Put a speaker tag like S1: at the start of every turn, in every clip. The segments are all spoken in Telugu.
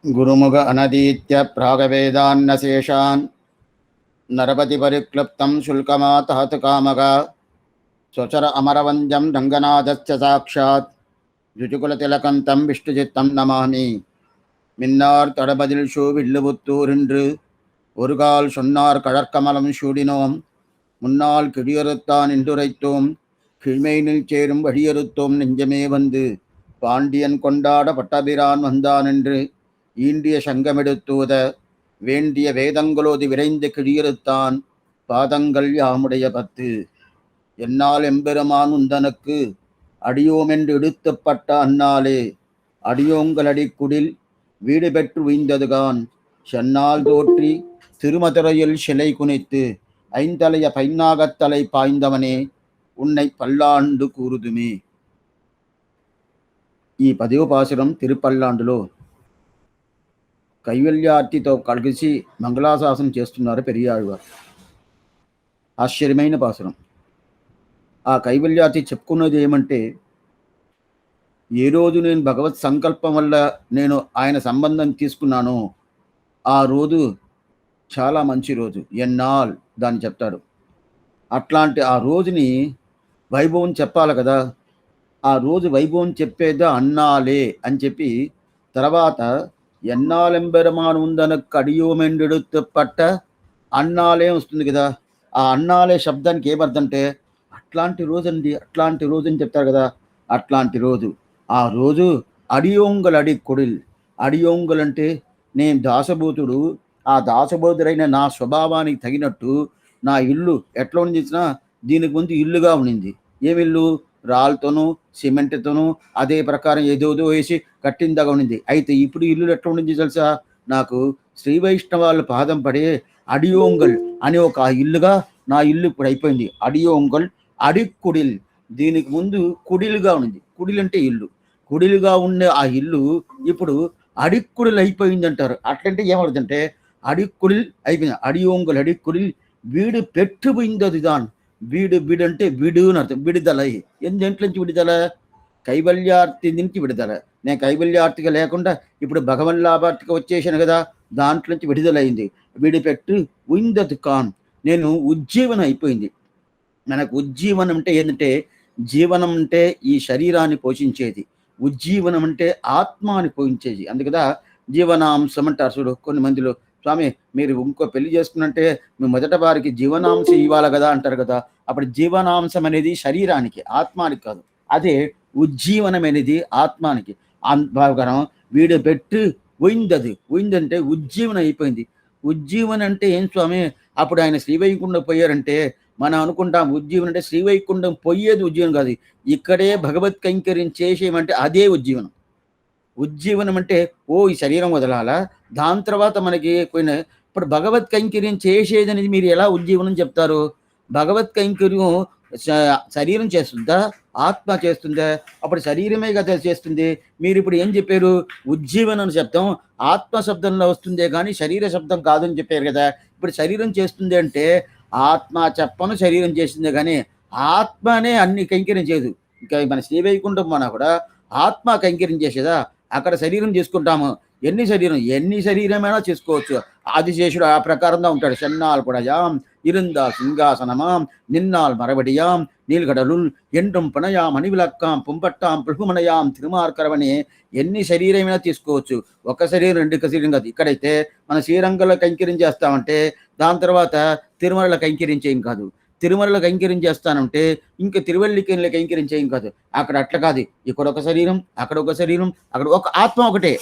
S1: గురుముఖ అనదీత్య ప్రాగవేదాన్నశేషాన్ నరపతి పరిక్లుప్తం శుల్కమాతహతు కామగా స్వచర అమరవంద్యం రంగనాథస్య సాక్షాత్ జుజుకులతిలకంతం విష్ణుచిత్తం నమామి. மின்னார் தடபதில் ஷூ வில்லுபுத்தூரின்று ஒருகால் சொன்னார் கடற்கமலம் சூடினோம் முன்னால் கிடியறுத்தான் என்றுரைத்தோம் கிழ்மையினில் சேரும் வழியறுத்தோம் நெஞ்சமே வந்து பாண்டியன் கொண்டாட பட்டபிரான் வந்தான் என்று ஈண்டிய சங்கமெடுத்தூத வேண்டிய வேதங்களோதி விரைந்து கிழியறுத்தான் பாதங்கள் யாமுடைய 10. என்னால் எம்பெருமான் உந்தனுக்கு அடியோமென்று இடுத்துப்பட்ட அந்நாளே அடியோங்களடிக்குடில் வீடு பெற்று உய்ந்ததுகான் சென்னால் தோற்றி திருமதுரையில் சிலை குனித்து ஐந்தலைய பைநாகத்தலை பாய்ந்தவனே உன்னை పల్లాండు కూరుదుమే. ఈ 10వ పాసురం తిరుపల్లాండులో కైవల్యార్తితో కలిసి మంగళాశాసనం చేస్తున్నారు పెరియాళ్వారు. ఆశ్చర్యమైన పాసురం. ఆ కైవల్యార్తి చెప్పుకున్నది ఏమంటే, ఏ రోజు నేను భగవత్ సంకల్పం వల్ల నేను ఆయన సంబంధం తీసుకున్నానో ఆ రోజు చాలా మంచి రోజు, ఎన్నాల్ దాన్ని చెప్తాడు. అట్లాంటి ఆ రోజుని వైభవం చెప్పాలి కదా. ఆ రోజు వైభవం చెప్పేదా అన్నాలే అని చెప్పి తర్వాత ఎన్నాలెంబెరమాను ఉందనకు అడియోమెండెడుతు పట్ట అన్నాలే వస్తుంది కదా. ఆ అన్నాలే శబ్దానికి ఏమర్థంటే అట్లాంటి రోజు అండి, అట్లాంటి రోజు అని చెప్తారు కదా. అట్లాంటి రోజు, ఆ రోజు అడియోంగల్ అడి కొడిల్. అడియోంగల్ అంటే నేను దాసబోతుడు, ఆ దాసబోతుడైన నా స్వభావానికి తగినట్టు నా ఇల్లు ఎట్లా ఉండించినా దీనికి ముందు ఇల్లుగా ఉండింది. ఏమిల్లు? రాళ్ళతోనూ సిమెంట్తోనూ అదే ప్రకారం ఏదోదో వేసి కట్టిందాగా ఉండింది. అయితే ఇప్పుడు ఇల్లు ఎట్లా ఉండింది తెలుసా? నాకు శ్రీ వైష్ణవాళ్ళు పాదం పడే అడియోంగల్ అనే ఒక ఇల్లుగా నా ఇల్లు ఇప్పుడు అయిపోయింది. అడియోంగల్ అడిక్కుడిల్. దీనికి ముందు కుడిలుగా ఉండింది. కుడిలు అంటే ఇల్లు. కుడిలుగా ఉండే ఆ ఇల్లు ఇప్పుడు అడిక్కుడిల్ అయిపోయింది అంటారు. అట్లంటే ఏమవుతుందంటే అడిక్కుడిల్ అయిపోయింది. అడియోంగల్ అడిక్కుడిల్ వీడు పెట్టుపోయింది దాన్. వీడు వీడు అంటే విడు అని అర్థం. విడుదల. దేంట్లో నుంచి విడుదల? కైవల్యార్తి నుంచి విడుదల. నేను కైవల్యార్తిగా లేకుండా ఇప్పుడు భగవల్లాభార్తిగా వచ్చేసాను కదా, దాంట్లో నుంచి విడుదలైంది. విడిపెట్టు ఉయిందదు కాన్. నేను ఉజ్జీవనం అయిపోయింది. మనకు ఉజ్జీవనం అంటే ఏంటంటే, జీవనం అంటే ఈ శరీరాన్ని పోషించేది, ఉజ్జీవనం అంటే ఆత్మాని పోషించేది. అందుకదా జీవనాంశం అంటారు చూడు. కొన్ని మందిలో, స్వామి మీరు ఇంకో పెళ్లి చేసుకున్నంటే మీ మొదట వారికి జీవనాంశం ఇవ్వాలి కదా అంటారు కదా. అప్పుడు జీవనాంశం అనేది శరీరానికి, ఆత్మానికి కాదు. అదే ఉజ్జీవనం అనేది ఆత్మానికి. భాగరం వీడు పెట్టి పోయిందది. పోయిందంటే ఉజ్జీవనం అయిపోయింది. ఉజ్జీవనం అంటే ఏం స్వామి? అప్పుడు ఆయన శ్రీవైకుంఠం పోయారంటే మనం అనుకుంటాం ఉజ్జీవనం అంటే శ్రీవైకుంఠం పోయేది ఉజ్జీవనం కాదు. ఇక్కడే భగవత్ కైంకర్యం చేసేయమంటే అదే ఉజ్జీవనం. ఉజ్జీవనం అంటే ఈ శరీరం వదలాలా, దాని తర్వాత మనకి పోయిన. ఇప్పుడు భగవత్ కైంకర్యం చేసేది అనేది మీరు ఎలా ఉజ్జీవనం చెప్తారు? భగవత్ కైంకర్యం శరీరం చేస్తుందా, ఆత్మ చేస్తుందా? అప్పుడు శరీరమే కదా చేస్తుంది. మీరు ఇప్పుడు ఏం చెప్పారు? ఉజ్జీవనం శబ్దం ఆత్మ శబ్దంలో వస్తుందే కానీ శరీర శబ్దం కాదని చెప్పారు కదా. ఇప్పుడు శరీరం చేస్తుంది అంటే ఆత్మ చెప్పను శరీరం చేస్తుందే కానీ ఆత్మనే అన్ని కైంకర్యం చేయదు. ఇంకా మన శ్రీవైకుంఠం మన కూడా ఆత్మ కైంకర్యం చేసేదా? అక్కడ శరీరం చేసుకుంటాము. ఎన్ని శరీరమైనా చేసుకోవచ్చు. ఆదిశేషుడు ఆ ప్రకారంగా ఉంటాడు. చెన్నాల్ పుడయాం இருந்தா సింహాసనమాం నిన్నాల్ మరవడియాం నీల్గడలుల్ ఎండ్రం పనయాం అనివిలక్కాం పుంపట్టాం పుల్పుమనయాం తిరుమార్కరవని ఎన్ని శరీరమైనా తీసుకోవచ్చు. ఒక శరీరం, 2 శరీరం కాదు. ఇక్కడైతే మన శ్రీరంగంలో కైంకర్యం చేస్తామంటే దాని తర్వాత తిరుమల కైంకర్యం చేయం కాదు. తిరుమలలో కైంకర్యం చేస్తానంటే ఇంకా తిరువల్లికేణిలో కైంకర్యం చేయం కాదు. అక్కడ అట్లా కాదు. ఇక్కడ ఒక శరీరం, అక్కడ ఒక శరీరం, అక్కడ ఒక ఆత్మ ఒకటే.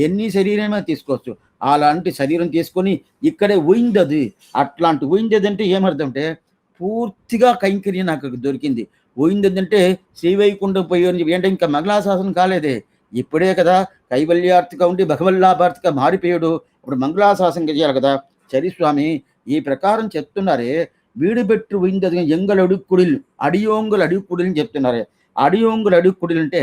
S1: ఎన్ని శరీరమైనా తీసుకోవచ్చు. అలాంటి శరీరం తీసుకొని ఇక్కడే ఉయిందది. అట్లాంటి ఉయిందది అంటే ఏమర్థం అంటే పూర్తిగా కైంకర్యం నాకు దొరికింది. ఉయిందది అంటే శ్రీవైకుంఠం పోయి ఏంటంటే ఇంకా మంగళాశాసనం కాలేదే. ఇప్పుడే కదా కైవల్యార్థిగా ఉండి భగవల్లాభార్థిగా మారిపోయాడు. ఇప్పుడు మంగళాశాసనం చేయాలి కదా. చరిస్వామి ఈ ప్రకారం చెప్తున్నారే. వీడు పెట్టి ఉయిందది ఎంగల్ అడుక్కుడిల్ అడియోంగులు అడుక్కుడిల్ అని చెప్తున్నారే. అడియోంగులు అడుక్కుడిల్ అంటే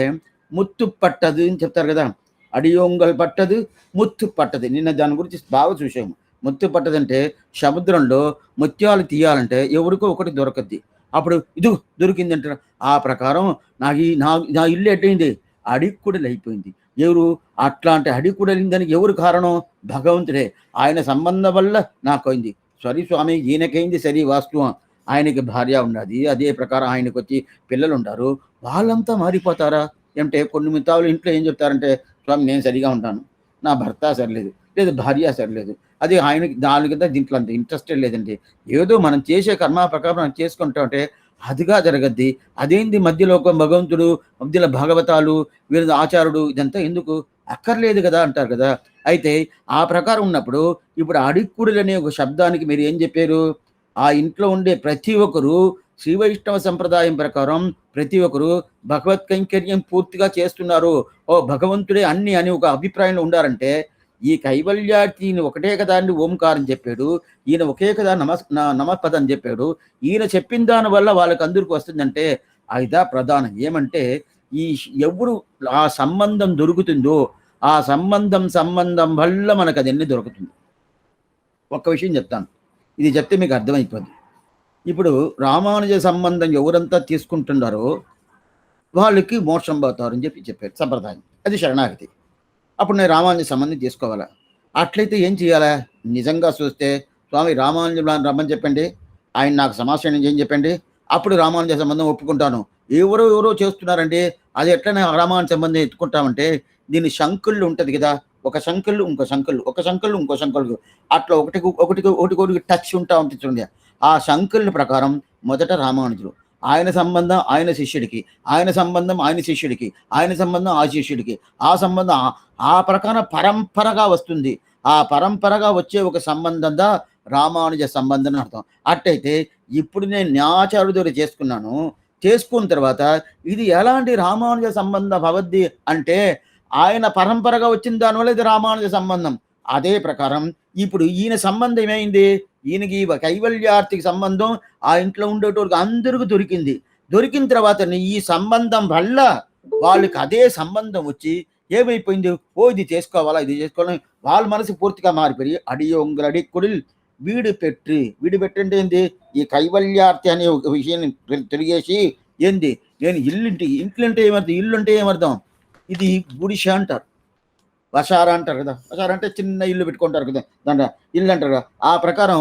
S1: ముత్తు పట్టదు అని చెప్తారు కదా. అడియోంగల్ పట్టదు, ముత్తు పట్టదు. నిన్న దాని గురించి బాగా చూసాము. ముత్తు పట్టదంటే సముద్రంలో ముత్యాలు తీయాలంటే ఎవరికో ఒకటి దొరకద్ది. అప్పుడు ఇది దొరికింది అంటారు. ఆ ప్రకారం నా ఇల్లు ఎట్టయింది? అడిక్కుడిలు అయిపోయింది. ఎవరు? అట్లాంటి అడిక్కుడలిన దానికి ఎవరు కారణం? భగవంతుడే. ఆయన సంబంధం వల్ల నాకయింది. సరే స్వామి ఈయనకైంది సరి వాస్తవం. ఆయనకి భార్య ఉన్నది. అదే ప్రకారం ఆయనకొచ్చి పిల్లలుండారు. వాళ్ళంతా మారిపోతారా? అంటే కొన్ని మితాలు ఇంట్లో ఏం చెప్తారంటే, స్వామి నేను సరిగా ఉంటాను. నా భర్త సరిలేదు. లేదా భార్య సరిలేదు. అదే ఆయనకి దానికింద దీంట్లో అంత ఇంట్రెస్టే లేదండి. ఏదో మనం చేసే కర్మ ప్రకారం మనం చేసుకుంటా ఉంటే అదిగా జరగద్ది. అదేంది మధ్యలో ఒక భగవంతుడు, మధ్యలో భాగవతాలు, వీళ్ళ ఆచారుడు ఇదంతా ఎందుకు? అక్కర్లేదు గదా! అంటారు గదా! అయితే ఆ ప్రకారం ఉన్నప్పుడు ఇప్పుడు అడిక్కుడులనే ఒక శబ్దానికి మీరు ఏం జెప్పారు? ఆ ఇంట్లో ఉండే ప్రతి ఒక్కరు శ్రీ వైష్ణవ సంప్రదాయం ప్రకారం ప్రతి ఒక్కరు భగవత్ కైంకర్యం పూర్తిగా చేస్తున్నారు. ఓహ్! భగవంతుడే అన్ని అని ఒక అభిప్రాయంలో ఉండారంటే, ఈ కైవల్యాకి ఈయన ఒకటే కదా అండి ఓంకారం చెప్పాడు. ఈయన ఒకే కదా నమఃపదం అని చెప్పాడు. ఈయన చెప్పిన దాని వల్ల వాళ్ళకందరికి వస్తుందంటే, ఇదా ప్రధానం. ఏమంటే, ఎప్పుడు ఆ సంబంధం దొరుకుతుందో, ఆ సంబంధం వల్ల మనకదన్నీ దొరుకుతుంది. ఒక్క విషయం చెప్తాను. ఇది చెప్తే మీకు అర్థమైపోద్ది. ఇప్పుడు రామానుజ సంబంధం ఎవరంతా తీసుకుంటున్నారో, వాళ్ళకి మోక్షం పోతారని చెప్పారు సంప్రదాయం. అది శరణాగతి. అప్పుడు నేను రామానుజ సంబంధం తీసుకోవాలా? అట్లయితే ఏం చేయాలా? నిజంగా చూస్తే, స్వామి రామానుజులను రమ్మని చెప్పండి. ఆయన నాకు సమాచారం ఏం చెప్పండి. అప్పుడు రామానుజ సంబంధం ఒప్పుకుంటాను. ఎవరో చేస్తున్నారండి. అది ఎట్లా రామానుజ సంబంధం ఎత్తుకుంటామంటే, దీన్ని శంకుళ్ళు ఉంటది కదా! ఒక శంకులు, ఇంకో శంకులు, ఒక శంకులు, ఇంకో శంకులు. అట్లా ఒకటికొకటికి టచ్ ఉంటా ఉంటుంది చూడండి. ఆ శంకుల ప్రకారం మొదట రామానుజులు. ఆయన సంబంధం ఆయన శిష్యుడికి, ఆయన సంబంధం ఆయన శిష్యుడికి, ఆయన సంబంధం ఆ శిష్యుడికి, ఆ సంబంధం ఆ ప్రకారం పరంపరగా వస్తుంది. ఆ పరంపరగా వచ్చే ఒక సంబంధంగా రామానుజ సంబంధం అని అర్థం. అట్టయితే ఇప్పుడు నేను న్యాచార్యుడి దగ్గర చేసుకున్నాను. చేసుకున్న తర్వాత ఇది ఎలాంటి రామానుజ సంబంధ భవద్ది అంటే, ఆయన పరంపరగా వచ్చిన దానివల్ల ఇది రామానుజ సంబంధం. అదే ప్రకారం ఇప్పుడు ఈయన సంబంధం ఏమైంది? ఈయనకి కైవల్యార్తికి సంబంధం ఆ ఇంట్లో ఉండేటోళ్ళకి అందరికి దొరికింది. దొరికిన తర్వాత ఈ సంబంధం వల్ల వాళ్ళకి అదే సంబంధం వచ్చి ఏమైపోయింది? ఇది చేసుకోవాలా, ఇది చేసుకోవాలని వాళ్ళ మనసు పూర్తిగా మారిపోయి అడిక్కుడిల్ వీడు పెట్టంటే ఏంది? ఈ కైవల్యార్తి అనే ఒక విషయాన్ని తిరిగేసి ఏంది? నేను ఇంట్లో అంటే ఏమర్థం? ఇల్లు అంటే ఏమర్థం? ఇది గుడిసె అంటారు. వసార అంటారు కదా! వసార అంటే చిన్న ఇల్లు పెట్టుకుంటారు కదా! దాంట్లో ఇల్లు అంటారు కదా! ఆ ప్రకారం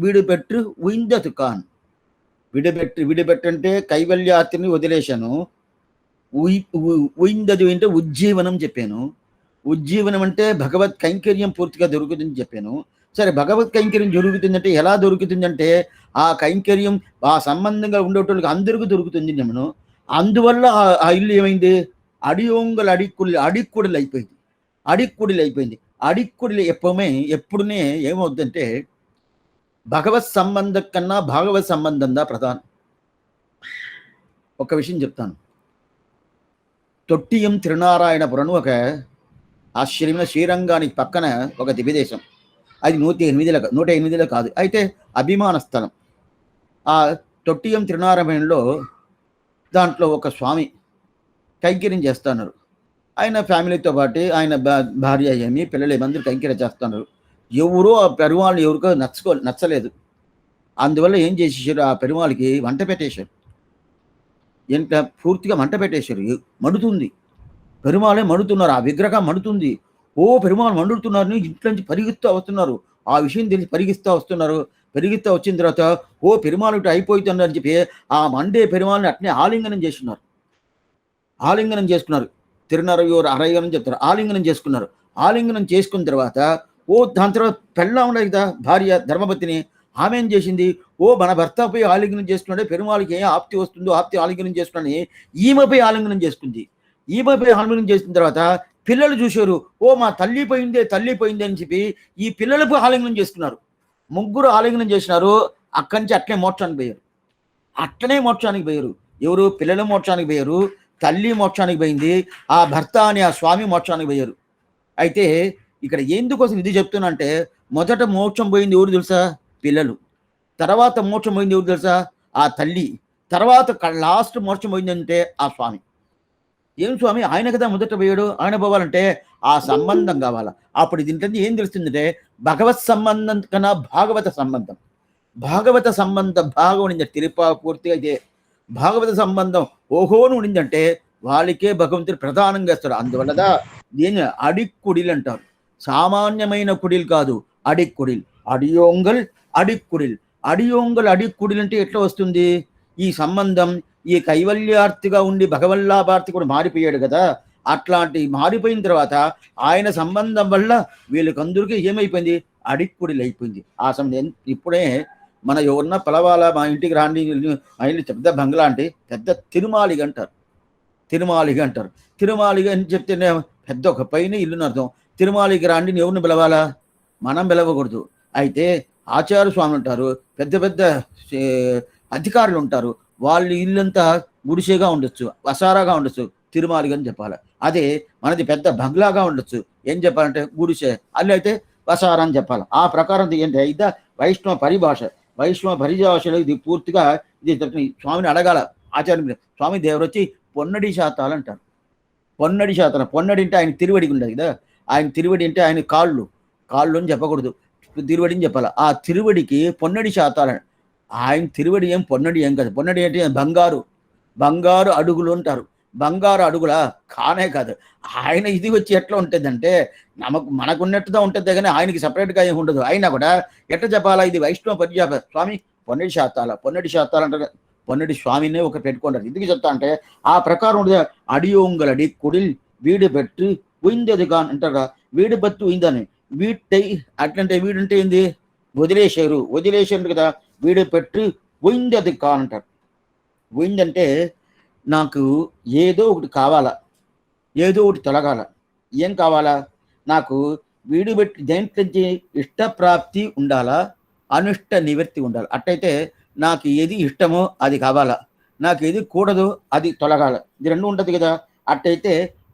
S1: విడిపెట్టు ఉయిందతు కాన్. విడిపెట్టంటే కైవల్యార్తిని వదిలేశాను. ఉయిందదు అంటే ఉజ్జీవనం చెప్పాను. ఉజ్జీవనం అంటే భగవత్ కైంకర్యం పూర్తిగా దొరుకుతుందని చెప్పాను. సరే భగవత్ కైంకర్యం జరుగుతుందంటే ఎలా దొరుకుతుందంటే, ఆ కైంకర్యం ఆ సంబంధంగా ఉండేటోళ్ళకి అందరికీ దొరుకుతుంది నేను. అందువల్ల ఆ ఇల్లు ఏమైంది? అడిక్కుడులు అయిపోయింది. అడిక్కుడులు ఎప్పుడునే ఏమవుద్దంటే, భగవత్ సంబంధం కన్నా భాగవత్ సంబంధంగా ప్రధానం. ఒక విషయం చెప్తాను. తొట్టియం తిరునారాయణపురం ఒక ఆశ్చర్యమైన శ్రీరంగానికి పక్కన ఒక దివ్యదేశం. అది 108లో కాదు. అయితే అభిమాన స్థలం. ఆ తొట్టియం తిరునారాయణలో దాంట్లో ఒక స్వామి కైంకర్యం చేస్తున్నారు. ఆయన ఫ్యామిలీతో పాటు ఆయన భార్య ఏమి, పిల్లలు ఏమి అందరూ కైంకర్యం చేస్తున్నారు. ఎవరో ఆ పెరుమాళ్ళని ఎవరికో నచ్చలేదు. అందువల్ల ఏం చేసేసారు? ఆ పెరుమాళ్ళకి వంట పెట్టేశారు. పూర్తిగా మంట పెట్టేశారు. మండుతుంది. పెరుమాళే మండుతున్నారు. ఆ విగ్రహం మండుతుంది. పెరుమాళ్ మండుతున్నారని ఇంట్లో నుంచి పరిగెత్తుతూ వస్తున్నారు. ఆ విషయం తెలిసి పరిగిస్తూ వస్తున్నారు. పరిగెత్తుతూ వచ్చిన తర్వాత పెరుమాళ్ ఇటు అయిపోతుందని చెప్పి ఆ మండే పెరుమాళ్ళని అట్నే ఆలింగనం చేసుకున్నారు. తిరునరయ్యోరు అరయ్యని చెప్తారు. ఆలింగనం చేసుకున్నారు. ఆలింగనం చేసుకున్న తర్వాత దాని తర్వాత పెళ్ళాం ఉండదు కదా భార్య ధర్మపత్ని. ఆమె ఏం చేసింది? మన భర్తపై ఆలింగనం చేసుకున్నాడే పెరుమాళికి ఏ ఆప్తి వస్తుందో ఆప్తి ఆలింగనం చేసుకున్నాడని ఈమెపై ఆలింగనం చేసుకుంది. ఈమెపై ఆలింగనం చేసిన తర్వాత పిల్లలు చూశారు. మా తల్లి పోయిందే అని చెప్పి ఈ పిల్లలపై ఆలింగనం చేసుకున్నారు. ముగ్గురు ఆలింగనం చేసినారు. అక్కడి నుంచి అట్లనే మోక్షానికి పోయారు. ఎవరు? పిల్లలు మోక్షానికి పోయారు. తల్లి మోక్షానికి పోయింది. ఆ భర్త అని ఆ స్వామి మోక్షానికి పోయారు. అయితే ఇక్కడ ఎందుకోసం ఇది చెప్తున్నా అంటే, మొదట మోక్షం పోయింది ఎవరు తెలుసా? పిల్లలు. తర్వాత మోక్షం పోయింది ఎవరు తెలుసా? ఆ తల్లి. తర్వాత లాస్ట్ మోక్షం పోయిందంటే ఆ స్వామి. ఏం స్వామి ఆయన కదా మొదట పోయాడు, ఆయన పోవాలంటే ఆ సంబంధం కావాలా. అప్పుడు దీంట్లో ఏం తెలుస్తుందంటే, భగవత్ సంబంధం కన్నా భాగవత సంబంధం. భాగవత సంబంధం బాగా ఉండింది. పూర్తిగా ఇదే భాగవత సంబంధం ఉండిందంటే వాళ్ళకే భగవంతుడు ప్రధానంగా ఇస్తాడు. అందువల్లదా దీన్ని అడిక్కుడిల్ అంటారు. సామాన్యమైన కుడిల్ కాదు, అడిక్కుడిల్. అడియోంగల్ అడిక్కుడిల్. అడియోంగల్ అడిక్కుడిల్ అంటే ఎట్లా వస్తుంది ఈ సంబంధం? ఈ కైవల్యార్థిగా ఉండి భగవల్లాభార్థి కూడా మారిపోయాడు కదా, అట్లాంటి మారిపోయిన తర్వాత ఆయన సంబంధం వల్ల వీళ్ళకందరికీ ఏమైపోయింది? అడిక్కుడిల్ అయిపోయింది. ఆ సమయం ఇప్పుడే మన ఎవరన్నా పిలవాలా, మా ఇంటికి రాండి, మా ఇల్లు పెద్ద బంగ్లా అంటే పెద్ద తిరుమాలిగ అంటారు. తిరుమాలిగ అంటారు. తిరుమాలిగ అని చెప్తేనే పెద్ద ఒక పైన ఇల్లుని అర్థం. తిరుమాలిగ రాండి ఎవరిని పిలవాలా? మనం పిలవకూడదు. అయితే ఆచార్య స్వామి ఉంటారు, పెద్ద పెద్ద అధికారులు ఉంటారు, వాళ్ళు ఇల్లంతా గుడిసెగా ఉండొచ్చు, వసారాగా ఉండొచ్చు, తిరుమాలిగ అని చెప్పాలి. అదే మనది పెద్ద బంగ్లాగా ఉండొచ్చు, ఏం చెప్పాలంటే గుడిసె, అల్లు అయితే వసారా అని చెప్పాలి. ఆ ప్రకారం ఏంటంటే ఇది వైష్ణవ పరిభాష. వైష్ణవ పరిభాషలో ఇది పూర్తిగా ఇది స్వామిని అడగాల. ఆచార్య స్వామి దేవుడు వచ్చి పొన్నడి శాతాలు అంటారు. పొన్నడి శాతాలు, పొన్నడి అంటే ఆయన తిరువడికి ఉండదు కదా, ఆయన తిరువడి అంటే ఆయన కాళ్ళు, కాళ్ళు అని చెప్పకూడదు, తిరువడిని చెప్పాలి. ఆ తిరువడికి పొన్నడి శాతాలు. ఆయన తిరువడి ఏం పొన్నడి ఏం కాదు. పొన్నడి అంటే బంగారు, బంగారు అడుగులు అంటారు. బంగారు అడుగులా? కానే కాదు. ఆయన ఇది వచ్చి ఎట్లా ఉంటుందంటే మనకున్నట్టుగా ఉంటుంది కానీ ఆయనకి సపరేట్గా ఏమి ఉండదు. అయినా కూడా ఎట్లా చెప్పాలా? ఇది వైష్ణవ పర్యాప స్వామి పొన్నడి శాతాల, పొన్నడి శాతాలు అంటే పొన్నడి స్వామినే ఒక పెట్టుకుంటారు. ఎందుకు చెప్తా అంటే ఆ ప్రకారం ఉండదు. అడియోంగలడి కుడిల్ వీడు పెట్టి ఉయిందది కాని అంటారా, వీడు బత్తు ఉయిందని వీటై అట్లంటే వీడంటే ఏంది? వదిలేశారు, వదిలేశారు కదా, వీడు పెట్టి ఉయిందది కానంటారు. ఉయిందంటే నాకు ఏదో ఒకటి కావాలా, ఏదో ఒకటి తొలగాల. ఏం కావాలా? నాకు వీడు పెట్టి దేంట్లో ఇష్టప్రాప్తి ఉండాలా, అనిష్ట నివృత్తి ఉండాలి. అట్టయితే నాకు ఏది ఇష్టమో అది కావాలా, నాకు ఏది కూడదో అది తొలగాల. ఇది రెండు ఉంటుంది కదా. అట్టయితే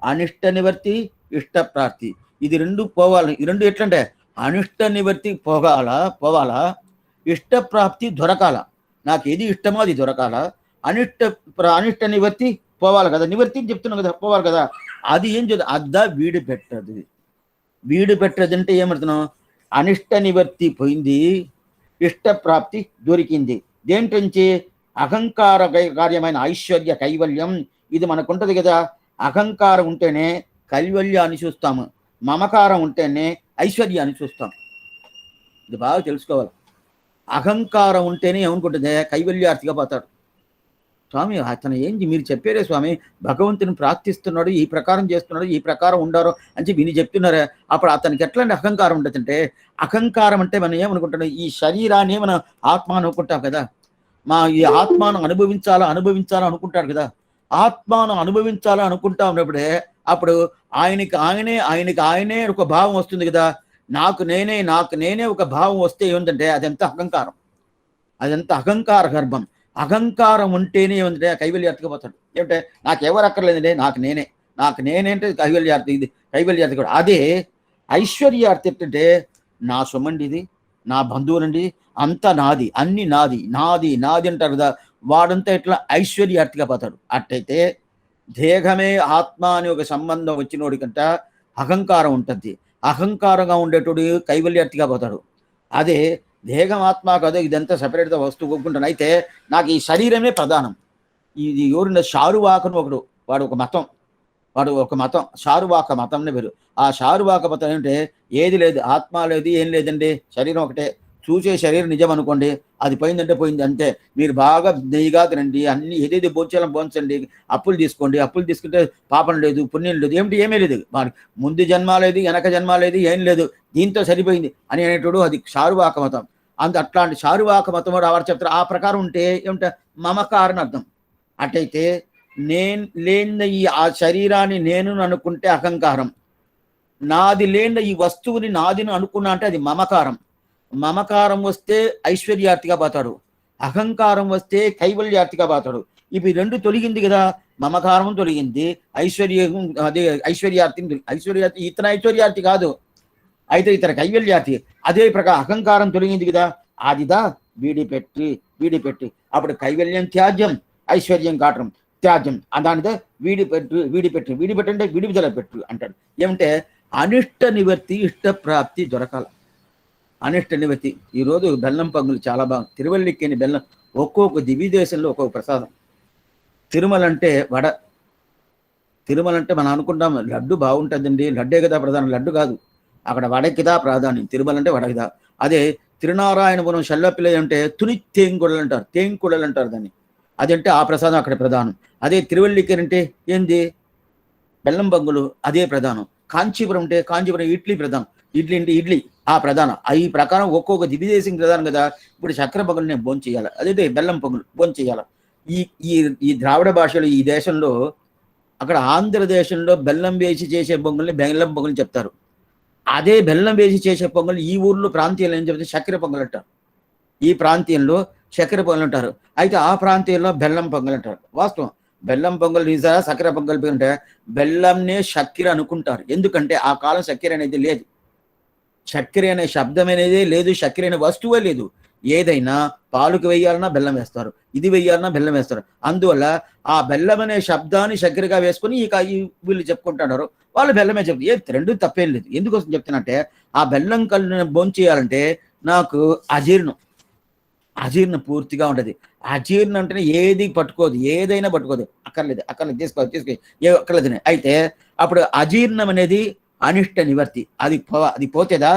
S1: అనిష్ట నివృత్తి, ఇష్టప్రాప్తి, ఇది రెండు పోవాలి. ఈ రెండు ఎట్లంటే అనిష్ట నివృత్తి పోవాలా, ఇష్టప్రాప్తి దొరకాల. నాకు ఏది ఇష్టమో అది దొరకాల, అనిష్ట నివృత్తి పోవాలి కదా. నివృత్తి చెప్తున్నాను కదా, పోవాలి కదా. అది ఏం చేద్దాం? అద్దా వీడు పెట్టదు. వీడు పెట్టదు అంటే ఏమడుతున్నాం? అనిష్ట నివృత్తి పోయింది, ఇష్టప్రాప్తి దొరికింది. దేంట్రించి? అహంకార కార్యమైన ఐశ్వర్య కైవల్యం ఇది మనకుంటది కదా. అహంకారం ఉంటేనే కైవల్యాన్ని చూస్తాము, మమకారం ఉంటేనే ఐశ్వర్యాన్ని చూస్తాం. ఇది బాగా తెలుసుకోవాలి. అహంకారం ఉంటేనే ఏమనుకుంటుంది? కైవల్యార్థిగా పోతాడు. స్వామి అతను ఏంటి మీరు చెప్పారే స్వామి, భగవంతుని ప్రార్థిస్తున్నాడు, ఈ ప్రకారం చేస్తున్నాడు, ఈ ప్రకారం ఉండారో అని చెప్పి విని చెప్తున్నారే. అప్పుడు అతనికి ఎట్లాంటి అహంకారం ఉంటుందంటే, అహంకారం అంటే మనం ఏమనుకుంటున్నాం? ఈ శరీరాన్ని మనం ఆత్మ అనుకుంటాం కదా, ఈ ఆత్మను అనుభవించాలా అనుకుంటాడు కదా. ఆత్మను అనుభవించాలా అనుకుంటా ఉన్నప్పుడే అప్పుడు ఆయనకి ఆయనే ఒక భావం వస్తుంది కదా. నాకు నేనే ఒక భావం వస్తే ఏముందంటే అదంతా అహంకారం, అదంతా అహంకార గర్భం. అహంకారం ఉంటేనే ఏముందంటే కైవల్యార్థిగా పోతాడు. ఏమంటే నాకెవరు అక్కర్లేదండి, నాకు నేనే అంటే కైవల్యార్థి. ఇది కైవల్యార్థి కూడా. అదే ఐశ్వర్యార్థి ఏంటంటే నా సొమ్మండి, ఇది నా బంధువులండి, అంతా నాది, అన్ని నాది అంటారు కదా. వాడంతా ఇట్లా ఐశ్వర్యార్థిగా పోతాడు. అట్టయితే దేహమే ఆత్మ అని ఒక సంబంధం వచ్చినోడికంట అహంకారం ఉంటుంది. అహంకారంగా ఉండేటోడు కైవల్యార్థిగా పోతాడు. అదే దేహం ఆత్మ కదా, ఇదంతా సపరేట్గా వస్తువు ఒప్పుకుంటాను. అయితే నాకు ఈ శరీరమే ప్రధానం. ఇది ఎవరున్న షారువాకను వాడు ఒక మతం షారువాక మతంనే పేరు. ఆ షారువాక మతం ఏంటంటే ఏది లేదు, ఆత్మ లేదు, ఏం లేదండి, శరీరం ఒకటే. చూసే శరీరం నిజం అనుకోండి, అది పోయిందంటే పోయింది అంతే. మీరు బాగా నెయ్యిగా తినండి, అన్ని ఏదేది భోజనం పోంచండి, అప్పులు తీసుకోండి, అప్పులు తీసుకుంటే పాపం లేదు, పుణ్యం లేదు, ఏమీ లేదు, మరి ముందు జన్మ లేదు, వెనక జన్మ లేదు, ఏం లేదు, దీంతో సరిపోయింది అని అనేటోడు అది షారువాక మతం. అట్లాంటి షారువాక మతం వారు చెప్తారు. ఆ ప్రకారం ఉంటే ఏమిటా? మమకారని అర్థం. అట్టయితే నేను లేని ఆ శరీరాన్ని నేను అనుకుంటే అహంకారం, నాది లేని ఈ వస్తువుని నాదిని అనుకున్నా అంటే అది మమకారం. మమకారం వస్తే ఐశ్వర్యార్థిగా పోతాడు, అహంకారం వస్తే కైవల్యార్థిగా పోతాడు. ఇవి రెండు తొలగింది కదా. మమకారం తొలగింది, అదే ఐశ్వర్యార్థి ఇతర ఐశ్వర్యార్థి కాదు, అయితే ఇతర కైవల్యార్థి. అదే ప్రకారం అహంకారం తొలగింది కదా, ఆదిదా వీడిపెట్టి అప్పుడు కైవల్యం త్యాజ్యం, ఐశ్వర్యం కాటం త్యాజ్యం. దానితో వీడిపెట్టి అంటే విడుదల పెట్టు అంటాడు. ఏమంటే అనిష్ట నివర్తి, ఇష్టప్రాప్తి దొరకాల. అనిష్ట నివర్తి. ఈరోజు బెల్లం పంగులు చాలా బాగుంది. తిరువల్లిక్కిని బెల్లం ఒక్కొక్క దివ్య దేశంలో ఒక్కొక్క ప్రసాదం. తిరుమల అంటే వడ, తిరుమల అంటే మనం అనుకుంటాం లడ్డు బాగుంటుందండి, లడ్డే కదా ప్రధానం. లడ్డు కాదు, అక్కడ వడకిదా ప్రాధాన్యం. తిరుమల అంటే వడకిదా. అదే తిరునారాయణపురం షెల్లపిల్ల అంటే తుని తేంకుడలు అంటారు, తేంకుడలు అంటారు దాన్ని. అదంటే ఆ ప్రసాదం అక్కడ ప్రధానం. అదే తిరువల్లికేరి అంటే ఏంది, బెల్లం పొంగులు, అదే ప్రధానం. కాంచీపురం అంటే కాంచీపురం ఇడ్లీ ప్రధానం. ఇడ్లీ అంటే ఇడ్లీ ఆ ప్రధానం. ఈ ప్రకారం ఒక్కొక్క దివిదేశం ప్రధానం కదా. ఇప్పుడు చక్కెర పొంగలు నేను భోజనం చేయాలి, అదే బెల్లం పొంగులు భోజనం చేయాలి. ఈ ఈ ఈ ద్రావిడ భాషలు ఈ దేశంలో, అక్కడ ఆంధ్రదేశంలో బెల్లం వేసి చేసే పొంగల్ని బెల్లం పొంగల్ చెప్తారు. అదే బెల్లం వేసి చేసే పొంగల్ ఈ ఊర్లో ప్రాంతీయులు ఏం చెప్తే చక్కెర పొంగల్ అంటారు. ఈ ప్రాంతీయంలో చక్కెర పొంగల్ అంటారు. అయితే ఆ ప్రాంతీయంలో బెల్లం పొంగల్ అంటారు. వాస్తవం, బెల్లం పొంగల్ నిజారా చక్కెర పొంగల్ అంటే బెల్లంనే చక్కెర అనుకుంటారు. ఎందుకంటే ఆ కాలం చక్కెర అనేది లేదు, చక్కెర అనే శబ్దం అనేది లేదు, చక్కెర అనే వస్తువే లేదు. ఏదైనా పాలుకు వేయాలన్నా బెల్లం వేస్తారు, ఇది వేయాలన్నా బెల్లం వేస్తారు. అందువల్ల ఆ బెల్లం అనే శబ్దాన్ని చక్కెరగా వేసుకొని వీళ్ళు చెప్పుకుంటున్నారు, వాళ్ళు బెల్లమే చెప్తారు. రెండు తప్పేం లేదు. ఎందుకోసం చెప్తున్నంటే ఆ బెల్లం కళ్ళు భోంచేయాలంటే నాకు అజీర్ణం పూర్తిగా ఉంటుంది. అజీర్ణం అంటేనే ఏది పట్టుకోదు, ఏదైనా పట్టుకోదు. అక్కర్లేదు తీసుకో ఏ అక్కర్లేదు. అయితే అప్పుడు అజీర్ణం అనేది అనిష్ట నివర్తి. అది పోతేదా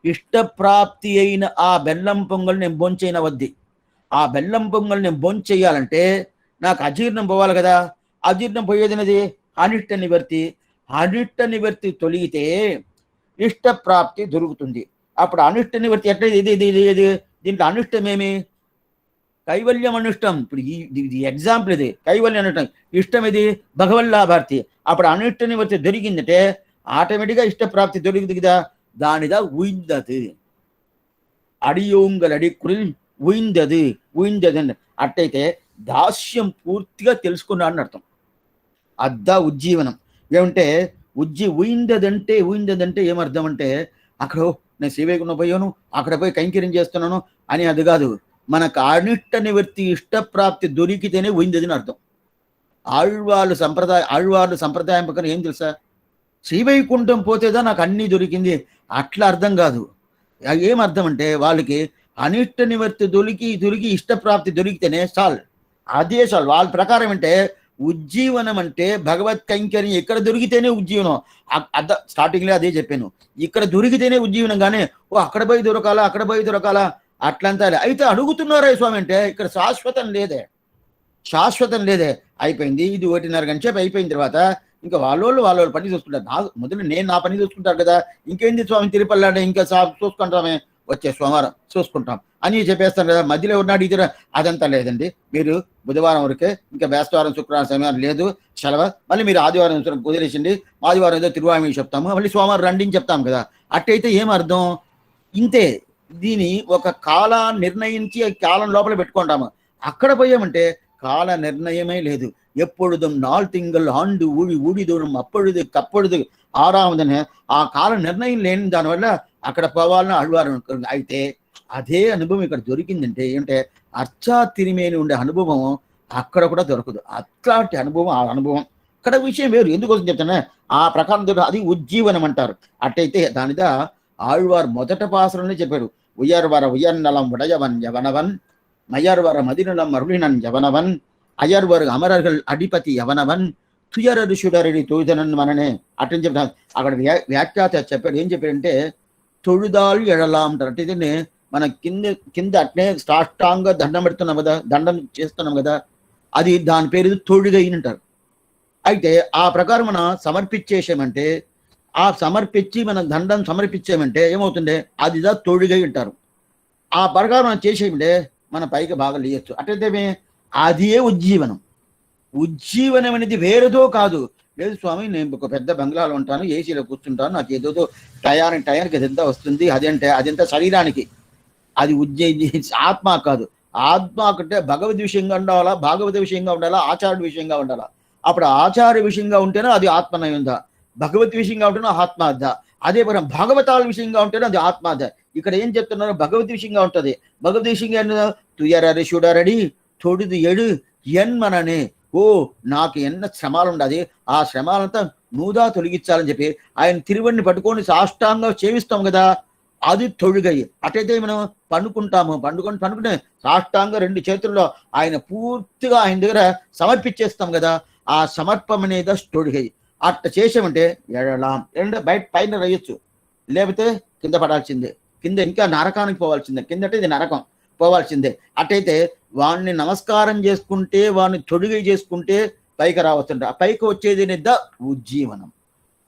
S1: ఇష్టప్రాప్తి అయిన ఆ బెల్లం పొంగల్ నేను భోంచేయన వద్ది. ఆ బెల్లం పొంగల్ నేను భోంచేయాలంటే నాకు అజీర్ణం పోవాలి కదా. అజీర్ణం పోయేది అనేది అనిష్ట నివర్తి. అనిష్ట నివర్తి తొలిగితే ఇష్టప్రాప్తి దొరుకుతుంది. అప్పుడు అనిష్ట నివర్తి ఎట్లా ఇది దీంట్లో అనిష్టమేమి, కైవల్యం అనుష్టం. ఇప్పుడు ఇది ఎగ్జాంపుల్, ఇది కైవల్యం అనుష్టం. ఇష్టం ఇది భగవల్లాభార్తి. అప్పుడు అనిష్ట నివర్తి దొరికిందంటే ఆటోమేటిక్గా ఇష్టప్రాప్తి దొరికింది కదా. దానిదా ఉయిందదు, అడియోంగలడి కురిల్ ఉయిందది. అట్టయితే దాస్యం పూర్తిగా తెలుసుకున్నాడని అర్థం. అద్దా ఉజ్జీవనం. ఏమంటే ఉయిందదంటే ఏమర్థం అంటే అక్కడ నేను శ్రీవైకుంఠం పోయాను, అక్కడ పోయి కైంకర్యం చేస్తున్నాను అని అది కాదు. మనకు అనిష్ట నివృత్తి ఇష్టప్రాప్తి దొరికితేనే ఉయిందని అర్థం. ఆళ్వార్లు సంప్రదాయం ప్రకారం ఏం తెలుసా, శ్రీవైకుంఠం పోతేదా నాకు అన్నీ దొరికింది అట్లా అర్థం కాదు. ఏం అర్థం అంటే వాళ్ళకి అనిష్ట నివర్తి దొరికి ఇష్టప్రాప్తి దొరికితేనే అదే చాలు. వాళ్ళ ప్రకారం అంటే ఉజ్జీవనం అంటే భగవత్ కైంకర్యం ఎక్కడ దొరికితేనే ఉజ్జీవనం. స్టార్టింగ్లో అదే చెప్పాను, ఇక్కడ దొరికితేనే ఉజ్జీవనం. కానీ అక్కడ పోయి దొరకాలా అట్లంతా. అయితే అడుగుతున్నారా స్వామి అంటే ఇక్కడ శాశ్వతం లేదే. అయిపోయింది ఇది 1:30 గంట సేపు అయిపోయిన తర్వాత ఇంకా వాళ్ళ పని చూసుకుంటారు. మొదలు నేను నా పని చూసుకుంటారు కదా. ఇంకేంది స్వామి తిరుపల్లాడే ఇంకా చూసుకుంటామే, వచ్చే సోమవారం చూసుకుంటాం అని చెప్పేస్తాను కదా. మధ్యలో ఉన్నాడు ఇద్దరు, అదంతా లేదండి. మీరు బుధవారం వరకే, ఇంకా బేస్తవారం శుక్రవారం శనివారం లేదు సెలవు. మళ్ళీ మీరు ఆదివారం కుదిరేసింది, ఆదివారం ఏదో తిరువామి చెప్తాము, మళ్ళీ సోమవారం రండి అని చెప్తాం కదా. అట్టయితే ఏం అర్థం, ఇంతే. దీని ఒక కాలాన్ని నిర్ణయించి కాలం లోపల పెట్టుకుంటాము. అక్కడ పోయామంటే కాల నిర్ణయమే లేదు. எப்பொழுதும் நாள் திங்கள் ஆண்டு ஊழி தூரம் அப்பொழுது கப்பொழுது ஆறாவதுன்னு ఆ కాల నిర్ణయం లేని దానివల్ల అక్కడ పోవాలని అడివారు. అయితే అదే అనుభవం ఇక్కడ దొరికిందంటే ఏంటంటే అర్చాతిరిమేని ఉండే అనుభవం అక్కడ కూడా దొరకదు. అట్లాంటి అనుభవం, ఆ అనుభవం ఇక్కడ విషయం వేరు. ఎందుకోసం చెప్తానే ఆ ప్రకారం అది ఉజ్జీవనం అంటారు. అట్టయితే దానిదా ఆళ్వారు మొదట పాసరంలో చెప్పారు, ఉయ్యర్నలం ఉడయవన్ యవనవన్ மயர்வர மதிநலம் அருளினன் எவனவன் அயர்வர் அமரர்கள் அடிபதி எவనవన్ తుయరడు షుడరడి తోజనన్ మననే అట్టని చెప్తాను. అక్కడ వ్యాఖ్యాత చెప్పాడు. ఏం చెప్పాడంటే తొழுదాల్ ఎడలా అంటారు. అంటే ఇది మన కింద అట్నే సాష్టాంగ దండం పెడుతున్నాం కదా, దండం చేస్తున్నాం కదా, అది దాని పేరు తొడుగైన అంటారు. అయితే ఆ ప్రకారం మనం సమర్పించేసామంటే, ఆ సమర్పించి మనం దండం సమర్పించామంటే ఏమవుతుండే, అదిదా తొడుగై అంటారు. ఆ ప్రకారం మనం చేసేమంటే మన పైకి బాగా లేయచ్చు. అట్లయితే అదే ఉజ్జీవనం అనేది వేరేదో కాదు. లేదు స్వామి నేను ఒక పెద్ద బంగ్లాలో ఉంటాను, ఏసీలో కూర్చుంటాను, నాకు ఏదో టయానికి అదంతా వస్తుంది, అదంతా శరీరానికి. అది ఆత్మ కాదు. ఆత్మ అంటే భగవద్ విషయంగా ఉండాలా, భాగవత విషయంగా ఉండాలా, ఆచార్య విషయంగా ఉండాలా. అప్పుడు ఆచార్య విషయంగా ఉంటేనే అది ఆత్మనయుందా, భగవత్ విషయంగా ఉంటేనే ఆత్మార్థ. అదే పరం భాగవతాల విషయంగా ఉంటేనే అది ఆత్మార్థ. ఇక్కడ ఏం చెప్తున్నారు, భగవద్ విషయంగా ఉంటది. భగవద్ విషయంగా తుయరడి షుడరడి తొడుదు ఎడు ఎన్మననే. నాకు ఎన్న శ్రమాలు ఉండదు, ఆ శ్రమాలంతా నూదా తొలగించాలని చెప్పి ఆయన తిరువడిని పట్టుకొని సాష్టాంగా సేవిస్తాం కదా, అది తొడుగయ్యి. అటైతే మనం పండుకుంటే సాష్టాంగా 2 చేతుల్లో ఆయన పూర్తిగా ఆయన దగ్గర సమర్పించేస్తాం కదా, ఆ సమర్పం అనేది తొడుగయ్యి. అట్ట చేసామంటే ఎడలాం ఏంటంటే బయట పైన వేయొచ్చు, లేకపోతే కింద పడాల్సిందే, కింద ఇంకా నరకానికి పోవాల్సిందే, కిందటే ఇది నరకం పోవాల్సిందే. అట్టయితే వాడిని నమస్కారం చేసుకుంటే, వాడిని తొడిగి చేసుకుంటే పైకి రావచ్చుంట. ఆ పైకి వచ్చేది నిద్ద ఉజ్జీవనం.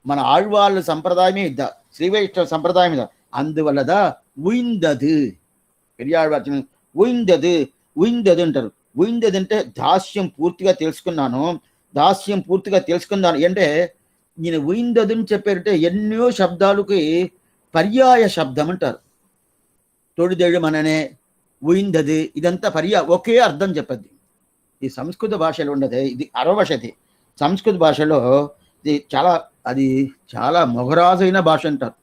S1: మన ఆళ్వాళ్ళ సంప్రదాయమే ఇద్ద, శ్రీ వైష్ణవ సంప్రదాయం ఇద. అందువల్లదా ఉయిందదు పెరియాழ்వార్ ఉయిందదు ఉయిందదు అంటారు. ఉయిందది అంటే దాస్యం పూర్తిగా తెలుసుకున్నాను, దాస్యం పూర్తిగా తెలుసుకున్నాను అంటే ఈయన ఉయిందదు అని చెప్పారంటే ఎన్నో శబ్దాలకి పర్యాయ శబ్దం అంటారు. తొడిదేడు మననే, ఉయిందది, ఇదంతా ఒకే అర్థం చెప్పద్ది. ఈ సంస్కృత భాషలో ఉండదు, ఇది అరవశతి. సంస్కృత భాషలో ఇది చాలా మొగరాజైన భాష అంటారు.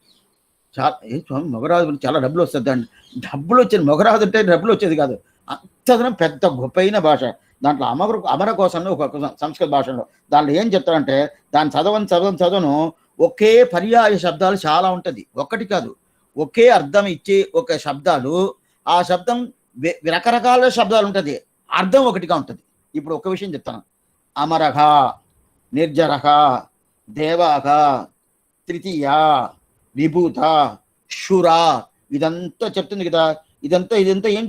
S1: స్వామి మొగరాజు చాలా డబ్బులు వస్తుంది అండి. డబ్బులు వచ్చేది మొగరాజు అంటే డబ్బులు వచ్చేది కాదు, అంతదనం పెద్ద గొప్పైన భాష. దాంట్లో అమర కోసం ఒక సంస్కృత భాషలో దాంట్లో ఏం చెప్తారంటే, దాన్ని చదవను ఒకే పర్యాయ శబ్దాలు చాలా ఉంటుంది, ఒక్కటి కాదు, ఒకే అర్థం ఇచ్చే ఒక శబ్దాలు. ఆ శబ్దం రకరకాల శబ్దాలు ఉంటుంది, అర్థం ఒకటిగా ఉంటుంది. ఇప్పుడు ఒక విషయం చెప్తాను. అమరఘ, నిర్జరఘ, దేవాఘ, తృతీయ, విభూత, శుర, ఇదంతా చెప్తుంది కదా. ఇదంతా ఏం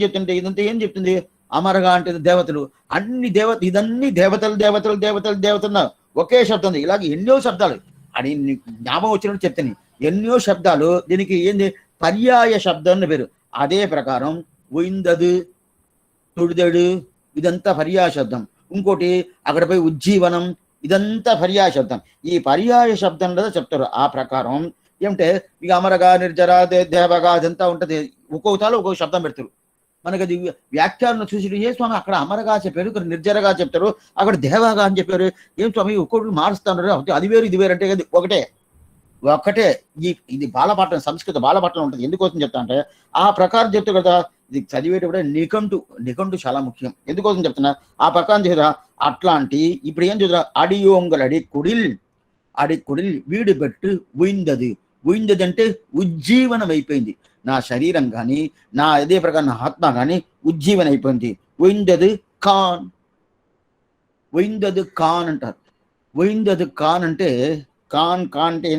S1: చెప్తుంది? అమరగా అంటే దేవతలు, అన్ని ఇదన్నీ దేవతలు ఒకే శబ్దం. ఇలాగే ఎన్నో శబ్దాలు అని జ్ఞాపకం వచ్చినట్టు చెప్తాను. ఎన్నో శబ్దాలు, దీనికి ఏంది పర్యాయ శబ్దం అని పేరు. అదే ప్రకారం ఉయిందదు, తుడిదడు, ఇదంతా పర్యాయ శబ్దం. ఇంకోటి అక్కడ పోయి ఉజ్జీవనం, ఇదంతా పర్యాయ శబ్దం. ఈ పర్యాయ శబ్దంలో చెప్తారు. ఆ ప్రకారం ఏమంటే ఇక అమరగా, నిర్జర, దేవగా అదంతా ఉంటుంది. ఒక్కొక్కసారి ఒక్కొక్క శబ్దం పెడతారు. మనకి అది వ్యాఖ్యానం చూసి ఏ స్వామి అక్కడ అమరగా చెప్పారు, ఇక్కడ నిర్జరగా చెప్తారు, అక్కడ దేవగా అని చెప్పారు, ఏం స్వామి ఒక్కొక్కటి మారుస్తున్నారు, అది వేరు ఇది వేరు అంటే ఒకటే. ఇది బాలపాఠం, సంస్కృత బాలపాఠం ఉంటుంది. ఎందుకోసం చెప్తా అంటే ఆ ప్రకారం చెప్తా కదా. ఇది చదివేటప్పుడే నిఘంటు చాలా ముఖ్యం. ఎందుకోసం చెప్తున్నా, ఆ ప్రకారం చేదా అట్లాంటి. ఇప్పుడు ఏం చూద్దా, అడియోంగల్ అడికుడిల్ వీడు బెట్టు ఉయిందది. ఉయిందది అంటే ఉజ్జీవనం అయిపోయింది. నా శరీరం కానీ, నా అదే ప్రకారం నా ఆత్మ కానీ ఉజ్జీవనం అయిపోయింది. ఉయిందది కాన్ అంటారు. ఉయిందది కాన్ అంటే కాన్ అంటే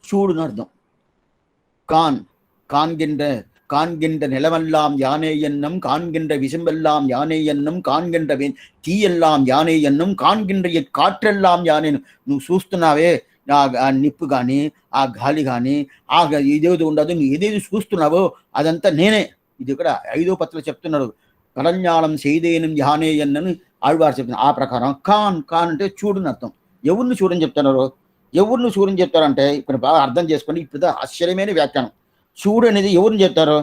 S1: చూడుని అర్థం. காண்கின்ற நிலமெல்லாம் யானே என்னும், காண்கின்ற விஷமெல்லாம் யானே என்னும், కాన్గిன்ற తీయెల్లాం యానే ఎన్నం, కాన్గిன்ற కాట్రెల్లాం యానే. నువ్వు చూస్తున్నావే ఆ నిప్పు కానీ, ఆ గాలి కానీ, ఆ ఇదేది ఉండదు, నువ్వు ఏదేది చూస్తున్నావో అదంతా నేనే. ఇది ఇక్కడ 5వ పత్రిలో చెప్తున్నారు. కలజ్ఞానం చేయదేనం యానే ఎన్నని ఆళ్వారు చెప్తున్నారు. ఆ ప్రకారం కాన్ అంటే చూడని అర్థం. ఎవరిని చూడని చెప్తున్నారు? ఎవరిని చూడని చెప్తారంటే ఇక్కడ బాగా అర్థం చేసుకోండి. ఇప్పుడు ఆశ్చర్యమైన వ్యాఖ్యానం. చూడు అనేది ఎవరిని చెప్తారు?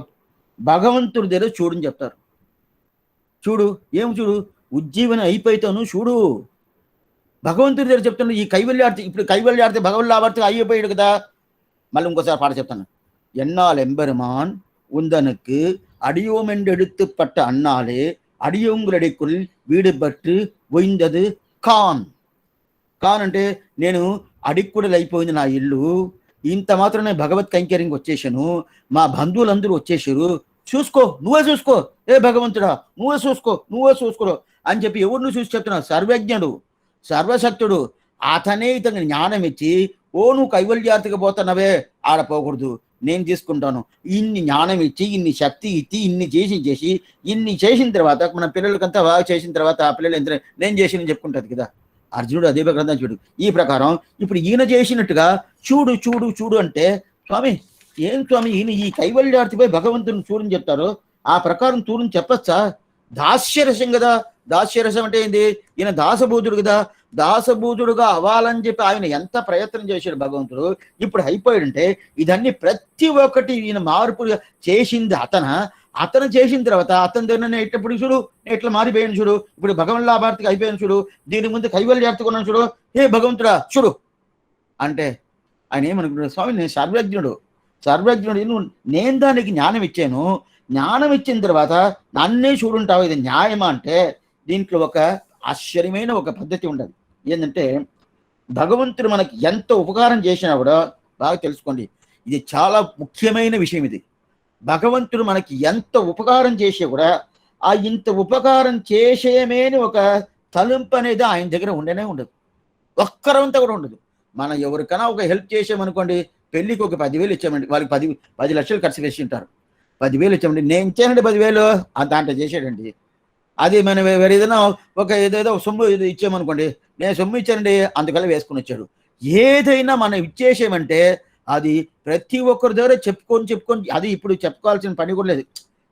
S1: భగవంతుడి దగ్గర చూడని చెప్తారు. చూడు, చూడు, ఉజ్జీవనం అయిపోతాను చూడు, భగవంతుడి దగ్గర చెప్తాను. ఈ కైవల్యార్థి, ఇప్పుడు కైవల్యార్థి భగవల్లాభార్థి అయిపోయాడు కదా. మళ్ళీ ఇంకోసారి పాట చెప్తాను. ఎన్నాల్ ఎంబెరుమాన్ உந்தனுக்கு அடியோமென்றெடுத்து பட்ட அண்ணாலே అడియోంగులడికుల్ వీడు బట్టు పోయిందది కాన్ అంటే నేను అడిక్కుడలు అయిపోయింది నా ఇల్లు. ఇంత మాత్రం నేను భగవత్ కైంకర్యంకి వచ్చేసాను, మా బంధువులందరూ వచ్చేసారు, నువ్వే చూసుకో ఏ భగవంతుడా, నువ్వే చూసుకో అని చెప్పి ఎవరిని చూసి చెప్తున్నావు? సర్వజ్ఞుడు, సర్వశక్తుడు. అతనే ఇతనికి జ్ఞానం ఇచ్చి, నువ్వు కైవల్యార్థికి పోతున్నావే, ఆడపోకూడదు, నేను తీసుకుంటాను. ఇన్ని జ్ఞానం ఇచ్చి, ఇన్ని శక్తి ఇచ్చి, ఇన్ని చేసిన తర్వాత మన పిల్లలకంతా బాగా చేసిన తర్వాత ఆ పిల్లలు ఎంత నేను చేసిన చెప్పుకుంటుంది కదా. అర్జునుడు అదే గ్రంథం చూడు. ఈ ప్రకారం ఇప్పుడు ఈయన చేసినట్టుగా చూడు అంటే, స్వామి ఏం స్వామి ఈయన ఈ కైవల్యార్థిపై భగవంతుని చూడని చెప్తారు, ఆ ప్రకారం చూడని చెప్పచ్చా? దాస్యరసం కదా. దాస్యరసం అంటే ఏంది? ఈయన దాసబోధుడు కదా. దాసబోధుడుగా అవ్వాలని చెప్పి ఆయన ఎంత ప్రయత్నం చేశాడు భగవంతుడు. ఇప్పుడు అయిపోయాడంటే ఇదన్నీ ప్రతి ఒక్కటి ఈయన మార్పు చేసింది అతను చేసిన తర్వాత అతని దగ్గర ఎట్టప్పుడు చూడు, ఎట్లా మారిపోయాను చూడు. ఇప్పుడు భగవన్ లాభార్థికి అయిపోయాను చూడు, దీని ముందు కైవల్యార్థికి ఉన్నాను చూడు, ఏ భగవంతుడా చూడు అంటే ఆయన ఏమనుకుంటాడు? స్వామి నేను సర్వజ్ఞుడు, నేను దానికి జ్ఞానం ఇచ్చాను, జ్ఞానం ఇచ్చిన తర్వాత నన్నే చూడుంటావు, ఇది న్యాయమా అంటే దీంట్లో ఒక ఆశ్చర్యమైన ఒక పద్ధతి ఉండదు. ఏంటంటే భగవంతుడు మనకి ఎంత ఉపకారం చేసినా కూడా బాగా తెలుసుకోండి, ఇది చాలా ముఖ్యమైన విషయం. ఇది భగవంతుడు మనకి ఎంత ఉపకారం చేసే కూడా ఆ ఇంత ఉపకారం చేసేమేని ఒక తలుంపు అనేది ఆయన దగ్గర ఉండనే ఉండదు, ఒక్కరంతా కూడా ఉండదు. మనం ఎవరికైనా ఒక హెల్ప్ చేసామనుకోండి, పెళ్ళికి ఒక 10,000 ఇచ్చామండి, వాళ్ళకి 10 లక్షలు ఖర్చు వేసి ఉంటారు. 10,000 ఇచ్చామండి, నేను ఇచ్చానండి 10,000 దాంట్లో చేసాడండి. అది మనం ఏదైనా ఏదేదో సొమ్ము ఇది ఇచ్చామనుకోండి, నేను సొమ్ము ఇచ్చానండి అందుకల్లా వేసుకొని వచ్చాడు. ఏదైనా మనం ఇచ్చేసామంటే అది ప్రతి ఒక్కరి దగ్గర చెప్పుకొని అది ఇప్పుడు చెప్పుకోవాల్సిన పని కూడా లేదు.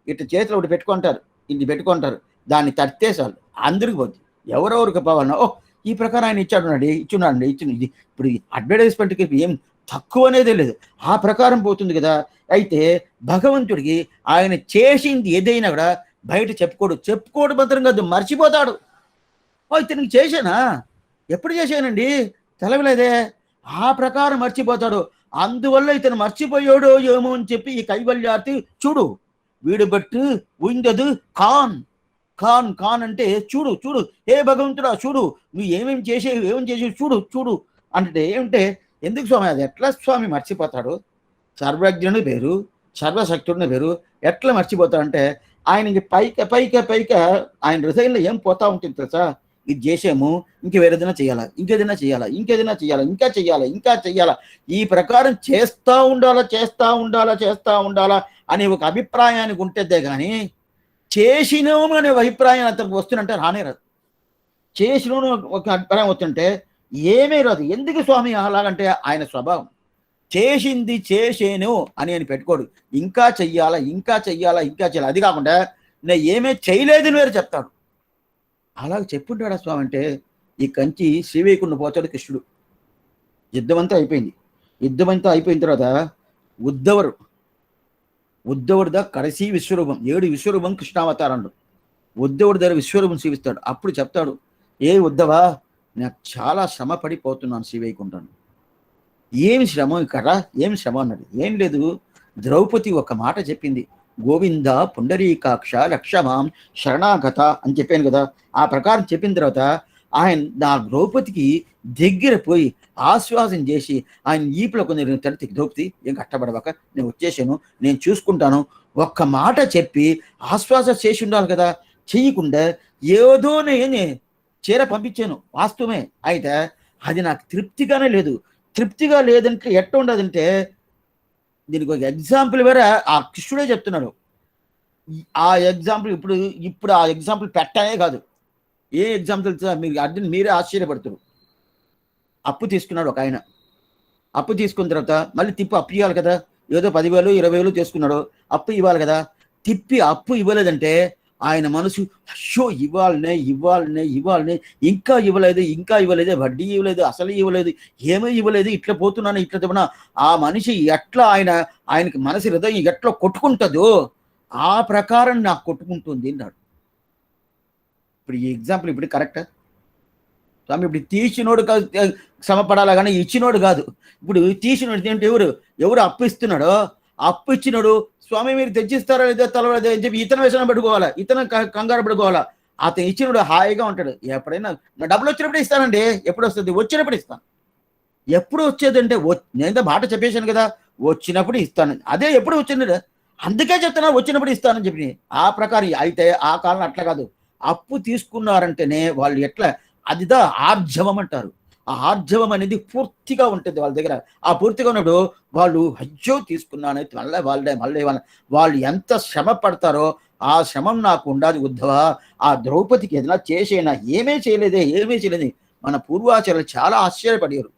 S1: ఇట్లా చేతిలో ఒకటి పెట్టుకుంటారు, ఇన్ని పెట్టుకుంటారు, దాన్ని తడితే చాలు అందరికి పోద్ది. ఎవరెవరికి పోవాలన్నా ఓహ్ ఈ ప్రకారం ఆయన ఇచ్చున్నాడండి ఇది ఇప్పుడు అడ్వర్టైజ్మెంట్కి ఏం తక్కువ అనేదే లేదు, ఆ ప్రకారం పోతుంది కదా. అయితే భగవంతుడికి ఆయన చేసింది ఏదైనా కూడా బయట చెప్పుకోడు మాత్రం కాదు, మర్చిపోతాడు. ఓ ఇతనికి చేశానా, ఎప్పుడు చేశానండి, తెలవలేదే, ఆ ప్రకారం మర్చిపోతాడు. అందువల్ల ఇతను మర్చిపోయాడో ఏమో అని చెప్పి ఈ కైవల్యార్థి చూడు వీడు బట్టు ఉండదు ఖాన్ ఖాన్ ఖాన్ అంటే చూడు చూడు, ఏ భగవంతుడా చూడు, నువ్వు ఏమేమి చేసేవి చూడు అంటే ఏమిటే, ఎందుకు స్వామి అది ఎట్లా స్వామి మర్చిపోతాడు, సర్వజ్ఞుని పేరు సర్వశక్తుడిని పేరు ఎట్లా మర్చిపోతాడంటే, ఆయనకి పైక ఆయన హృదయంలో ఏం పోతా ఉంటుంది తెలుసా, ఇది చేసాము ఇంక వేరేదైనా చేయాలా, ఇంకేదైనా చేయాలా, ఇంకా చెయ్యాలా, ఈ ప్రకారం చేస్తూ ఉండాలా అనే ఒక అభిప్రాయానికి ఉంటుందే కానీ చేసినాము అనే అభిప్రాయం అతనికి వస్తున్నంటే రానే రాదు. చేసినాను ఒక అభిప్రాయం వస్తుంటే ఏమీ రాదు. ఎందుకు స్వామి అలాగంటే ఆయన స్వభావం. చేసింది చేసేను అని అని పెట్టుకోడు, ఇంకా చెయ్యాలా. అది కాకుండా నేను ఏమీ చేయలేదని వేరు చెప్తాడు. అలాగ చెప్పుంటాడా స్వామి అంటే, ఈ కంచి శ్రీవైకుంఠ పోతాడు కృష్ణుడు. యుద్ధమంతా అయిపోయిన తర్వాత ఉద్ధవుడిదా కడసి విశ్వరూపం, 7 విశ్వరూపం కృష్ణావతారంలో ఉద్ధవుడి దగ్గర విశ్వరూపం చూపిస్తాడు. అప్పుడు చెప్తాడు, ఏ ఉద్ధవా నాకు చాలా శ్రమ పడిపోతున్నాను శ్రీవైకుంఠాన్ని. ఏమి శ్రమ ఇక్కడ, ఏమి శ్రమ అన్నాడు. ఏం లేదు, ద్రౌపది ఒక మాట చెప్పింది, గోవింద పుండరీకాక్ష లక్షమాం శరణాగత అని చెప్పాను కదా. ఆ ప్రకారం చెప్పిన తర్వాత ఆయన నా ద్రౌపదికి దగ్గర పోయి ఆశ్వాసం చేసి ఆయన ఈపులో కొంచెం తడితే, ద్రౌపది ఏం కష్టపడబాక, నేను వచ్చేసాను, నేను చూసుకుంటాను, ఒక్క మాట చెప్పి ఆశ్వాసం చేసి ఉండాలి కదా. చెయ్యకుండా ఏదో నేను చీర పంపించాను వాస్తవమే, అయితే అది నాకు తృప్తిగా లేదంటే ఎట్ట ఉండదంటే, దీనికి ఒక ఎగ్జాంపుల్ వేరే ఆ కృష్ణుడే చెప్తున్నాడు. ఆ ఎగ్జాంపుల్ ఇప్పుడు ఆ ఎగ్జాంపుల్ పెట్టనే కాదు, ఏ ఎగ్జాంపుల్ మీరు అర్థం మీరే ఆశ్చర్యపడుతున్నారు. అప్పు తీసుకున్నాడు ఒక ఆయన, అప్పు తీసుకున్న తర్వాత మళ్ళీ అప్పు ఇవ్వాలి కదా, ఏదో 10,000 20,000 తీసుకున్నాడు, అప్పు ఇవ్వాలి కదా. అప్పు ఇవ్వలేదంటే ఆయన మనసు అయ్యో ఇవ్వాలనే ఇంకా ఇవ్వలేదు, వడ్డీ ఇవ్వలేదు, అసలు ఇవ్వలేదు, ఏమీ ఇవ్వలేదు, ఇట్లా పోతున్నాను ఇట్లా చెప్పినా ఆ మనిషి ఎట్లా ఆయనకి మనసు హృదయం ఎట్లా కొట్టుకుంటుందో ఆ ప్రకారం నాకు కొట్టుకుంటుంది అన్నాడు. ఇప్పుడు ఈ ఎగ్జాంపుల్ ఇప్పుడు కరెక్టా స్వామి? ఇప్పుడు తీసినోడు శ్రమపడాలా కానీ ఇచ్చినోడు కాదు. ఇప్పుడు తీసినోడు ఏంటి, ఎవరు అప్పు ఇస్తున్నాడో అప్పు ఇచ్చినోడు స్వామి మీరు తెచ్చిస్తారా లేదా తలవలేదా అని చెప్పి ఇతను వ్యసనం పెట్టుకోవాలా, ఇతను కంగారు పెట్టుకోవాలా. అతను ఇచ్చినోడు హాయిగా ఉంటాడు. ఎప్పుడైనా నా డబ్బులు వచ్చినప్పుడు ఇస్తానండి, ఎప్పుడు వస్తుంది, వచ్చినప్పుడు ఇస్తాను. ఎప్పుడు వచ్చేదంటే నేను మాట చెప్పేశాను కదా, వచ్చినప్పుడు ఇస్తాను. అదే ఎప్పుడు వచ్చింది, అందుకే చెప్తున్నా వచ్చినప్పుడు ఇస్తానని చెప్పి. ఆ ప్రకారం అయితే ఆ కాలం అట్లా కాదు, అప్పు తీసుకున్నారంటేనే వాళ్ళు ఎట్లా, అదిదా ఆర్జవం అంటారు. ఆ ఆర్జవం అనేది పూర్తిగా ఉంటుంది వాళ్ళ దగ్గర. ఆ పూర్తిగా ఉన్నప్పుడు వాళ్ళు అయ్యో తీసుకున్నాను మళ్ళీ వాళ్ళు ఎంత శ్రమ పడతారో ఆ శ్రమం నాకు ఉండాలి ఉద్ధవ. ఆ ద్రౌపదికి ఏదైనా చేసేనా, ఏమీ చేయలేదు. మన పూర్వాచార్యులు చాలా ఆశ్చర్యపడారు.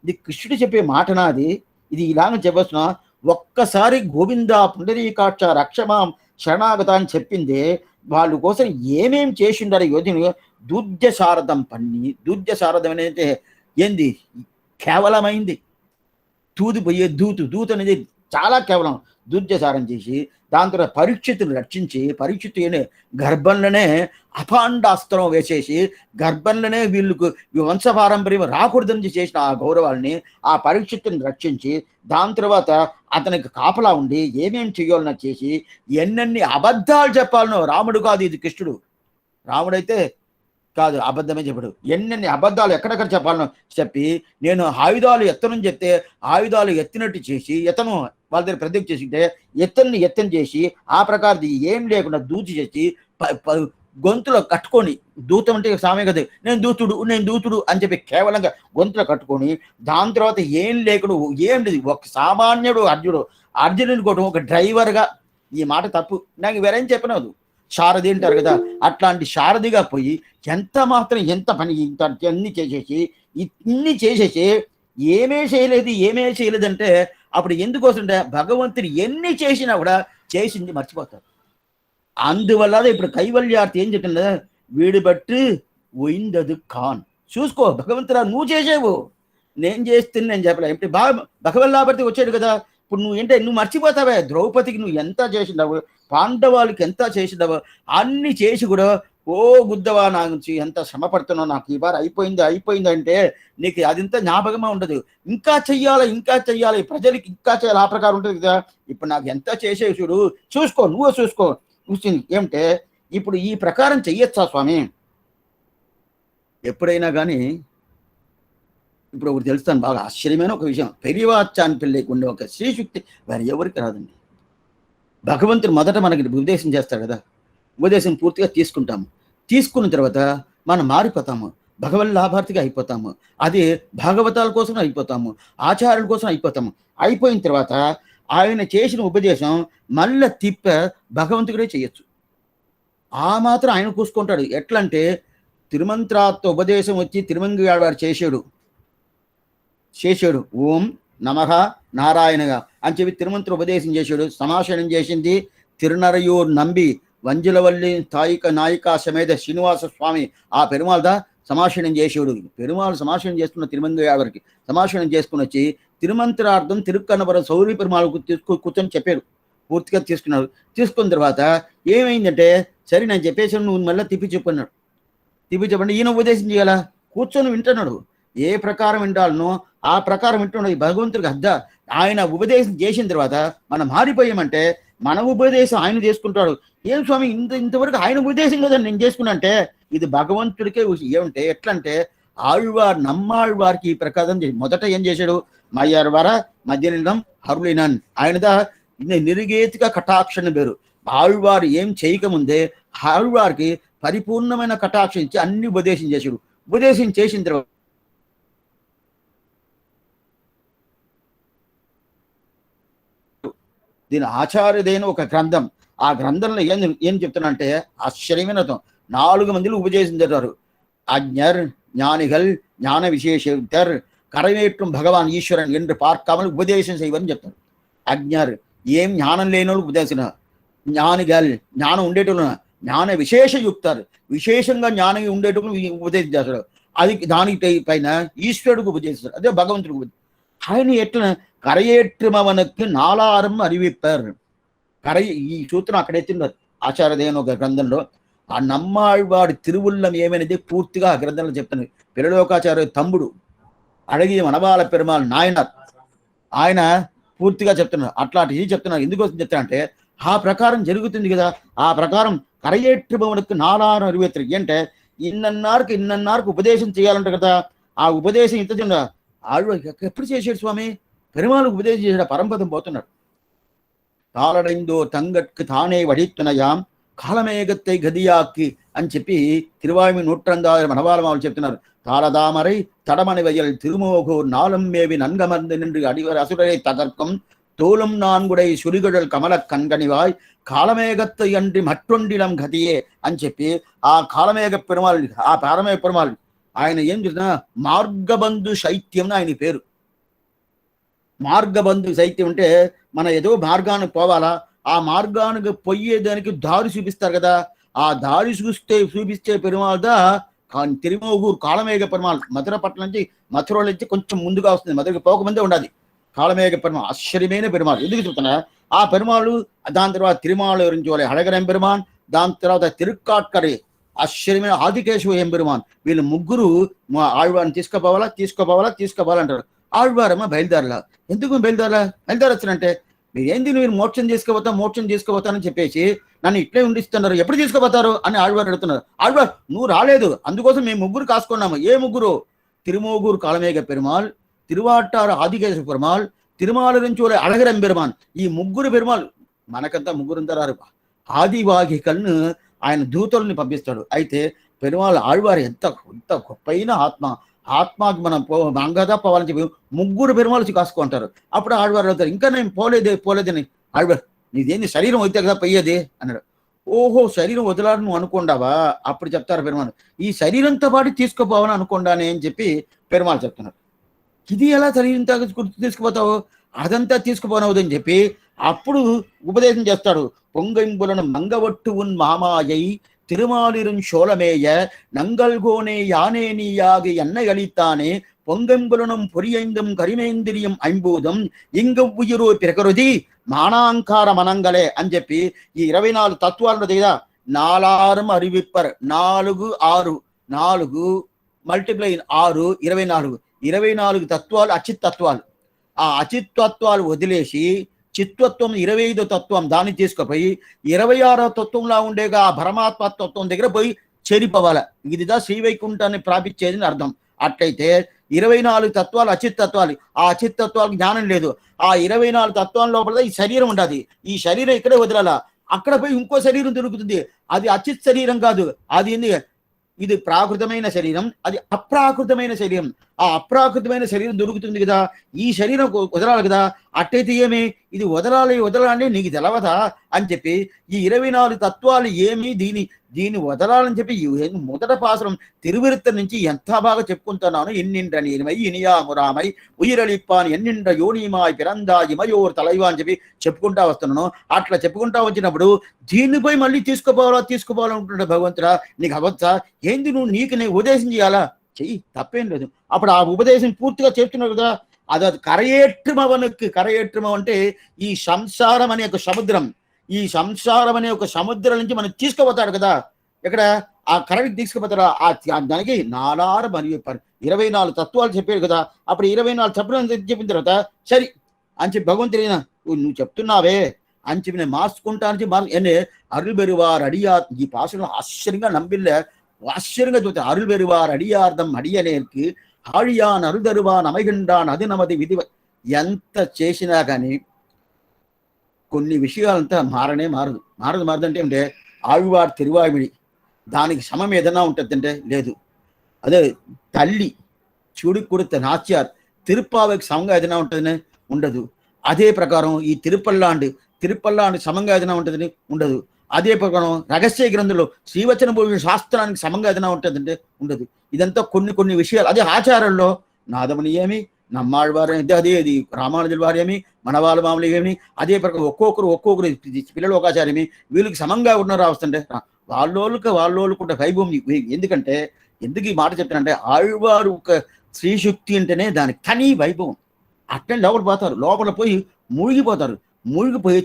S1: ఇది కృష్ణుడు చెప్పే మాటనా అది, ఇది ఇలాగ చెప్పొచ్చున. ఒక్కసారి గోవింద పుండరీకాక్ష రక్షమాం శరణాగత అని చెప్పింది వాళ్ళ కోసం ఏమేం చేసి ఉండాలి యోధుని. దూర్జశారదం దూర్జశారదం అనేది ఏంది, కేవలమైంది. దూతు అనేది చాలా కేవలం. దూర్జసారం చేసి దాని తర్వాత పరీక్షితుని రక్షించి, పరీక్షితు గర్భంలోనే అపాండాస్త్రం వేసేసి గర్భంలోనే వీళ్ళకు వంశపారంపర్యం రాకూడదని చేసిన ఆ గౌరవాల్ని ఆ పరీక్షితుని రక్షించి, దాని తర్వాత అతనికి కాపలా ఉండి ఏమేం చెయ్యాలన్నా చేసి ఎన్నెన్ని అబద్ధాలు చెప్పాలనో. రాముడు కాదు ఇది, కృష్ణుడు. రాముడైతే కాదు, అబద్ధమే చెప్పడు. ఎన్నెన్ని అబద్ధాలు ఎక్కడెక్కడ చెప్పాలనో చెప్పి, నేను ఆయుధాలు ఎత్తనని చెప్తే ఆయుధాలు ఎత్తినట్టు చేసి, ఎతను వాళ్ళ దగ్గర ప్రతిజ్ఞ చేసింటే ఎత్తని చేసి ఆ ప్రకారం ఏం లేకుండా దూచి చేసి గొంతులో కట్టుకొని, దూతం అంటే సామె కదా, నేను దూతుడు అని చెప్పి కేవలంగా గొంతులో కట్టుకొని, దాని తర్వాత ఏం లేకుడు, ఏం లేదు, ఒక సామాన్యుడు అర్జునుని కూడా ఒక డ్రైవర్గా, ఈ మాట తప్పు, నాకు వేరేం చెప్పినదు, శారది అంటారు కదా, అట్లాంటి శారదిగా పోయి ఎంత మాత్రం ఎంత పని ఇంత ఇన్ని చేసేసి ఏమే చేయలేదంటే అప్పుడు ఎందుకోసంటే భగవంతుని ఎన్ని చేసినా కూడా చేసింది మర్చిపోతారు. అందువల్ల ఇప్పుడు కైవల్యార్థి ఏం చెప్తుందా, వీడు బట్టి పోయిందదు ఖాన్, చూసుకో భగవంతురా నువ్వు చేసేవు, నేను చేస్తుంది నేను చెప్పలే. ఇప్పుడు భగవల్లాభర్తి వచ్చాడు కదా, ఇప్పుడు నువ్వు మర్చిపోతావే, ద్రౌపదికి నువ్వు ఎంత చేసినావు, పాండవాళ్ళకి ఎంత చేసినావు, అన్ని చేసి కూడా ఓ గుద్దవా నా నుంచి ఎంత శ్రమ పడుతున్నావు, నాకు ఈ బార్ అయిపోయింది అంటే నీకు అదింత జ్ఞాపకమే ఉండదు, ఇంకా చెయ్యాలి ప్రజలకి ఇంకా చేయాలి, ఆ ప్రకారం ఉంటుంది కదా. ఇప్పుడు నాకు ఎంత చేసే చూసుకో చూసింది ఏమిటే, ఇప్పుడు ఈ ప్రకారం చెయ్యొచ్చా స్వామి? ఎప్పుడైనా కానీ ఇప్పుడు ఒకటి తెలుస్తాను, బాగా ఆశ్చర్యమైన ఒక విషయం, పెరివాచ్చాన్ని పిల్లకి ఉండే ఒక శ్రీశక్తి వేరే ఎవరికి రాదండి. భగవంతుడు మొదట మనకి ఉపదేశం చేస్తాడు కదా, ఉపదేశం పూర్తిగా తీసుకున్న తర్వాత మనం మారిపోతాము, భగవల్లాభార్థిగా అయిపోతాము, అది భాగవతాల కోసం అయిపోతాము, ఆచార్యుల కోసం అయిపోయిన తర్వాత ఆయన చేసిన ఉపదేశం మళ్ళీ భగవంతుడే చేయొచ్చు. ఆ మాత్రం ఆయన కూసుకుంటాడు. ఎట్లంటే తిరుమంత్రాత్వ ఉపదేశం వచ్చి తిరుమంగివాడు చేశాడు ఓం నమః నారాయణగా అని చెప్పి తిరుమంత్ర ఉపదేశం చేశాడు. సమాశనం చేసింది తిరునరయూర్ నంబి వంజలవల్లి స్థాయిక నాయిక సమేత శ్రీనివాస స్వామి, ఆ పెరుమాళదా సమాశనం చేసేవాడు. పెరుమాళ్ సమాశనం చేసుకున్న తిరుమంగయావరికి సమాశనం చేసుకుని వచ్చి తిరుమంత్రార్థం తిరుక్కన్నవరం సౌరి పెరుమాళకు కూర్చొని చెప్పాడు. పూర్తిగా తీసుకున్న తర్వాత ఏమైందంటే, సరే నేను చెప్పేసాను, నువ్వు మళ్ళీ తిప్పి చెప్పండి. ఈయన ఉపదేశం చేయాలా, కూర్చొని వింటున్నాడు. ఏ ప్రకారం వింటాలనో ఆ ప్రకారం వింటున్నాడు. భగవంతుడికి ఆయన ఉపదేశం చేసిన తర్వాత మనం మారిపోయామంటే మన ఉపదేశం ఆయన చేసుకుంటాడు. ఏం స్వామి ఇంతవరకు ఆయన ఉపదేశం కదా నేను చేసుకున్నా అంటే, ఇది భగవంతుడికే ఏమంటే ఎట్లంటే నమ్మాళ్వారికి ఈ ప్రకారం మొదట ఏం చేశాడు, మయ్యార్ వార మధ్యనిలం హరులినన్, ఆయనదా నిరుగేతిక కటాక్షణ పేరు. ఆళ్వారు ఏం చేయకముందే ఆళ్వారికి పరిపూర్ణమైన కటాక్షం ఇచ్చి అన్ని ఉపదేశం చేశాడు. ఉపదేశం చేసిన తర్వాత దీని ఆచార్యదైన ఒక గ్రంథం, ఆ గ్రంథంలో ఏం చెప్తున్నా అంటే ఆశ్చర్యమైన 4 మందిలు ఉపదేశం చేశారు. అజ్ఞర్ ஞானிகள் ஞான விசேஷர் கரவேற்றும் பகவான் ஈஸ்வரன் என்று பார்க்காமல் உபதேசம் செய்வர்னு చెప్తారు. అజ్ఞర్ ఏం జ్ఞానం లేని వాళ్ళు ఉపదేశం, జ్ఞానిగల్ జ్ఞానం ఉండేటోళ్ళు, జ్ఞాన విశేషయుక్తారు విశేషంగా జ్ఞానం ఉండేటోళ్ళు ఉపదేశం చేస్తాడు. అది దానికి పైన ఈశ్వరుడికి ఉపదేశిస్తారు, అదే భగవంతుడికి ఉపదేశం. ఆయన ఎట్లా కరయేற்றுమవనకు నాలారం அறிவிப்பர், ఈ సూత్రం అక్కడ ఎత్తిన్నారు ఆచార్యదేన ఒక గ్రంథంలో. ఆ నమ్మాళ్వాడి తిరువుల్లం ఏమైనది పూర్తిగా ఆ గ్రంథంలో చెప్తున్నారు. పిల్లలోకాచార్య తమ్ముడు అడిగి మనవాళ్ళ పెరుమాళ్ నాయనర్ ఆయన పూర్తిగా చెప్తున్నారు. అట్లాంటి చెప్తున్నారు. ఎందుకోసం చెప్తారంటే ఆ ప్రకారం జరుగుతుంది కదా. ఆ ప్రకారం కరయేట్టు భవనకు నాలారం అరివేత్తరు అంటే ఇన్నన్నాർക്ക് ఉపదేశం చేయాలంట కదా. ఆ ఉపదేశం ఇంత చిన్న ఎప్పుడు చేశాడు స్వామి, పెరుమాళకు ఉపదేశం చేశాడు, పరంపదం పోతున్నాడు. తాళడైందో తంగట్కు తానే వడిత్తునయాం కాలమేగత్తై గదియాక్కి అని చెప్పి తిరువామి 106 మనవాళమాలు చెప్తున్నారు. తాళదామరై తడమణి వయల్ తిరుమోగో నాలం మేవి నన్గమర్ந்து నిன்று అడివర్ అసురై తగర్కం తోలం నాన్గుడై సురిగడల్ కమల కన్గనివాయ్ కాలమేగత్తై అంటి మట్టొండిలం గతియే అని చెప్పి ఆ కాలమేఘ పెరుమాళ్, ఆ పారమేఘ పెరుమాళ్ ఆయన ఏం చేసిన మార్గబంధు శైత్యం ఆయన పేరు. మార్గబంధు శైత్యం అంటే మన ఏదో మార్గానికి పోవాలా, ఆ మార్గానికి పోయేదానికి దారి చూపిస్తారు కదా. ఆ దారి చూపిస్తే పెరుమాళదా తిరుమోగూరు కాలమేఘ పెరుమాళ్. మధుర పట్ల నుంచి మథురలో నుంచి కొంచెం ముందుగా వస్తుంది, మధురకి పోకముందే ఉండాలి కాలమేఘ పెరుమాళ్. ఆశ్చర్యమైన పెరుమాళ్. ఎందుకు చెప్తున్నా, ఆ పెరుమాళ్ దాని తర్వాత తిరుమాళ గురించి వాళ్ళ హడగరం పెరుమాన్, దాని తర్వాత తిరుక్కాట్కరి ఆశ్చర్యమైన ఆదికేశవ ఎంబెరుమాన్. వీళ్ళు ముగ్గురు ఆళ్వారిని తీసుకోపోవాలంటారు. ఆళ్వారమ్మ బయలుదేరలా. ఎందుకు బయలుదేరొచ్చారంటే, మీరు మోక్షం తీసుకుపోతానని చెప్పేసి నన్ను ఇట్లే ఉండిస్తున్నారు, ఎప్పుడు తీసుకుపోతారు అని ఆళ్వారు అడుగుతున్నారు. ఆళ్వారు నువ్వు రాలేదు, అందుకోసం మేము ముగ్గురు కాసుకున్నాము. ఏ ముగ్గురు? తిరుమోగూరు కాలమేఘ పెరుమాళ్, తిరువాటారు ఆదికేశవ పెరుమాళ్, తిరుమాల నుంచి అழగరం పెరుమాన్. ఈ ముగ్గురు పెరుమాళ్ మనకంతా ముగ్గురు ఉంటారు. ఆదివాహికల్ను ఆయన దూతల్ని పంపిస్తాడు. అయితే పెరుమాళ్ ఆళ్వారు ఎంత ఎంత గొప్పైన ఆత్మ. ఆత్మకి మనం మంగదా పోవాలని చెప్పి ముగ్గురు పెరుమాళ్ కాసుకుంటారు. అప్పుడు ఆళ్వారు అడుగుతారు, ఇంకా నేను పోలేదని. ఆళ్వారు, నీదేంది శరీరం అయితే కదా పోయేది అన్నాడు. ఓహో, శరీరం వదలాలని నువ్వు అనుకోండావా? అప్పుడు చెప్తారు పెరుమాళ్, ఈ శరీరంతో పాటు తీసుకుపోవాలని అనుకోండానే అని చెప్పి పెరుమాళ్ చెప్తున్నారు. ఇది ఎలా శరీరంతో తీసుకుపోతావు? అదంతా తీసుకుపోనవదని చెప్పి అప్పుడు ఉపదేశం చేస్తాడు. పొంగంబులను మంగవట్టు ఉన్ మామాయై తిరుమాలిరున్ షోలమేయ నంగల్గోనే యానే నీయాగి ఎన్న ఎళిத்தானே పొంగంబులనం పొరియైందం కరిమేంద్రియం ఐంబూదం ఇంగవ్వుయిరో పిరకరుది మానాంకార మనంగలే అని చెప్పి ఈ 24 తత్వాలను దగ్గర 4 அறிவிப்பர் 4 6 4 మల్టిప్లై 6 24 తత్వాలు అచిత్ తత్వాలు. ఆ అచిత్ తత్వాలు వదిలేసి చిత్వత్వం 25 తత్వం దాన్ని తీసుకుపోయి 26వ తత్వంలో ఉండేగా ఆ పరమాత్మ తత్వం దగ్గర పోయి చేరిపోవాలి. ఇదిదా శ్రీవైకుంఠాన్ని ప్రాపించేది అర్థం. అట్లయితే 24 తత్వాలు అచిత్ తత్వాలు. ఆ అచిత్ తత్వాలకు జ్ఞానం లేదు. ఆ 24 తత్వాల లోపల ఈ శరీరం ఉండదు. ఈ శరీరం ఇక్కడే వదలాల. అక్కడ పోయి ఇంకో శరీరం దొరుకుతుంది. అది అచిత్ శరీరం కాదు. అది ఇది ప్రాకృతమైన శరీరం, అది అప్రాకృతమైన శరీరం. ఆ అప్రాకృతమైన శరీరం దొరుకుతుంది కదా, ఈ శరీరం వదలాలి కదా. అట్టయితే ఏమి, ఇది వదలాలని నీకు తెలవదా అని చెప్పి ఈ 24 తత్వాలు ఏమి దీన్ని వదలాలని చెప్పి మొదట పాసరం తిరువిరుత్త నుంచి ఎంత బాగా చెప్పుకుంటున్నాను. ఎన్నిండ్ర నీరుమై ఇనియామురామై ఉయిరలిప్పాని ఎన్నిండ్ర యోనిమాయ్ పిరందా ఇమయోర్ తలైవా అని చెప్పి చెప్పుకుంటా వస్తున్నాను. అట్లా చెప్పుకుంటా వచ్చినప్పుడు దీనిపై మళ్ళీ తీసుకోపోవాలనుకుంటున్నా. భగవంతుడా, నీకు అవ్వచ్చా? ఏంది నువ్వు నీకు నేను ఉపదేశం చేయాలా? చెయ్యి, తప్పేం లేదు. అప్పుడు ఆ ఉపదేశం పూర్తిగా చెప్తున్నారు కదా. అది కరయేట్రమ అంటే ఈ సంసారం అనే ఒక సముద్రం. ఈ సంసారం అనే ఒక సముద్రం నుంచి మనం తీసుకుపోతాడు కదా. ఇక్కడ ఆ కరడికి తీసుకుపోతారా? దానికి 4 మరియు 24 తత్వాలు చెప్పాడు కదా. అప్పుడు 24 తత్వాలు చెప్పిన తర్వాత సరి అని చెప్పి భగవంతుడి నువ్వు చెప్తున్నావే అని చెప్పి నేను మార్చుకుంటాను. అరుள் பெறுவார் అడియార్, ఈ పాసలో ఆశ్చర్యంగా నమ్మిల్లే ఆశ్చర్యంగా చూస్తారు. అరుள் பெறுவார் అడియార్థం అడియనేర్కి ఆழிయాన్ అరుదరువాన్ అమైగండాన్ అది నమది విధి. ఎంత చేసినా కానీ కొన్ని విషయాలంతా మారదంటే అంటే ఆళ్వార్ తిరువామిడి దానికి సమం ఏదైనా ఉంటుందంటే లేదు. అదే తల్లి చూడి కొడుత నాచ్యార్ తిరుప్పావకి సమంగా ఏదైనా ఉంటుందని ఉండదు. అదే ప్రకారం ఈ తిరుపల్లాంటి సమంగా ఏదైనా ఉంటుందని ఉండదు. అదే ప్రకారం రహస్య గ్రంథంలో శ్రీవచన భూమి శాస్త్రానికి సమంగా ఏదైనా ఉంటుందంటే ఉండదు. ఇదంతా కొన్ని విషయాలు. అదే ఆచారంలో నాదముని ఏమి, నమ్మాళ్ళవారు అదే అది రామానుజుల వారు ఏమి, మనవాళ్ళ మామూలు ఏమి, అదే ప్రకారం ఒక్కొక్కరు పిల్లలు ఒక ఆచారమేమి వీళ్ళకి సమంగా ఉన్నారు రావస్తుంటే వాళ్ళోళ్ళకుంటే వైభవం. ఎందుకు ఈ మాట చెప్తానంటే ఆళ్వారు ఒక శ్రీశక్తి అంటేనే దానికి తని వైభవం. అట్లనే లోపల పోయి మునిగిపోతారు. మునిగిపోయిన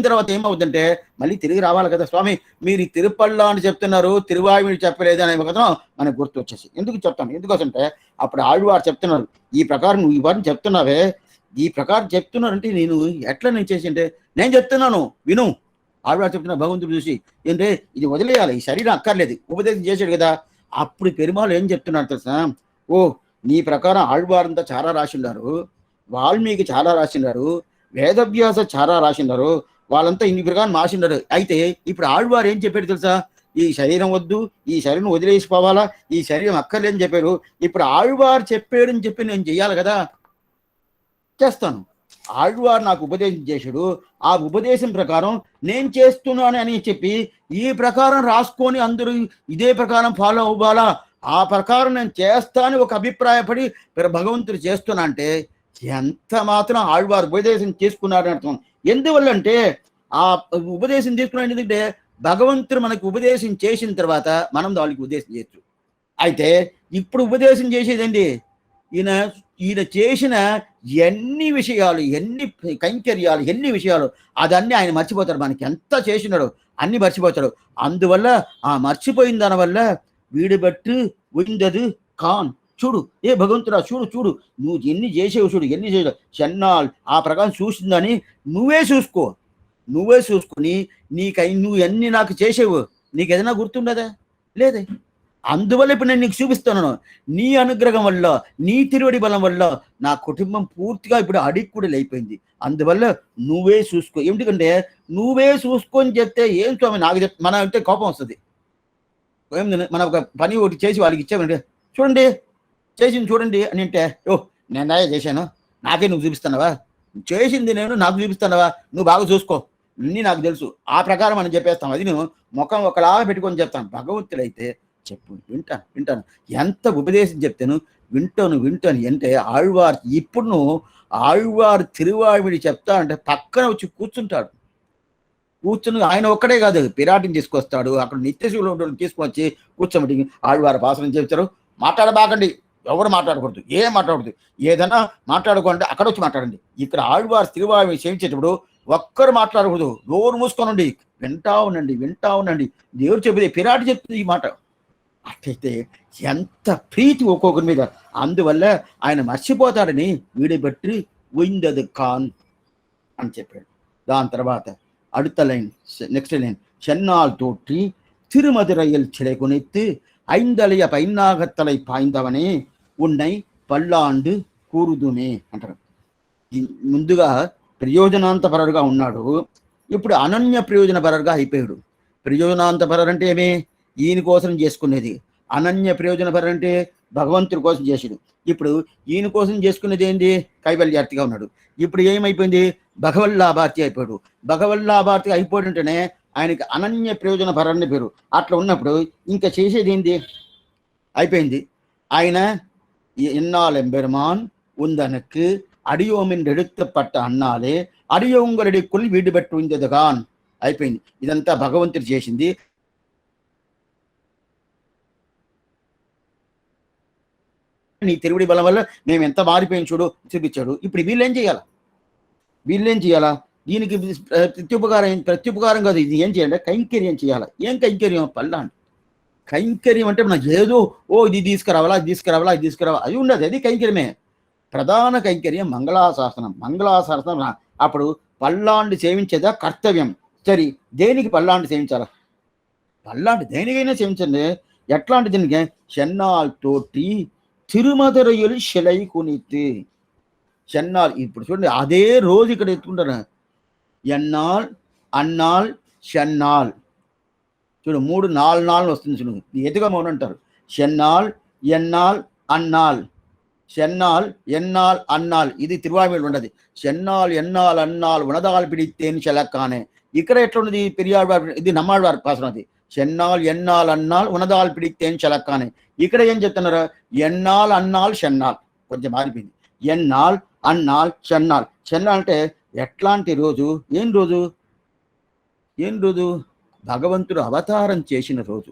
S1: తర్వాత ఏమవుతుందంటే మళ్ళీ తిరిగి రావాలి కదా. స్వామి మీరు తిరుపల్లా అని చెప్తున్నారు, తిరువాయుడు చెప్పలేదు అనే కదా మనకు గుర్తు వచ్చేసి. ఎందుకు చెప్తాను? ఎందుకోసంటే అప్పుడు ఆళ్వారు చెప్తున్నారు, ఈ ప్రకారం నువ్వు ఇవన్నీ చెప్తున్నావే, ఈ ప్రకారం చెప్తున్నారంటే నేను చేసి అంటే నేను చెప్తున్నాను విను. ఆళ్వారు చెప్తున్నా భగవంతుడు చూసి ఏంటంటే ఇది వదిలేయాలి, ఈ శరీరం అక్కర్లేదు, ఉపదేశం చేశాడు కదా. అప్పుడు పెరుమాళ్ ఏం చెప్తున్నారు తెలుసా? ఓ నీ ప్రకారం ఆళ్వారంతా చాలా రాసిండారు, వాల్మీకి చాలా రాసిండారు, వేదవ్యాస చాలా రాసిండారు, వాళ్ళంతా ఇన్ని ప్రకారం రాసిండారు. అయితే ఇప్పుడు ఆళ్వారు ఏం చెప్పాడు తెలుసా? ఈ శరీరం వద్దు, ఈ శరీరం వదిలేసిపోవాలా, ఈ శరీరం అక్కర్లేదని చెప్పారు. ఇప్పుడు ఆళ్వారు చెప్పాడని చెప్పి నేను చెయ్యాలి కదా, చేస్తాను. ఆళ్వారు నాకు ఉపదేశం చేశాడు, ఆ ఉపదేశం ప్రకారం నేను చేస్తున్నాను అని చెప్పి ఈ ప్రకారం రాసుకొని అందరూ ఇదే ప్రకారం ఫాలో అవ్వాలా, ఆ ప్రకారం నేను చేస్తాను ఒక అభిప్రాయపడి భగవంతుడు చేస్తున్నా అంటే ఎంత మాత్రం ఆళ్వారు ఉపదేశం చేసుకున్నారని అర్థం. ఎందువల్ల అంటే ఆ ఉపదేశం తీసుకున్నాడు ఎందుకంటే భగవంతుడు మనకు ఉపదేశం చేసిన తర్వాత మనం వాళ్ళకి ఉపదేశం చేయొచ్చు. అయితే ఇప్పుడు ఉపదేశం చేసేదండి ఈయన చేసిన ఎన్ని విషయాలు, ఎన్ని కైంకర్యాలు, ఎన్ని విషయాలు అదన్నీ ఆయన మర్చిపోతాడు. మనకి ఎంత చేసినాడో అన్ని మర్చిపోతాడు. అందువల్ల ఆ మర్చిపోయిన దానివల్ల వీడు బట్టి ఉండదు కాన్. చూడు ఏ భగవంతుడా, చూడు నువ్వు ఎన్ని చేసేవు, చూడు ఎన్ని చేసావు చెన్నాల్, ఆ ప్రకారం చూసిందని నువ్వే చూసుకొని నువ్వు ఎన్ని నాకు చేసేవు నీకు ఏదైనా గుర్తుండదా? లేదే. అందువల్ల ఇప్పుడు నేను నీకు చూపిస్తున్నాను. నీ అనుగ్రహం వల్ల, నీ తిరువడి బలం వల్ల నా కుటుంబం పూర్తిగా ఇప్పుడు అడిక్కుడలైపోయింది. అందువల్ల నువ్వే చూసుకో. ఎందుకంటే నువ్వే చూసుకొని చెప్తే ఏం స్వామి నాకు మన అంటే కోపం వస్తది. మనం ఒక పని ఒకటి చేసి వాళ్ళకి ఇచ్చామంటే, చూడండి చేసింది చూడండి అని అంటే, ఓహ్! నేనాయా చేశాను. నాకే నువ్వు చూపిస్తున్నావా? చేసింది నేను నాకు చూపిస్తున్నావా? నువ్వు బాగా చూసుకో. అన్నీ నాకు తెలుసు. ఆ ప్రకారం మనం చెప్పేస్తాం. అది నువ్వు మొఖం ఒకలాగా పెట్టుకొని చెప్తాను. భగవంతుడైతే చెప్పు వింటాను, వింటాను. ఎంత ఉపదేశం చెప్తాను వింటాను, వింటాను. అంటే ఆళ్వార్ ఇప్పుడు నువ్వు ఆళ్వార్ తిరువాళ్మిడి చెప్తా అంటే పక్కన వచ్చి కూర్చుంటాడు. కూర్చుని ఆయన ఒక్కడే కాదు పిరాటిని తీసుకొస్తాడు. అక్కడ నిత్యశివులు తీసుకొచ్చి కూర్చోబెట్టి ఆళ్వారు భాషణం చెప్తారు. మాట్లాడబాకండి, ఎవరు మాట్లాడకూడదు, ఏం మాట్లాడకూడదు, ఏదైనా మాట్లాడుకోండి అక్కడ వచ్చి మాట్లాడండి. ఇక్కడ ఆళ్వారు తిరువాళ్మిడి సేవించేటప్పుడు ఒక్కరు మాట్లాడకూడదు, నోరు మూసుకోనండి, వింటా ఉండండి, వింటా ఉండండి. దేవుడు చెప్పేది పిరాటి చెప్తుంది ఈ మాట. అట్లయితే ఎంత ప్రీతి ఒక్కొక్కరి మీద. అందువల్ల ఆయన మర్చిపోతాడని వీడిబట్టి ఉయిందది కాన్ అని చెప్పాడు. దాని తర్వాత அடுத்த லைன், நெக்ஸ்ட் லைன், சென்னால் தோற்றி திருமதுரையில் சிலை குனித்து ஐந்தலைய பைன்னாகத்தலை பாய்ந்தவனே ఉన్నై పల్లాండు కూరుదుమే అంటారు. ముందుగా ప్రయోజనాంతపరుడుగా ఉన్నాడు, ఇప్పుడు అనన్య ప్రయోజనపరుడుగా అయిపోయాడు. ప్రయోజనాంతపరుడు అంటే ఏమి? ఈయన కోసం చేసుకునేది. అనన్య ప్రయోజనపరుడు అంటే భగవంతుడి కోసం చేసాడు. ఇప్పుడు ఈయన కోసం చేసుకునేది ఏంటి? కైవల్యార్థిగా ఉన్నాడు. ఇప్పుడు ఏమైపోయింది? భగవల్లాభార్థి అయిపోయాడు. భగవల్లాభార్థి అయిపోయింటేనే ఆయనకి అనన్య ప్రయోజన పరాన్ని పేరు. అట్లా ఉన్నప్పుడు ఇంకా చేసేది ఏంటి? అయిపోయింది. ఆయన ఎన్నాల్ ఎంబెరుమాన్ ఉందనకు అడియోమిన్ ఎడుత్తపట్ట అన్నాలే అడియోంగరడిక్కులు వీడిబెట్టు ఉందదుగాన్ అయిపోయింది. ఇదంతా భగవంతుడు చేసింది. నీ తిరువుడి బలం వల్ల మేము ఎంత మారిపోయిన చూడు చూపించాడు. ఇప్పుడు వీళ్ళేం చేయాలా? వీళ్ళేం చేయాలా? దీనికి ప్రత్యుపకారం కాదు. ఇది ఏం చేయాలంటే కైంకర్యం చేయాలా. ఏం కైంకర్యం? పల్లాండి కైంకర్యం అంటే మనకు ఏదో ఇది తీసుకురావాలా, అది తీసుకురావాలా, అది తీసుకురావాలా అది ఉండదు. అది కైంకర్యమే. ప్రధాన కైంకర్యం మంగళాశాసనం. మంగళాశాసనం అప్పుడు పల్లాండి సేవించేదా కర్తవ్యం. సరే, దేనికి పల్లాండి సేవించాలా? పల్లాండి దేనికైనా సేవించండి. ఎట్లాంటి దీనికి? చెన్నాల్ తోటి తిరుమధురైயில் சிலை குனித்து. చెన్నాల్ ఇప్పుడు చూడండి, అదే రోజు ఇక్కడ ఎత్తుకుంటారు. ఎన్నాల్, అన్నాల్, చెన్నాల్. చూడు 3 4 4 వస్తుంది చూడు. ఎదుగా మౌనం అంటారు. చెన్నాల్, ఎన్నాల్, అన్నాల్. చెన్నాల్, ఎన్నాల్, అన్నాల్. ఇది తిరువామిడి ఉండదు. చెన్నాల్, ఎన్నాల్, అన్నాల్ ఉనదాలు పిడితేని చెలక్కానే. ఇక్కడ ఎట్లా ఉన్నది? పెరియాళ్వారు, ఇది నమ్మాళ్వారు పాసనం. అది చెన్నాల్, ఎన్నాల్, అన్నాల్ ఉనదాలు పిడితేని చెలక్కానే. ఇక్కడ ఏం చెప్తున్నారు? ఎన్నాల్, అన్నాల్, చెన్నాల్. కొంచెం మారిపోయింది. ఎన్నాల్, అన్నాల్, చెన్నాల్. చెన్నాల్ అంటే ఎట్లాంటి రోజు? ఏం రోజు? ఏం రోజు? భగవంతుడు అవతారం చేసిన రోజు.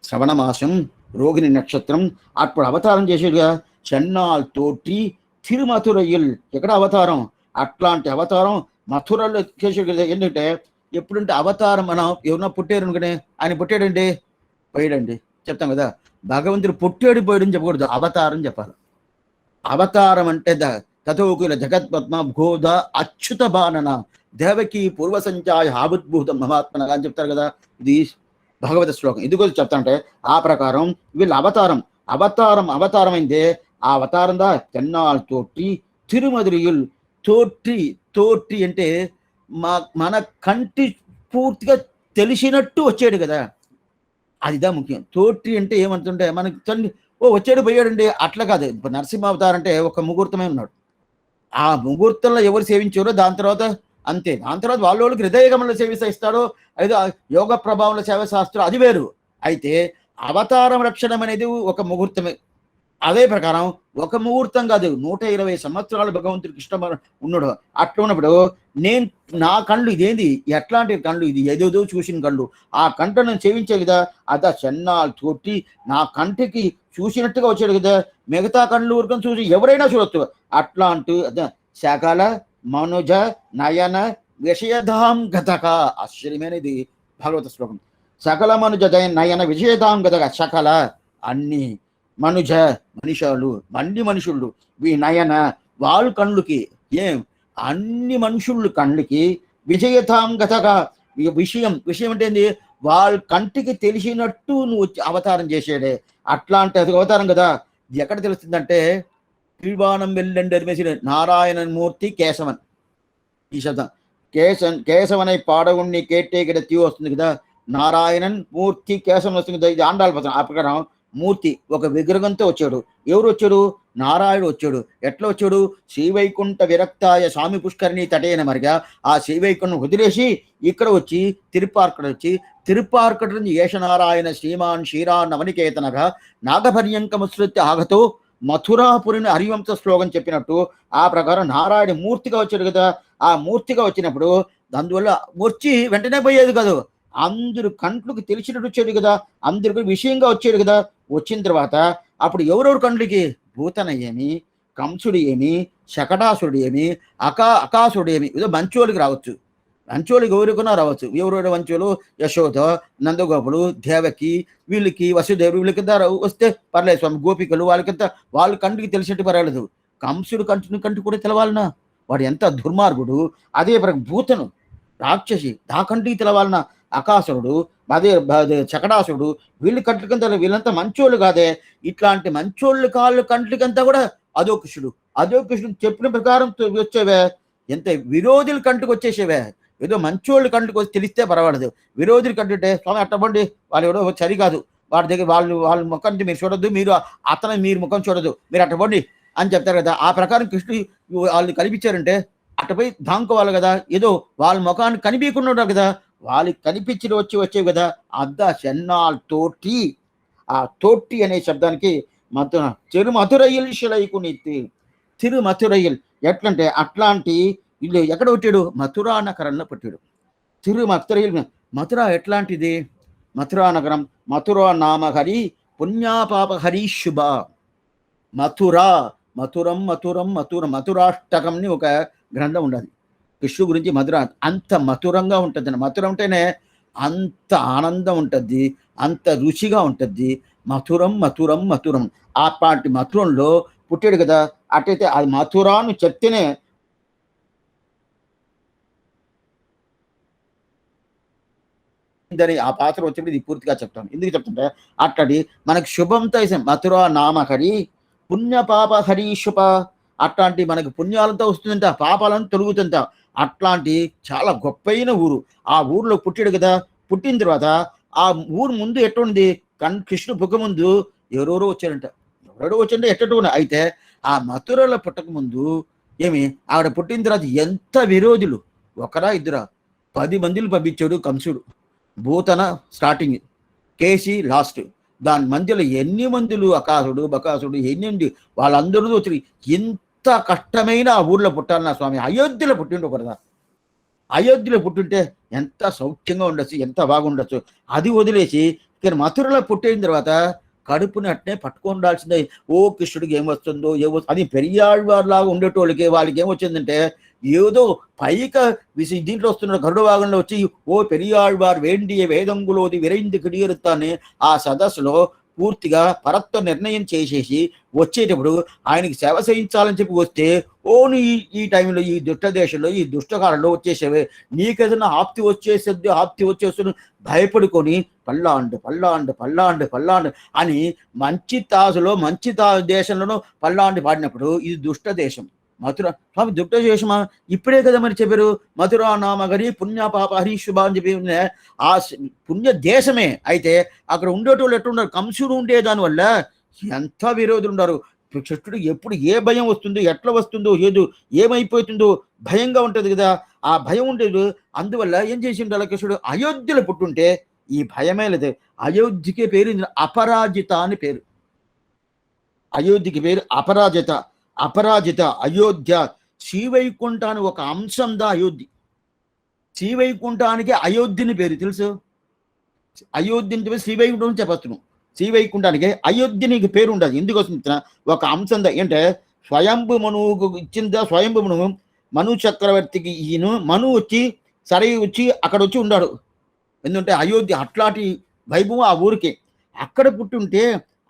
S1: శ్రవణ మాసం, రోహిణి నక్షత్రం, అప్పుడు అవతారం చేసేడుగా. చెన్నాల్ తోటి తిరుమధురైயில். ఎక్కడ అవతారం? అట్లాంటి అవతారం మథురలో చేసేడు. ఏంటంటే ఎప్పుడంటే అవతారం మనం ఎవరన్నా పుట్టారు అనుకునే, ఆయన పుట్టాడండి పోయాడండి చెప్తాం కదా. భగవంతుడు పుట్టాడు పోయాడని చెప్పకూడదు, అవతారం చెప్పాలి. అవతారం అంటే తథోకుల జగత్పద్మ భోధ అచ్యుత బాణన దేవకి పూర్వ సంచాయ ఆబుద్భూతం మహాత్మనగా అని చెప్తారు కదా. ఇది భగవత శ్లోకం. ఎందుకోసం చెప్తానంటే ఆ ప్రకారం వీళ్ళ అవతారం అయిందే. ఆ అవతారం దా తెన్నాల్ తోటి తిరుమధురైயில். తోటి అంటే మన కంటి పూర్తిగా తెలిసినట్టు వచ్చాడు కదా, అదిదా ముఖ్యం. తోటి అంటే ఏమంటుంటే మనకి తండ్రి వచ్చాడు పోయాడండి అట్లా కాదు. ఇప్పుడు నరసింహ అవతారం అంటే ఒక ముహూర్తమే ఉన్నాడు. ఆ ముహూర్తంలో ఎవరు సేవించారో దాని తర్వాత అంతే. దాని తర్వాత వాళ్ళకి హృదయగమనంలో సేవిస్తా ఇస్తాడో ఏదో యోగ ప్రభావంలో సేవ శాస్త్రం అది వేరు. అయితే అవతారం రక్షణం అనేది ఒక ముహూర్తమే. అదే ప్రకారం ఒక ముహూర్తం కాదు, 120 సంవత్సరాలు భగవంతుడికి ఇష్టం ఉన్నాడు. అట్లా ఉన్నప్పుడు నేను నా కళ్ళు ఇదేంది, ఎట్లాంటి కళ్ళు ఇది, ఏదేదో చూసిన కళ్ళు, ఆ కంట నేను సేవించే కదా. అదా చెన్నాలు తోటి నా కంటికి చూసినట్టుగా వచ్చాడు కదా. మిగతా కళ్ళు ఊరుకొని చూసి ఎవరైనా చూడొచ్చు. అట్లాంటి శకల మనుజ నయన విషయధాం గతక. ఆశ్చర్యమైనది భగవత శ్లోకం. సకల మనుజ నయన విషయధాం గతక. సకల అన్ని, మనుజ అన్ని మనుషులు, నయన వాళ్ళ కళ్ళుకి, అన్ని మనుషులు కళ్ళుకి, విజయతాం గతగా. విషయం అంటే ఏంది? వాళ్ళ కంటికి తెలిసినట్టు నువ్వు అవతారం చేసాడే. అట్లాంటి అది అవతారం కదా. ఇది ఎక్కడ తెలుస్తుందంటే కీழ்வானம் వెల్లెండర్ మెసిన నారాయణమూర్తి కేశవన్ ఈ శబ్దం. కేశవனை పాడవుణ్ణి కేటే కిడతీ వస్తుంది కదా. నారాయణన్ మూర్తి కేశవన్ వస్తుంది కదా. ఇది ఆండాళ్ళ పదం. ఆ ప్రకారం మూర్తి ఒక విగ్రహంతో వచ్చాడు. ఎవరు వచ్చాడు? నారాయణుడు వచ్చాడు. ఎట్లా వచ్చాడు? శ్రీవైకుంఠ విరక్తాయ స్వామి పుష్కరిణి తటేన మరిగా ఆ శ్రీవైకుంఠం వదిలేసి ఇక్కడ వచ్చి తిరుప్పార్కడ నుంచి ఏషనారాయణ శ్రీమాన్ శ్రీరాన్ నవనికేతనగా నాగపర్యంకముసృత్య ఆగతో మథురాపురిని హరివంశ శ్లోకం చెప్పినట్టు ఆ ప్రకారం నారాయణ మూర్తిగా వచ్చాడు కదా. ఆ మూర్తిగా వచ్చినప్పుడు అందువల్ల వచ్చి వెంటనే పోయేది కాదు. అందరు కంట్లకు తెలిసినట్టు వచ్చాడు కదా. అందరికి విషయంగా వచ్చాడు కదా. వచ్చిన తర్వాత అప్పుడు ఎవరెవరు కండ్లకి భూతన ఏమి, కంసుడు ఏమి, శకటాసురుడు ఏమి, అకాసుడు ఏమి, ఏదో మంచోళ్ళకి రావచ్చు. మంచోళ్ళకి ఎవరికన్నా రావచ్చు. ఎవరెవరు మంచోళ్ళు? యశోద, నందగోపులు, దేవకి, వీళ్ళకి వసుదేవుడు, వీళ్ళకింత వస్తే పర్లేదు స్వామి. గోపికలు వాళ్ళకింత వాళ్ళ కంటికి తెలిసినట్టు పర్వాలేదు. కంసుడు కంటి కూడా తెలవాలనా? వాడు ఎంత దుర్మార్గుడు. అదే భూతను రాక్షసి ఆ కంటికి తెలవాలనా? అకాసురుడు, అదే చకటాసురుడు, వీళ్ళు కంట్లకంతా వీళ్ళంతా మంచోళ్ళు కాదే. ఇట్లాంటి మంచోళ్ళు కాళ్ళు కంట్లకంతా కూడా అధోకృష్ణుడు చెప్పిన ప్రకారం వచ్చేవే. ఎంత విరోధుల కంటికి వచ్చేసేవే. ఏదో మంచోళ్ళు కంటికి వచ్చి తెలిస్తే పర్వాలేదు. విరోధులు కంటుంటే స్వామి అట్టబండి వాళ్ళు ఎవడో సరికాదు, వాడి దగ్గర వాళ్ళ ముఖం మీరు చూడొద్దు, మీరు ముఖం చూడదు, మీరు అట్టబండి అని చెప్తారు కదా. ఆ ప్రకారం కృష్ణుడు వాళ్ళు కనిపించారంటే అటుపై దాంకోవాలి కదా. ఏదో వాళ్ళ ముఖాన్ని కనిపించకుండా ఉంటారు కదా. వాళ్ళకి కనిపించి వచ్చేవి కదా. చెన్నాల్ తోటి. ఆ తోటి అనే శబ్దానికి తిరుమధురయ్యల్ శిలైకునిత్తి. తిరుమధురయ్యల్ ఎట్లంటే అట్లాంటి ఇల్లు ఎక్కడ పుట్టాడు? మథురా నగరంలో పుట్టాడు. తిరుమధురయ్యల్. మథుర ఎట్లాంటిది? మథురా నగరం. మథురా నామ హరి పుణ్యాపాప హరి శుభ. మథురాష్టకంని ఒక గ్రంథం ఉండదు కృష్ణు గురించి. మధుర అంత మధురంగా ఉంటుంది. మధురం అంటేనే అంత ఆనందం ఉంటుంది, అంత రుచిగా ఉంటుంది. మథురం. ఆ పాటి మథురంలో పుట్టాడు కదా. అట్టయితే అది మథురాను చెప్తేనే ఆ పాత్ర వచ్చినప్పుడు ఇది పూర్తిగా చెప్తాను. ఎందుకు చెప్తుంటే అట్టడి మనకి శుభంతో మథురా నామహరి పుణ్యపాప హరి శుభ. అట్లాంటి మనకి పుణ్యాలంతా వస్తుందంట, పాపాలను తొలుగుతుంట. అట్లాంటి చాలా గొప్పైన ఊరు. ఆ ఊర్లో పుట్టాడు కదా. పుట్టిన తర్వాత ఆ ఊరు ముందు ఎట్టుంది? కృష్ణుడు పుక్క ముందు ఎవరెవరో వచ్చారంట. ఎవరెవరో వచ్చారంటే ఎట్టటు అయితే ఆ మథురలో పుట్టక ముందు ఏమి ఆవిడ పుట్టిన తర్వాత ఎంత విరోధులు. ఒకరా ఇద్దరా 10 మందిని పంపించాడు కంసుడు. భూతన స్టార్టింగ్, కేసి లాస్ట్. దాని మధ్యలో ఎన్ని మందులు అకాసుడు బకాసుడు ఎన్ని వాళ్ళందరూ వచ్చి ఇంత కష్టమైన ఆ ఊర్లో పుట్టాలన్నా స్వామి. అయోధ్యలో పుట్టిండు ఒకదా. అయోధ్యలో పుట్టింటే ఎంత సౌఖ్యంగా ఉండొచ్చు, ఎంత బాగుండొచ్చు. అది వదిలేసి ఇక్కడ మథురలో పుట్టిన తర్వాత కడుపుని అట్నే పట్టుకుండాల్సిందే. ఓ కృష్ణుడికి ఏమొస్తుందో అది పెరియాళ్వారిలాగా ఉండేటోళ్ళకి వాళ్ళకి ఏమొచ్చిందంటే ఏదో పైక దీంట్లో వస్తున్న గరుడ భాగంలో వచ్చి ఓ పెరియాళ్వారు వేండియ వేదంగులోది విరైంది కిడియరుతాన్ని ఆ సదస్సులో పూర్తిగా పరత్వ నిర్ణయం చేసేసి వచ్చేటప్పుడు ఆయనకి సేవ చేయించాలని చెప్పి వస్తే ఓను ఈ టైంలో ఈ దుష్ట దేశంలో ఈ దుష్టకాలంలో వచ్చేసేవే, నీకేదైనా ఆప్తి వచ్చేస్తుంది భయపడుకొని పల్లాండు అని మంచి దేశంలోనూ పల్లాండి పాడినప్పుడు ఇది దుష్ట దేశం. మథుర స్వామి దుష్ట దేశమా? ఇప్పుడే కదా మరి చెప్పారు. మథురా నామగరి పుణ్యపాప హరి శుభ అని చెప్పి ఆ పుణ్య దేశమే. అయితే అక్కడ ఉండేటోళ్ళు ఎట్లున్నారు? కంసుడు ఉండే దానివల్ల ఎంత విరోధులు ఉన్నారు. కృష్ణుడు ఎప్పుడు ఏ భయం వస్తుందో, ఎట్లా వస్తుందో, ఏమైపోతుందో భయంగా ఉంటుంది కదా. ఆ భయం ఉండేది. అందువల్ల ఏం చేసి ఉండాలి కృష్ణుడు? అయోధ్యలో పుట్టుంటే ఈ భయమే లేదు. అయోధ్యకి పేరు అపరాజిత అని పేరు. అయోధ్యకి పేరు అపరాజిత. అయోధ్య శ్రీవైకుంఠానికి ఒక అంశం దా అయోధ్య. శ్రీవైకుంఠానికి అయోధ్యని పేరు తెలుసు. అయోధ్యని శ్రీవైకుంఠం చెప్పచ్చు. శ్రీవైకుంఠానికి అయోధ్య నీకు పేరు ఉండదు. ఎందుకు వస్తుంది? ఒక అంశం దా. ఏంటంటే స్వయంభు మనువుకు ఇచ్చిందా. స్వయంభు మనువు మను చక్రవర్తికి ఈయన మను వచ్చి వచ్చి అక్కడ వచ్చి ఉన్నాడు. ఎందుకంటే అయోధ్య అట్లాంటి వైభవం ఆ ఊరికి. అక్కడ పుట్టుంటే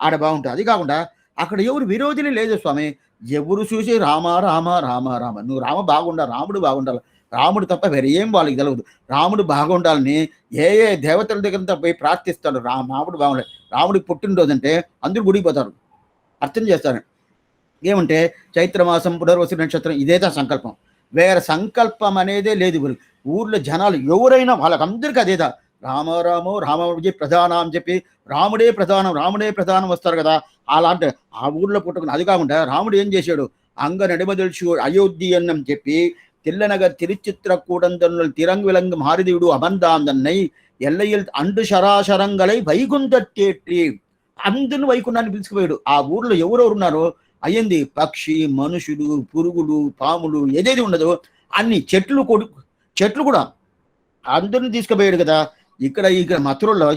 S1: ఆడ బాగుంటుంది. అది కాకుండా అక్కడ ఎవరు విరోధిని లేదు స్వామి. ఎవరు చూసి రామ రామ రామ రామ, నువ్వు రామ బాగుండాలి, రాముడు బాగుండాలి, రాముడు తప్ప వేరే ఏం వాళ్ళకి తెలియదు. రాముడు బాగుండాలని ఏ ఏ దేవతల దగ్గరంతా పోయి ప్రార్థిస్తాడు. రాముడు బాగుండాలి. రాముడికి పుట్టినరోజు అంటే అందరూ గుడికి పోతారు, అర్థం చేస్తారు. ఏమంటే చైత్రమాసం పునర్వసు నక్షత్రం ఇదేదా సంకల్పం, వేరే సంకల్పం అనేదే లేదు. ఊర్లో జనాలు ఎవరైనా వాళ్ళకందరికీ అదేదా రామో రామ ప్రధానం అని చెప్పి రాముడే ప్రధానం రాముడే ప్రధానం వస్తారు కదా. అలాంటి ఆ ఊర్లో పుట్టుకుని అది కాకుండా రాముడు ఏం చేశాడు, అంగ నడిమదల్చి అయోధ్య అని చెప్పి తిల్లనగర్ తిరుచిత్ర కూడందన్నులు తిరంగు విలంగు మారిదివుడు అబందాందన్నై ఎల్లయ్యల్ అండు శరాశరంగలై వైకుంఠేట్రి అందరిని వైకుంఠాన్ని పిలుచుకుపోయాడు. ఆ ఊర్లో ఎవరెవరు ఉన్నారో అయ్యింది పక్షి మనుషులు పురుగులు పాములు ఏదేది ఉండదో అన్ని చెట్లు కూడా అందరిని తీసుకుపోయాడు కదా. ఇక్కడ మథురలో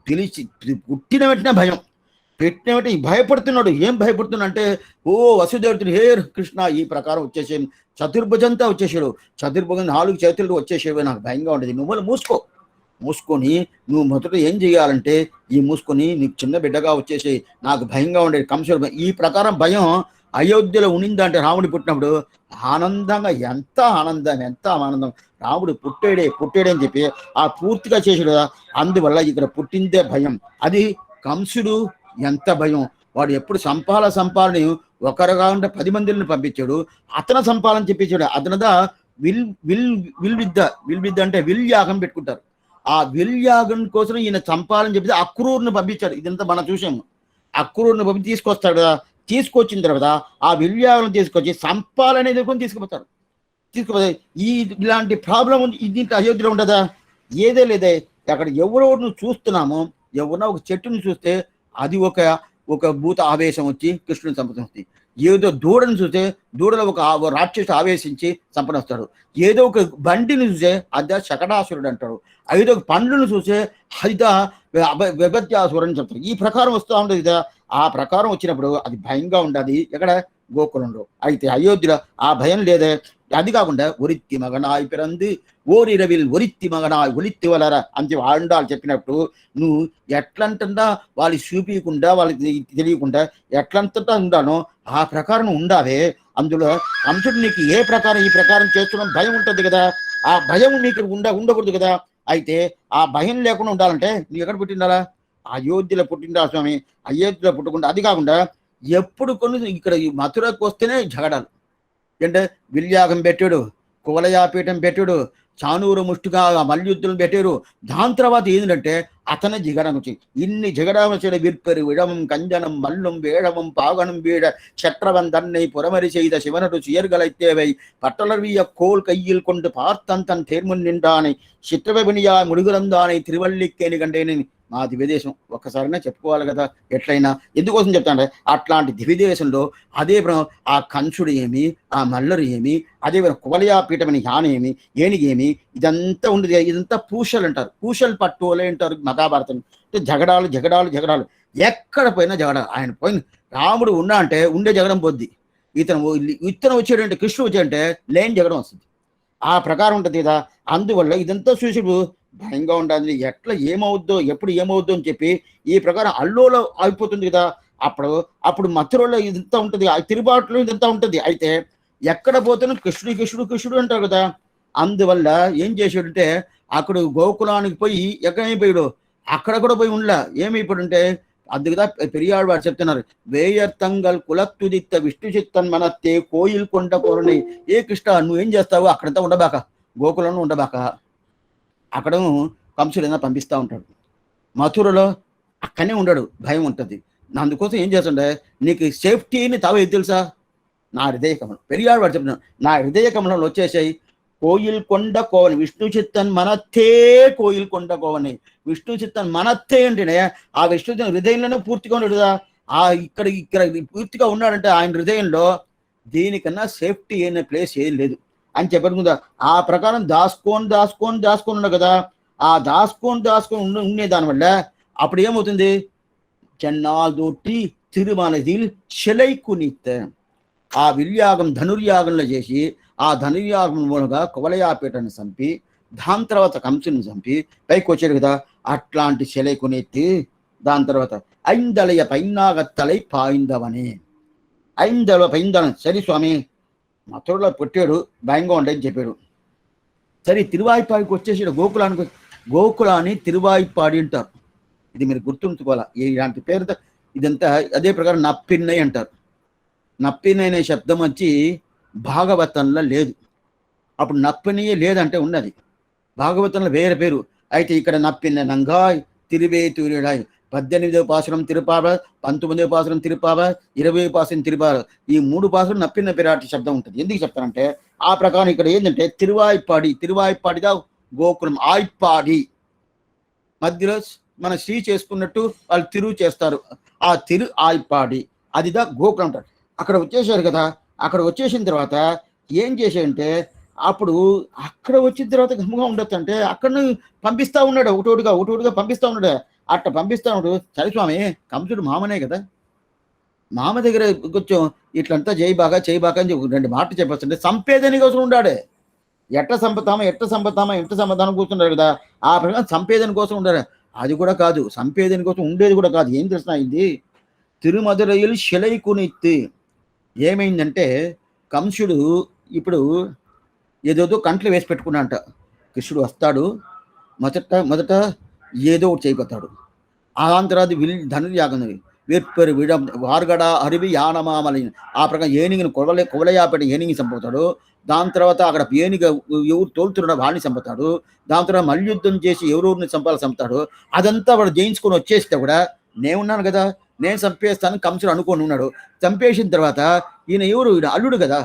S1: పిలిచి పుట్టిన వెంటనే భయం, పెట్టిన వెంటనే భయపడుతున్నాడు. ఏం భయపడుతున్నా అంటే ఓ వసుదేవుడు హే కృష్ణ ఈ ప్రకారం వచ్చేసాడు, చతుర్భుజంతా వచ్చేసాడు, చతుర్భుజం 4 చేతులు వచ్చేసేవి, నాకు భయంగా ఉండేది. నువ్వు మూసుకొని నువ్వు మొదట ఏం చేయాలంటే ఈ మూసుకొని నీకు చిన్న బిడ్డగా వచ్చేసి నాకు భయంగా ఉండేది కంసుడు. ఈ ప్రకారం భయం అయోధ్యలో ఉనిందంటే రాముడు పుట్టినప్పుడు ఆనందంగా ఎంత ఆనందం రాముడు పుట్టాడే అని చెప్పి ఆ పూర్తిగా చేసాడు కదా. అందువల్ల ఇక్కడ పుట్టిందే భయం. అది కంసుడు ఎంత భయం, వాడు ఎప్పుడు సంపాలని ఒకరుగా ఉంటే 10 మందిని పంపించాడు, అతను సంపాలని చెప్పించాడు. అతనదా విల్ అంటే విల్ యాగం పెట్టుకుంటారు. ఆ విల్ యాగం కోసం ఈయన చంపాలని చెప్పి అక్రూరుని పంపించాడు. ఇదంతా మనం చూసాము. అక్రూరుని పంపి తీసుకొస్తాడు కదా. తీసుకొచ్చిన తర్వాత ఆ విల్యాలను తీసుకొచ్చి సంపాలనేది కూడా తీసుకుపోతారు. ఇలాంటి ప్రాబ్లం దీంట్లో అయోధ్యలో ఉండదా? ఏదే లేదే. అక్కడ ఎవరెవరిని చూస్తున్నామో, ఎవరన్నా ఒక చెట్టుని చూస్తే అది ఒక భూత ఆవేశం వచ్చి కృష్ణుని చంపుతుంది. ఏదో దూడని చూస్తే దూడలో ఒక రాక్షసు ఆవేశించి చంపనొస్తాడు. ఏదో ఒక బండిని చూసే అదే శకటాసురుడు అంటాడు. ఏదో ఒక పండ్లను చూసే అదిదా విభత్యాసురుడు అని చెప్తాడు. ఈ ప్రకారం వస్తూ ఉండదు కదా. ఆ ప్రకారం వచ్చినప్పుడు అది భయంగా ఉండదు ఎక్కడ గోకులంలో. అయితే అయోధ్యలో ఆ భయం లేదే. అది కాకుండా ఒరిత్తి మగనాయి పిరంది ఓరిరవిల్ ఒరిత్తి మగనాయి ఒలిత్తి వలర అని ఆండాలు చెప్పినప్పుడు నువ్వు ఎట్లంటా వాళ్ళకి చూపించకుండా వాళ్ళకి తెలియకుండా ఎట్లంతటా ఉండానో ఆ ప్రకారం ఉండావే. అందులో కంసుడు నీకు ఈ ప్రకారం చేస్తున్నాం భయం ఉంటుంది కదా. ఆ భయం నీకు ఉండకూడదు కదా. అయితే ఆ భయం లేకుండా ఉండాలంటే నువ్వు ఎక్కడ పుట్టిండాలా? అయోధ్యలో పుట్టిండా స్వామి. అయోధ్యలో పుట్టకుండా అది కాకుండా ఎప్పుడు ఇక్కడ ఈ మథురకు వస్తేనే జగడాలు. అంటే విల్యాగం పెట్టాడు, కువలయాపీఠం పెట్టాడు, చానూరు ముష్టిగా మల్యుద్ధులు పెట్టారు. దాని తర్వాత ఏంటంటే అతనే జిగడం వచ్చి ఇన్ని జగడామచడ విற்பరు విడమం కంజనం మల్லும் వేడమం పాగనం వీడ சற்றவன் தன்னை புறமறி செய்த சிவனடு சுயர்களைத்தேவை பட்டலர்விய கோல் கையில் கொண்டு பார்த்தன் தன் தேர்முன் நின்றானை చిత్రవినియా ముడుగురందాனை తిరువల్లికేని కంటేని మా దివ్యదేశం. ఒక్కసారైనా చెప్పుకోవాలి కదా ఎట్లయినా. ఎందుకోసం చెప్తానంటే అట్లాంటి దివ్యదేశంలో అదే ఆ కంసుడు ఏమి, ఆ మల్లరు ఏమి, అదే కువలయాపీఠమని యాన ఏమి, ఏనుగు ఏమి, ఇదంతా ఉండదు. ఇదంతా పూషలు అంటారు, పూషలు పట్టువలే అంటారు మహాభారతం. అంటే జగడాలు ఎక్కడ పోయినా జగడాలు. ఆయన పోయిన రాముడు ఉన్నా అంటే ఉండే జగడం పోద్ది. ఇతను వచ్చాడంటే కృష్ణుడు వచ్చాడంటే లేని జగడం వస్తుంది. ఆ ప్రకారం ఉంటుంది కదా. అందువల్ల ఇదంతా చూసి భయంగా ఉండాలి. ఎట్లా ఏమవుద్దో ఎప్పుడు ఏమవుద్దో అని చెప్పి ఈ ప్రకారం అల్లోలో అయిపోతుంది కదా. అప్పుడు మథురలో ఇదంతా ఉంటుంది, ఆ తిరుబాటులో ఇదంతా ఉంటుంది. అయితే ఎక్కడ పోతాను కృష్ణుడు అంటారు కదా. అందువల్ల ఏం చేశాడంటే అక్కడ గోకులానికి పోయి ఎక్కడైపోయాడు అక్కడ కూడా పోయి ఉండలే. ఏమైపోయాడంటే అది కదా పెరియాడు వాడు చెప్తున్నారు, వేయర్తంగల్ కులత్తుదిత్త విష్ణు చిత్తన్ మనత్తే కోయిల్ కొండ కోరని. ఏ కృష్ణ నువ్వేం చేస్తావు అక్కడంతా ఉండబాక, గోకులంలో ఉండబాక. అక్కడ కంసుడు ఏదైనా పంపిస్తూ ఉంటాడు. మథురలో అక్కడనే ఉండడు, భయం ఉంటుంది. అందుకోసం ఏం చేస్తుండే నీకు సేఫ్టీని ఏది తెలుసా? నా హృదయ కమలం. పెరియాడు వాడు చెప్తున్నాడు, నా హృదయ కమలంలో వచ్చేసాయి కోయిల్ కొండ కోవని విష్ణు చిత్తన్ మనత్తే కోయిల్ కొండ కోవని. విష్ణు చిత్తన్ మనత్తే అంటేనే ఆ విష్ణు హృదయంలోనే పూర్తిగా ఉన్నాడు కదా. ఇక్కడ పూర్తిగా ఉన్నాడంటే ఆయన హృదయంలో దీనికన్నా సేఫ్టీ అయిన ప్లేస్ ఏది లేదు అని చెప్పకుండా ఆ ప్రకారం దాచుకొని ఉన్నాడు కదా. ఆ దాచుకొని ఉండే దానివల్ల అప్పుడు ఏమవుతుంది, చెన్నాదొట్టి తిరుమలదిల్ శిలై కునిత్. ఆ విల్యాగం ధనుర్యాగంలో చేసి ఆ ధనుర్యాగం మూలంగా కువలయాపీఠాన్ని చంపి దాని తర్వాత కంసుని చంపి పైకి వచ్చాడు కదా. అట్లాంటి శిలై కొనెత్తి దాని తర్వాత ఐందలయ పైనాగత్తలై పాయిందవని అయిందలో పైందాను సరే స్వామి మథురలో పుట్టాడు భయంగా ఉండని చెప్పాడు. సరే తిరువాయిపాడికి వచ్చేసాడు గోకులానికి. గోకులాన్ని తిరువాయిపాడి అంటారు. ఇది మీరు గుర్తుంచుకోవాలా. ఇలాంటి పేరుతో ఇదంతా అదే ప్రకారం నప్పిన్నై అంటారు. నప్పిన్నై అనే శబ్దం వచ్చి భాగవతంలో లేదు. అప్పుడు నప్పినయే లేదంటే ఉన్నది. భాగవతంలో వేరే పేరు. అయితే ఇక్కడ నప్పిన్న నంగాయ్ తిరువేతూరిడాయ్ 18వ పాసురం తిరుపావ, 19వ పాసురం తిరుపావ, 20వ పాసురం తిరుపావ. ఈ 3 పాసురం నప్పిన పిరాటి శబ్దం ఉంటుంది. ఎందుకు చెప్తారంటే ఆ ప్రకారం ఇక్కడ ఏంటంటే తిరువాయిపాడి, తిరువాయిపాడిగా గోకులం ఆయిపాడి మధ్యలో మన శ్రీ చేసుకున్నట్టు వాళ్ళు తిరుగు చేస్తారు. ఆ తిరు ఆయిపాడి అదిదా గోకులం అంటారు. అక్కడ వచ్చేసారు కదా. అక్కడ వచ్చేసిన తర్వాత ఏం చేశాడంటే అప్పుడు అక్కడ వచ్చిన తర్వాత గమ్ముగా ఉండొచ్చు అంటే అక్కడ పంపిస్తా ఉన్నాడు. ఒకటోటిగా పంపిస్తా ఉన్నాడు. అట్లా పంపిస్తా ఉన్నాడు. సరే స్వామి కంసుడు మామనే కదా. మామ దగ్గర కొంచెం ఇట్లంతా చేయి బాగా అని 2 మాటలు చెప్పొస్తుంటే సంపేదని కోసం ఉండాడే. ఎట్ట సంపతామా కూర్చున్నాడు కదా. ఆ ప్రకారం సంపేదని కోసం ఉండాడు. అది కూడా కాదు, సంపేదని కోసం ఉండేది కూడా కాదు. ఏం తెలిసిన ఇది తిరుమధురైயில் శిలై కునిత్తి. ఏమైందంటే కంసుడు ఇప్పుడు ఏదోదో కంట్లు వేసి పెట్టుకున్నాడంట. కృష్ణుడు వస్తాడు, మొదట ఏదో ఒకటి చేయబోతాడు. ఆంధ్రాది ధనుర్యాగం వేర్పేరు విడం వార్గడ అరివి యానమామలి. ఆ ప్రకారం ఏనిగిని కొవలయాపేట ఏనిగి చంపుతాడు. దాని తర్వాత అక్కడ ఏనిగ ఎవరు తోలుతున్నాడో వాడిని చంపుతాడు. దాని తర్వాత మల్యుద్ధం చేసి ఎవరెవరిని చంపుతాడు. అదంతా వాడు జయించుకొని వచ్చేస్తే కూడా నేనున్నాను కదా, నేను చంపేస్తాను కంసుడు అనుకొని ఉన్నాడు. చంపేసిన తర్వాత ఈయన అల్లుడు కదా.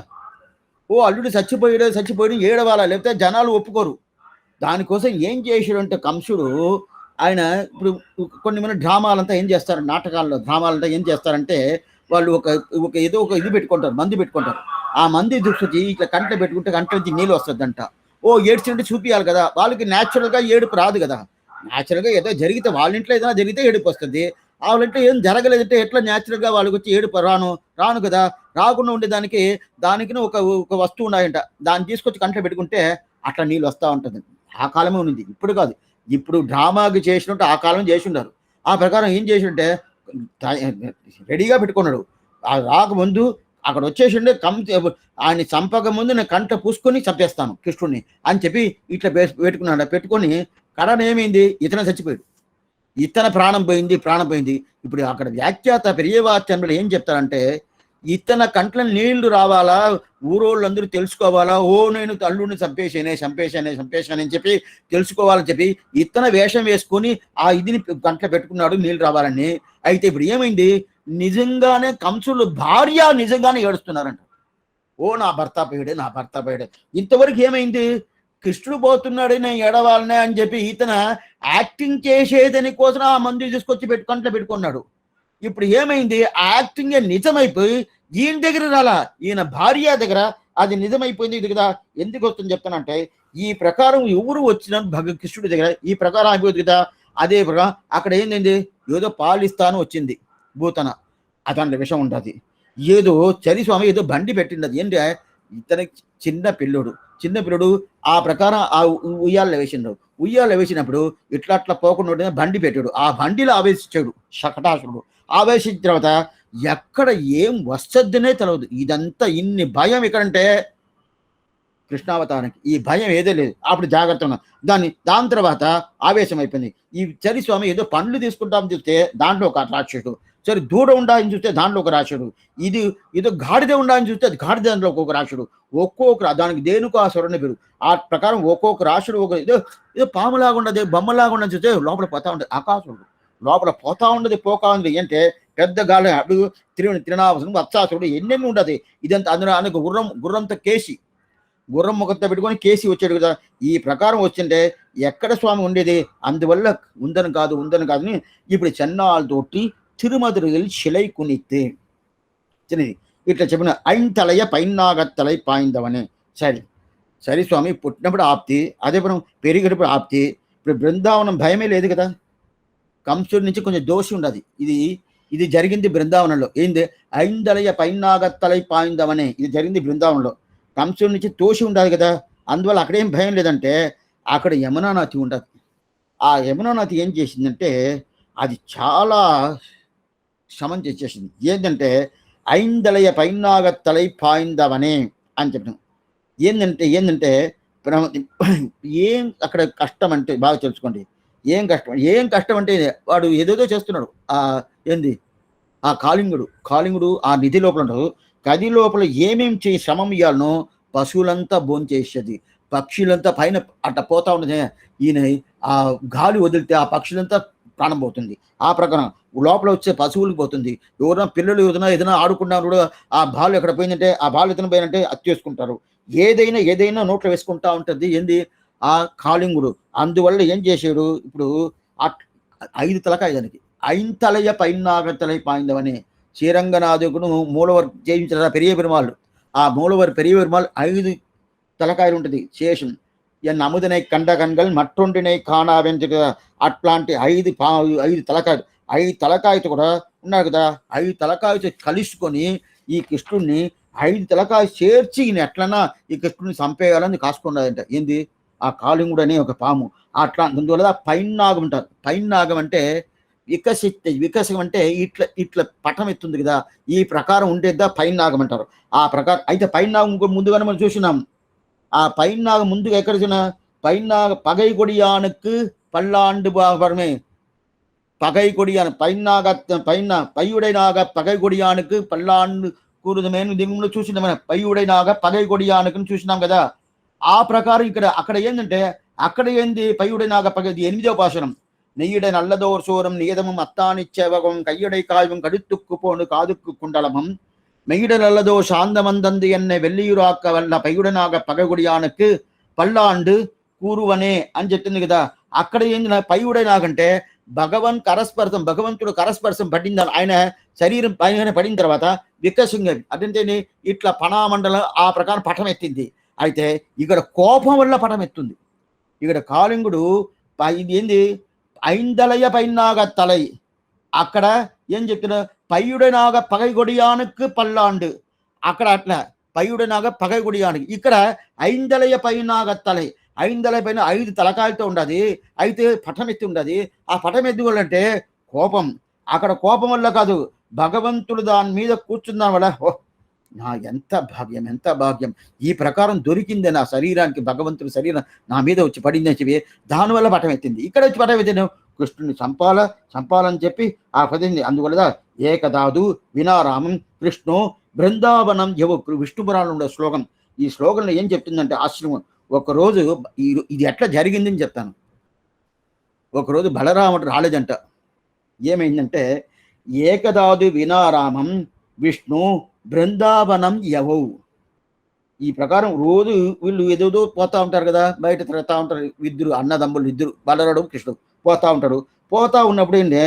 S1: అల్లుడు చచ్చిపోయాడు ఏడవాలా, లేకపోతే జనాలు ఒప్పుకోరు. దానికోసం ఏం చేశాడు అంటే కంసుడు ఆయన ఇప్పుడు కొన్ని మంది డ్రామాలంతా ఏం చేస్తారు, డ్రామాలంతా ఏం చేస్తారంటే వాళ్ళు ఒక ఏదో ఒక ఇది పెట్టుకుంటారు, మందు పెట్టుకుంటారు. ఆ మంది దృష్టి ఇట్లా కంట్లో పెట్టుకుంటే కంట్లో నుంచి నీళ్ళు వస్తుందంట. ఏడ్చినట్టు చూపించాలి కదా. వాళ్ళకి న్యాచురల్గా ఏడుపు రాదు కదా. న్యాచురల్గా ఏదో జరిగితే వాళ్ళ ఇంట్లో ఏదైనా జరిగితే ఏడుపు వస్తుంది. వాళ్ళ ఇంట్లో ఏం జరగలేదంటే ఎట్లా న్యాచురల్గా వాళ్ళకి వచ్చి ఏడుపు రాను కదా. రాకుండా ఉండేదానికి ఒక వస్తువు ఉన్నాయంట. దాన్ని తీసుకొచ్చి కంట్లో పెట్టుకుంటే అట్లా నీళ్ళు వస్తూ ఉంటుంది. ఆ కాలమే ఉంది, ఇప్పుడు కాదు. ఇప్పుడు డ్రామాకి చేసినట్టు ఆ కాలం చేసి ఉన్నారు. ఆ ప్రకారం ఏం చేసింటే రెడీగా పెట్టుకున్నాడు. రాకముందు అక్కడ వచ్చేసిండే ఆయన చంపక ముందు నేను కంట పూసుకొని చంపేస్తాను కృష్ణుడిని అని చెప్పి ఇట్లా పెట్టుకున్నాడు. పెట్టుకొని కడన ఏమైంది, ఇతను చచ్చిపోయాడు. ఇతన ప్రాణం పోయింది. ఇప్పుడు అక్కడ వ్యాఖ్యాత పెరియవాచంద్రులు ఏం చెప్తారంటే ఇతన కంట్ల నీళ్లు రావాలా, ఊరోళ్ళందరూ తెలుసుకోవాలా, నేను అల్లుడిని చంపేశానని చెప్పి తెలుసుకోవాలని చెప్పి ఇతన వేషం వేసుకొని ఆ ఇదిని కంట్ల పెట్టుకున్నాడు నీళ్లు రావాలని. అయితే ఇప్పుడు ఏమైంది, నిజంగానే కంసులు భార్య నిజంగానే ఏడుస్తున్నారంట. నా భర్త పోయాడే. ఇంతవరకు ఏమైంది, కృష్ణుడు పోతున్నాడు నేను ఏడవాలనే అని చెప్పి ఇతన యాక్టింగ్ చేసేదని కోసం ఆ మందు తీసుకొచ్చి కంట్ల పెట్టుకున్నాడు. ఇప్పుడు ఏమైంది, ఆ యాక్టింగ్ నిజమైపోయి ఈయన దగ్గర రాలా, ఈయన భార్య దగ్గర అది నిజమైపోయింది. ఇది కదా ఎందుకు వస్తుంది చెప్తానంటే ఈ ప్రకారం ఎవరు వచ్చిన కృష్ణుడి దగ్గర ఈ ప్రకారం అయిపోతుంది కదా. అదే ప్రకారం అక్కడ ఏంటండి, ఏదో పాలిస్తాను వచ్చింది భూతన, అతని విషయం ఉంటుంది. ఏదో చరిస్వామి ఏదో బండి పెట్టింది. ఏంటి, ఇతనికి చిన్న పిల్లడు ఆ ప్రకారం ఆ ఉయ్యాల వేసినప్పుడు ఇట్లా పోకుండా బండి పెట్టాడు. ఆ బండిలో ఆవేశించాడు శకటాసురుడు. ఆవేశించిన తర్వాత ఎక్కడ ఏం వస్తుందనే తెలియదు. ఇదంతా ఇన్ని భయం ఎక్కడంటే కృష్ణావతారానికి ఈ భయం ఏదో లేదు. అప్పుడు జాగ్రత్త ఉన్నా దాని తర్వాత ఆవేశం అయిపోయింది. ఈ చరిస్వామి ఏదో పండ్లు తీసుకుంటామని చూస్తే దాంట్లో ఒక రాక్షసుడు, సరే దూడ ఉండాలని చూస్తే దాంట్లో ఒక రాక్షసుడు, ఇది ఏదో గాడిద ఉండాలని చూస్తే అది గాడిద దాంట్లో ఒక్కొక్క రాక్షసుడు, దానికి దేనికి ఆ స్వరణ పేరు. ఆ ప్రకారం ఒక్కొక్క రాక్షసుడు ఏదో పాములాగా ఉండదు, బొమ్మలాగా ఉండని చూస్తే లోపల పోతా ఉండదు ఆకాశుడు, లోపల పోతా ఉండదు అంటే పెద్ద గాలి అడు తిరునావసరం వత్సాసుడు ఎన్నెన్ని ఉండదు. ఇదంతా అందులో ఆయనకు గుర్రంతో గుర్రం ముఖంతో పెట్టుకొని కేసి వచ్చాడు కదా. ఈ ప్రకారం వచ్చింటే ఎక్కడ స్వామి ఉండేది, అందువల్ల ఉందని కాదని ఇప్పుడు చెన్నాళ్ళతోటి తిరుమధురైயில் శిలై కునిత్తే ఇట్లా చెప్పిన ఐంతలయ పైనాగత్తలై పాయిందవనే. సరే స్వామి పుట్టినప్పుడు ఆప్తి, అదే పెరిగేటప్పుడు ఆప్తి. ఇప్పుడు బృందావనం భయమే లేదు కదా. కంసుడి నుంచి కొంచెం దోషి ఉండదు. ఇది జరిగింది బృందావనంలో. ఏంది, ఐందలయ పైనాగత్తలై పాయిందవనే, ఇది జరిగింది బృందావనంలో. కంసుడి నుంచి తోషి ఉండదు కదా. అందువల్ల అక్కడేం భయం లేదంటే అక్కడ యమునా నది ఉండదు. ఆ యమునా నది ఏం చేసిందంటే అది చాలా శ్రమం చేసేసింది. ఏంటంటే ఐందలయ పైన్నాగత్తలై పాయిందవనే అని చెప్పాను. ఏంటంటే ఏం అక్కడ కష్టం అంటే బాగా తెలుసుకోండి. ఏం కష్టం అంటే వాడు ఏదేదో చేస్తున్నాడు. ఏంది ఆ కాళింగుడు ఆ నిధి లోపల ఉంటాడు. గది లోపల ఏమేం శ్రమం ఇయ్యాలనో పశువులంతా భోంచేసేది. పక్షులంతా పైన అట్ట పోతా ఉన్నది. ఈయన ఆ గాలి వదిలితే ఆ పక్షులంతా ప్రాణం పోతుంది. ఆ ప్రకారం లోపల వచ్చే పశువులకు పోతుంది. ఎవరైనా పిల్లలు ఏదైనా ఆడుకున్నారు కూడా ఆ బాల్ ఎక్కడ పోయిందంటే ఆ బాల్ ఎత్తన పోయినంటే అది చేసుకుంటారు. ఏదైనా నోట్లో వేసుకుంటా ఉంటుంది. ఏంది ఆ కాళింగుడు. అందువల్ల ఏం చేశాడు ఇప్పుడు 5 తలకాయ దానికి. ఐంతలయ పైన్నాగத்தலை பாய்ந்தவனே శ్రీరంగనాథకుడు మూలవర్ చేయించిన పెరియ పెరుమాళ్ళు. ఆ మూలవర్ పెరియ పెరుమాள் 5 తలకాయలు ఉంటుంది శేషం. ఎన్ అముదనై కండ కண்கள் మట్టొంటినై కాణావెంచు కదా. అట్లాంటి 5 తలకాయలు. 5 తలకాయతో కూడా ఉన్నారు కదా. 5 తలకాయతో కలుసుకొని ఈ కృష్ణుడిని 5 తలకాయ చేర్చి ఈయన ఎట్లన్నా ఈ కృష్ణుడిని చంపేయాలని కాసుకున్నదంట. ఏంది ఆ కాళింగుడు అనే ఒక పాము. అట్లా అందువల్ల పైన్నాగం ఉంటారు. పైన్నాగం అంటే వికసం అంటే ఇట్లా పటం ఎత్తుంది కదా. ఈ ప్రకారం ఉండేదా పైన్నాగం అంటారు. ఆ ప్రకారం అయితే పైన్నాగం ముందుగానే మనం చూసినాం. ఆ పైన్నాగం ముందుగా ఎక్కడ చూసినా పైన్నాగ పగై కొడియానుకు పల్లాండు బాబరమే పగై కొడియాను పయ్యుడైనాగ పగై కొడియానుకు పల్లాండు కూరుదమేను దిగులో చూసినాం. పయ్యుడైనాగ పగై కొడియానుకు చూసినాం కదా. ఆ ప్రకారం అక్కడ ఏంటంటే అక్కడ ఏంది పయ్యుడైనాగ పగై 8వ పాశనం. நெய்யிட நல்லதோர் சோரம் நியதமும் அத்தானிச்சேவகம் கையடை காய்வும் கடுத்துக்கு போனு காதுக்கு குண்டலமும் மெய்யிட நல்லதோ சாந்தமந்தந்து என்னை వెల్లియురాక వల్ల పైయుడనాగ పగగుడియానుకు పల్లాండు కూరువనే అని చెప్తుంది కదా. అక్కడ ఏంది పైయుడైనాగంటే భగవంతుడు కరస్పర్శం పడింది. ఆయన శరీరం పైన పడిన తర్వాత వికసింగ అదంటే ఇట్లా పణామండలం ఆ ప్రకారం పటం ఎత్తింది. అయితే ఇక్కడ కోపం వల్ల పటం ఎత్తుంది. ఇక్కడ కాళింగుడు ఇది ఏంది ఐందలయ పైన్నాగత్తలై. అక్కడ ఏం చెప్తున్నా పయ్యుడనాగ పగైగొడియానుకు పల్లాండు. అక్కడ అట్లా పయ్యుడనాగ పగైగొడియానికి. ఇక్కడ ఐందలయ పైనాగత్తలై. ఐందలయ పైన 5 తలకాయలతో ఉండదు. అయితే పటం ఎత్తి ఉండదు. ఆ పటం ఎత్తి వల్లంటే కోపం. అక్కడ కోపం వల్ల కాదు, భగవంతుడు దాని మీద కూర్చున్న వల్ల ఎంత భాగ్యం. ఈ ప్రకారం దొరికింది నా శరీరానికి. భగవంతుడి శరీరం నా మీద వచ్చి పడిందని చెప్పి దానివల్ల పటం ఎత్తింది. ఇక్కడ వచ్చి పటం ఎత్తిన కృష్ణుని చంపాలని చెప్పి ఆ పదింది. అందువల్ల ఏకదాదు వినారామం కృష్ణు బృందావనం విష్ణు పురాణంలో ఉండే శ్లోకం. ఈ శ్లోకంలో ఏం చెప్తుందంటే ఆశ్రమం ఒకరోజు ఇది ఎట్లా జరిగిందని చెప్తాను. ఒకరోజు బలరాముడు రాలేదంట. ఏమైందంటే ఏకదాదు వినారామం విష్ణు బృందావనం యవౌ. ఈ ప్రకారం రోజు వీళ్ళు ఏదేదో పోతా ఉంటారు కదా, బయట తిరుగుతూ ఉంటారు. అన్నదమ్ములు ఇద్దరు బలరాడు కృష్ణుడు పోతా ఉంటారు. పోతా ఉన్నప్పుడు ఏంటి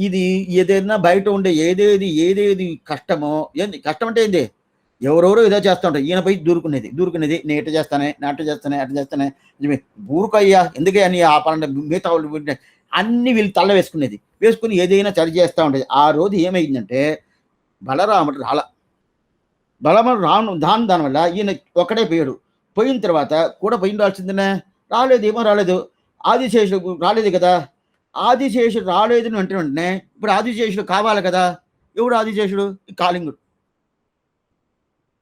S1: ఇది ఏదైనా బయట ఉండే ఏదేది కష్టమో కష్టం అంటే ఏంది ఎవరెవరో ఏదో చేస్తూ ఉంటారు. ఈయన పోయి దూరుకునేది నేను ఎట్ట చేస్తానే అట్ట చేస్తానే ఊరుకయ్యా ఎందుకే అని ఆ పని మిగతా వాళ్ళు అన్ని వీళ్ళు తల్ల వేసుకుని ఏదైనా చరి చేస్తూ ఉండేది. ఆ రోజు ఏమైందంటే బలరాముడు రాను దానివల్ల ఈయన ఒక్కడే పోయాడు. పోయిన తర్వాత కూడా రాల్సిందనే రాలేదు. ఆదిశేషుడు రాలేదు కదా. ఆదిశేషుడు రాలేదు వెంటనే ఇప్పుడు ఆదిశేషుడు కావాలి కదా. ఎవడు ఆదిశేషుడు? కాళింగుడు.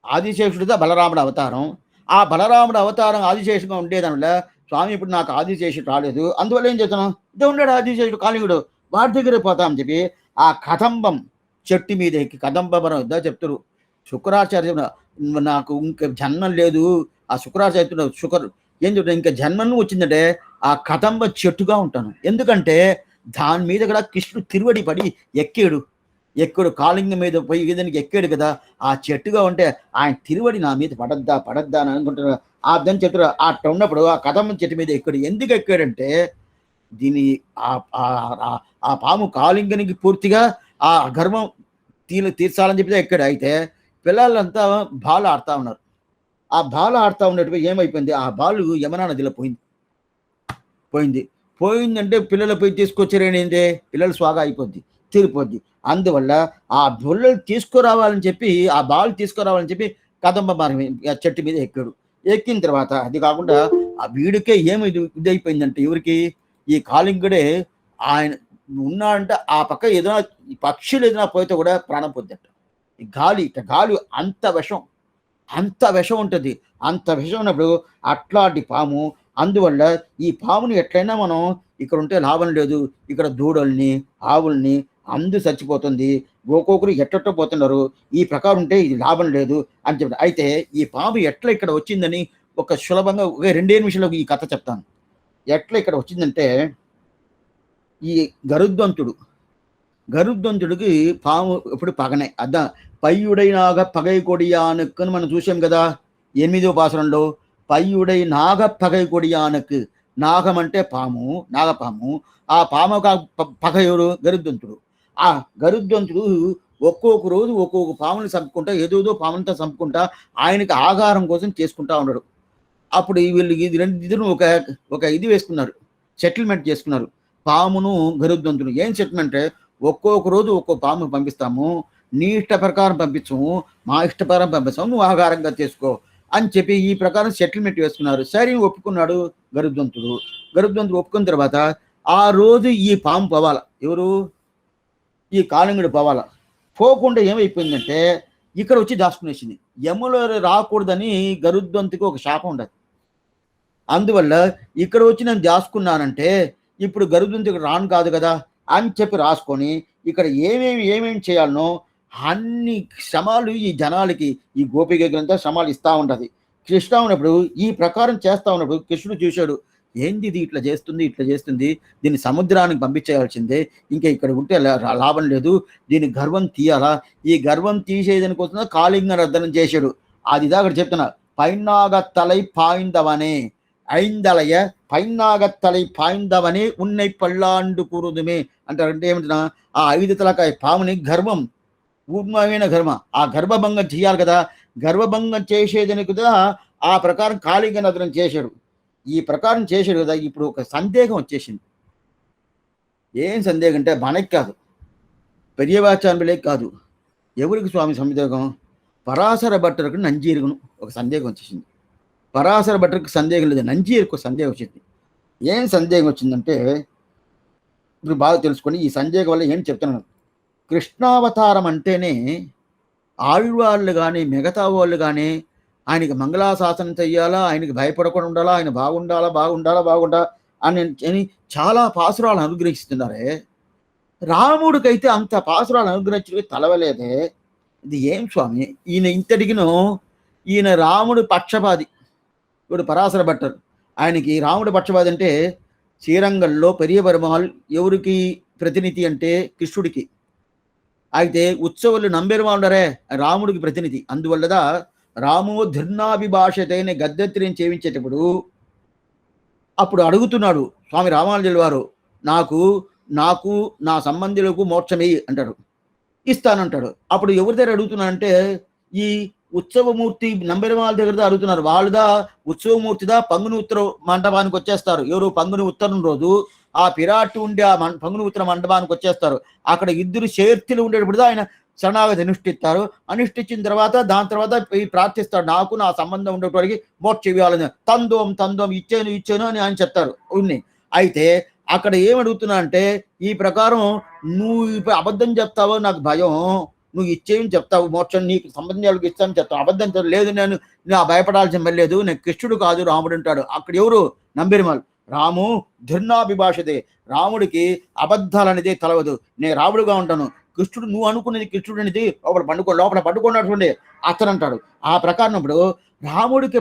S1: ఆదిశేషుడితో బలరాముడు అవతారం. ఆ బలరాముడు అవతారం ఆదిశేషుడుగా ఉండేదానివల్ల స్వామి ఇప్పుడు నాకు ఆదిశేషుడు రాలేదు, అందువల్ల ఏం చేస్తాను ఇదే ఉన్నాడు ఆదిశేషుడు కాళింగుడు, వాడి దగ్గర పోతామని చెప్పి ఆ కదంబం చెట్టు మీద ఎక్కి కదంబరం ఇద్దా చెప్తారు. శుక్రాచార్య నాకు ఇంకా జన్మం లేదు. ఆ శుక్రాచార్య ఏం చెప్తాను ఇంకా జన్మను వచ్చిందంటే ఆ కదంబ చెట్టుగా ఉంటాను. ఎందుకంటే దాని మీద కూడా కృష్ణుడు తిరువడి పడి ఎక్కాడు కాళింగం మీద పోయి ఏదానికి ఎక్కాడు కదా. ఆ చెట్టుగా ఉంటే ఆయన తిరువడి నా మీద పడద్దా అని అనుకుంటున్నా. ఆ దాని చెట్టు అట్ట ఉన్నప్పుడు ఆ కదంబం చెట్టు మీద ఎక్కాడు. ఎందుకు ఎక్కాడంటే దీని ఆ పాము కాళింగానికి పూర్తిగా ఆ గర్వం తీర్చాలని చెప్పి ఎక్కాడు. అయితే పిల్లలంతా బాల్ ఆడుతూ ఉన్నారు. ఆ బాల్ ఆడుతూ ఉన్నట్టు ఏమైపోయింది, ఆ బాలు యమునా నదిలో పోయిందంటే పిల్లలు పోయి తీసుకొచ్చారేంటే పిల్లలు స్వాగా అయిపోద్ది, తీరిపోద్ది. అందువల్ల ఆ బొల్లలు తీసుకురావాలని చెప్పి ఆ బాల్ తీసుకురావాలని చెప్పి కదంబ మార్గం చెట్టు మీద ఎక్కాడు. ఎక్కిన తర్వాత అది కాకుండా ఆ వీడికే ఇది అయిపోయిందంటే ఎవరికి ఈ కాళింగుడే ఆయన ఉన్నాడంటే ఆ పక్క ఏదైనా పక్షులు ఏదైనా పోతే కూడా ప్రాణం పొందట. ఈ గాలి గాలి అంత విషం, అంత విషం ఉంటుంది. అంత విషం ఉన్నప్పుడు అట్లాంటి పాము, అందువల్ల ఈ పాముని ఎట్లైనా మనం ఇక్కడ ఉంటే లాభం లేదు. ఇక్కడ దూడల్ని, ఆవుల్ని చచ్చిపోతుంది. ఒక్కొక్కరు ఎట్టెట్టో పోతున్నారు. ఈ ప్రకారం ఉంటే ఇది లాభం లేదు అని చెప్పి. అయితే ఈ పాము ఎట్లా ఇక్కడ వచ్చిందని ఒక సులభంగా ఒక 2 నిమిషాల్లో ఈ కథ చెప్తాను. ఎట్లా ఇక్కడ వచ్చిందంటే, ఈ గరుత్మంతుడు, గరుత్మంతుడికి పాము ఎప్పుడు పగనే. పయ్యుడైనాగ పగై కొడియానక్ అని మనం చూసాం కదా 8వ పాసురంలో. పయ్యుడై నాగ పగై కొడియానక్. నాగం అంటే పాము, నాగపాము. ఆ పాము పగ ఎవరు? గరుత్మంతుడు. ఆ గరుత్మంతుడు ఒక్కొక్క రోజు ఒక్కొక్క పాముని చంపుకుంటా, ఏదోదో పాములతో చంపుకుంటా ఆయనకి ఆహారం కోసం చేసుకుంటా ఉన్నాడు. అప్పుడు వీళ్ళు ఇద్దరు ఒక ఇది వేసుకున్నారు, సెటిల్మెంట్ చేసుకున్నారు. పామును గరుత్మంతుడు. ఏం సెటిల్మెంట్? ఒక్కొక్క రోజు ఒక్కో పాము పంపిస్తాము, నీ ఇష్ట ప్రకారం పంపించము, మా ఇష్ట ప్రకారం పంపిస్తాము, నువ్వు ఆహారంగా చేసుకో అని చెప్పి ఈ ప్రకారం సెటిల్మెంట్ వేసుకున్నారు. సరే ఒప్పుకున్నాడు గరుత్మంతుడు. గరుత్మంతుడు ఒప్పుకున్న తర్వాత ఆ రోజు ఈ పాము పోవాల. ఎవరు? ఈ కాళింగుడు పోవాల. పోకుండా ఏమైపోయిందంటే ఇక్కడ వచ్చి దాచుకునేసింది. యములు రాకూడదని గరుత్మంతుడికి ఒక శాపం ఉండదు. అందువల్ల ఇక్కడ వచ్చి నేను దాచుకున్నానంటే ఇప్పుడు గరుత్మంతుడికి రాను కాదు కదా అని చెప్పి రాసుకొని ఇక్కడ ఏమేమి చేయాలనో అన్ని శ్రమాలు ఈ జనాలకి, ఈ గోపికలంతా శ్రమాలు ఇస్తూ ఉంటుంది. కృష్ణ ఉన్నప్పుడు ఈ ప్రకారం చేస్తూ ఉన్నప్పుడు కృష్ణుడు చూశాడు, ఏంది ఇది ఇట్లా చేస్తుంది, దీన్ని సముద్రానికి పంపించేయాల్సిందే, ఇంకా ఇక్కడ ఉంటే లాభం లేదు, దీని గర్వం తీయాలా. ఈ గర్వం తీసేదానికోసం కాళింగ రద్దనం చేశాడు. అది అక్కడ చెప్తున్నా, పైనాగత్తలై పాయిందవనే ఐందలయ పైనాగత్తలై పాయిందవనే ఉన్నై పళ్ళాండు కూరుదుమే అంటారు. అంటే ఏమిటన్నా, ఆ 5 తలకాయ పాముని గర్వం, ఊర్మమైన గర్వ, ఆ గర్భభంగం చేయాలి కదా. గర్భభంగం చేసేదని కదా ఆ ప్రకారం కాళింగ రద్దనం చేశాడు. ఈ ప్రకారం చేశాడు కదా. ఇప్పుడు ఒక సందేహం వచ్చేసింది. ఏం సందేహం అంటే మనకి కాదు, పెరియవాచార్యులకి కాదు. ఎవరికి స్వామి సందేహం? పరాశర భట్టருக்கு నంజీరుగును ఒక సందేహం వచ్చేసింది. పరాశర భట్టருக்கு సందేహం లేదు, నంజీరుకు సందేహం వచ్చింది. ఏం సందేహం వచ్చిందంటే ఇప్పుడు బాగా తెలుసుకొని ఈ సందేహం వల్ల ఏం చెప్తున్నాను. కృష్ణావతారం అంటేనే ఆళ్వాళ్ళు కానీ మిగతా వాళ్ళు కానీ ఆయనకి మంగళాశాసనం చెయ్యాలా, ఆయనకి భయపడకుండా ఉండాలా, ఆయన బాగుండాలా అని చాలా పాసురాలు అనుగ్రహిస్తున్నారే. రాముడికైతే అంత పాసురాలు అనుగ్రహించే తలవలేదే. ఇది ఏం స్వామి? ఈయన ఇంతటికిను ఈయన రాముడు పక్షపాతి. ఇప్పుడు పరాశర భట్టర్ ఆయనకి రాముడు పక్షపాతి అంటే శ్రీరంగంలో పెరియ పెరుమాళ్ ఎవరికి ప్రతినిధి అంటే కృష్ణుడికి. అయితే ఉత్సవాలు నంబెరుమాండరే రాముడికి ప్రతినిధి. అందువల్లదా రామో ధృన్నాభిభాషతైన గద్దెత్తిని చేయించేటప్పుడు అప్పుడు అడుగుతున్నాడు స్వామి రామానుజుల వారు, నాకు నా సంబంధులకు మోక్షమే అంటాడు. ఇస్తానంటాడు. అప్పుడు ఎవరి దగ్గర అడుగుతున్నానంటే ఈ ఉత్సవమూర్తి నంబెరుమాల దగ్గర అడుగుతున్నారు. వాళ్ళదా ఉత్సవమూర్తిదా పంగుని ఉత్తర మండపానికి వచ్చేస్తారు. ఎవరు? పంగుని ఉత్తరం రోజు ఆ పిరాట్ ఉండే ఆ పంగుని ఉత్తర మండపానికి వచ్చేస్తారు. అక్కడ ఇద్దరు శేర్తిలు ఉండేటప్పుడు ఆయన శరణాగతి అనుష్ఠిస్తారు. అనుష్ఠించిన తర్వాత దాని తర్వాత ప్రార్థిస్తాడు, నాకు నా సంబంధం ఉండేటోడికి మోక్ష ఇవ్వాలని. తందోం ఇచ్చాను అని ఆయన చెప్తారు. ఉన్నాయి. అయితే అక్కడ ఏమడుగుతున్నా అంటే ఈ ప్రకారం నువ్వు ఇప్పుడు అబద్ధం చెప్తావో నాకు భయం, నువ్వు ఇచ్చేయని చెప్తావు, మోక్షం నీకు సంబంధాలకు ఇస్తాను చెప్తావు. అబద్ధం లేదు, నేను భయపడాల్సిన పని లేదు, నేను కృష్ణుడు కాదు రాముడు అంటాడు. అక్కడ ఎవరు? నంబెరుమాల్. రాము ధృన్నాభిభాషతే, రాముడికి అబద్ధాలు అనేది తెలవదు, నేను రాముడుగా ఉంటాను. కృష్ణుడు నువ్వు అనుకునేది కృష్ణుడు అనేది లోపల పట్టుకున్నటువంటి అతను అంటాడు. ఆ ప్రకారం ఇప్పుడు రాముడికి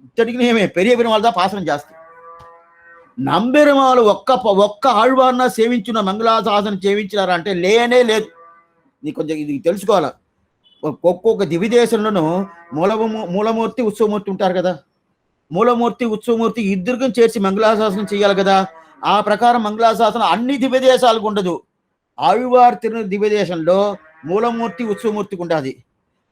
S1: ఇతడికి ఏమే పెరియ పెరుమాళదా పాసనం చేస్తాడు. నంబెరుమాలు ఒక్క ఆళ్వార్న సేవించిన మంగళాశాసనం సేవించినారా అంటే లేనే లేదు. నీ కొంచెం ఇది తెలుసుకోవాలా. ఒక్కొక్క దివిదేశంలోనూ మూలమూర్తి ఉత్సవమూర్తి ఉంటారు కదా. మూలమూర్తి ఉత్సవమూర్తి ఇద్దరికీ చేర్చి మంగళాశాసనం చేయాలి కదా. ఆ ప్రకారం మంగళాశాసనం అన్ని దివ్యదేశాలకు ఉండదు. ఆళ్వార్ దివ్యదేశంలో మూలమూర్తి ఉత్సవమూర్తికి ఉంటుంది.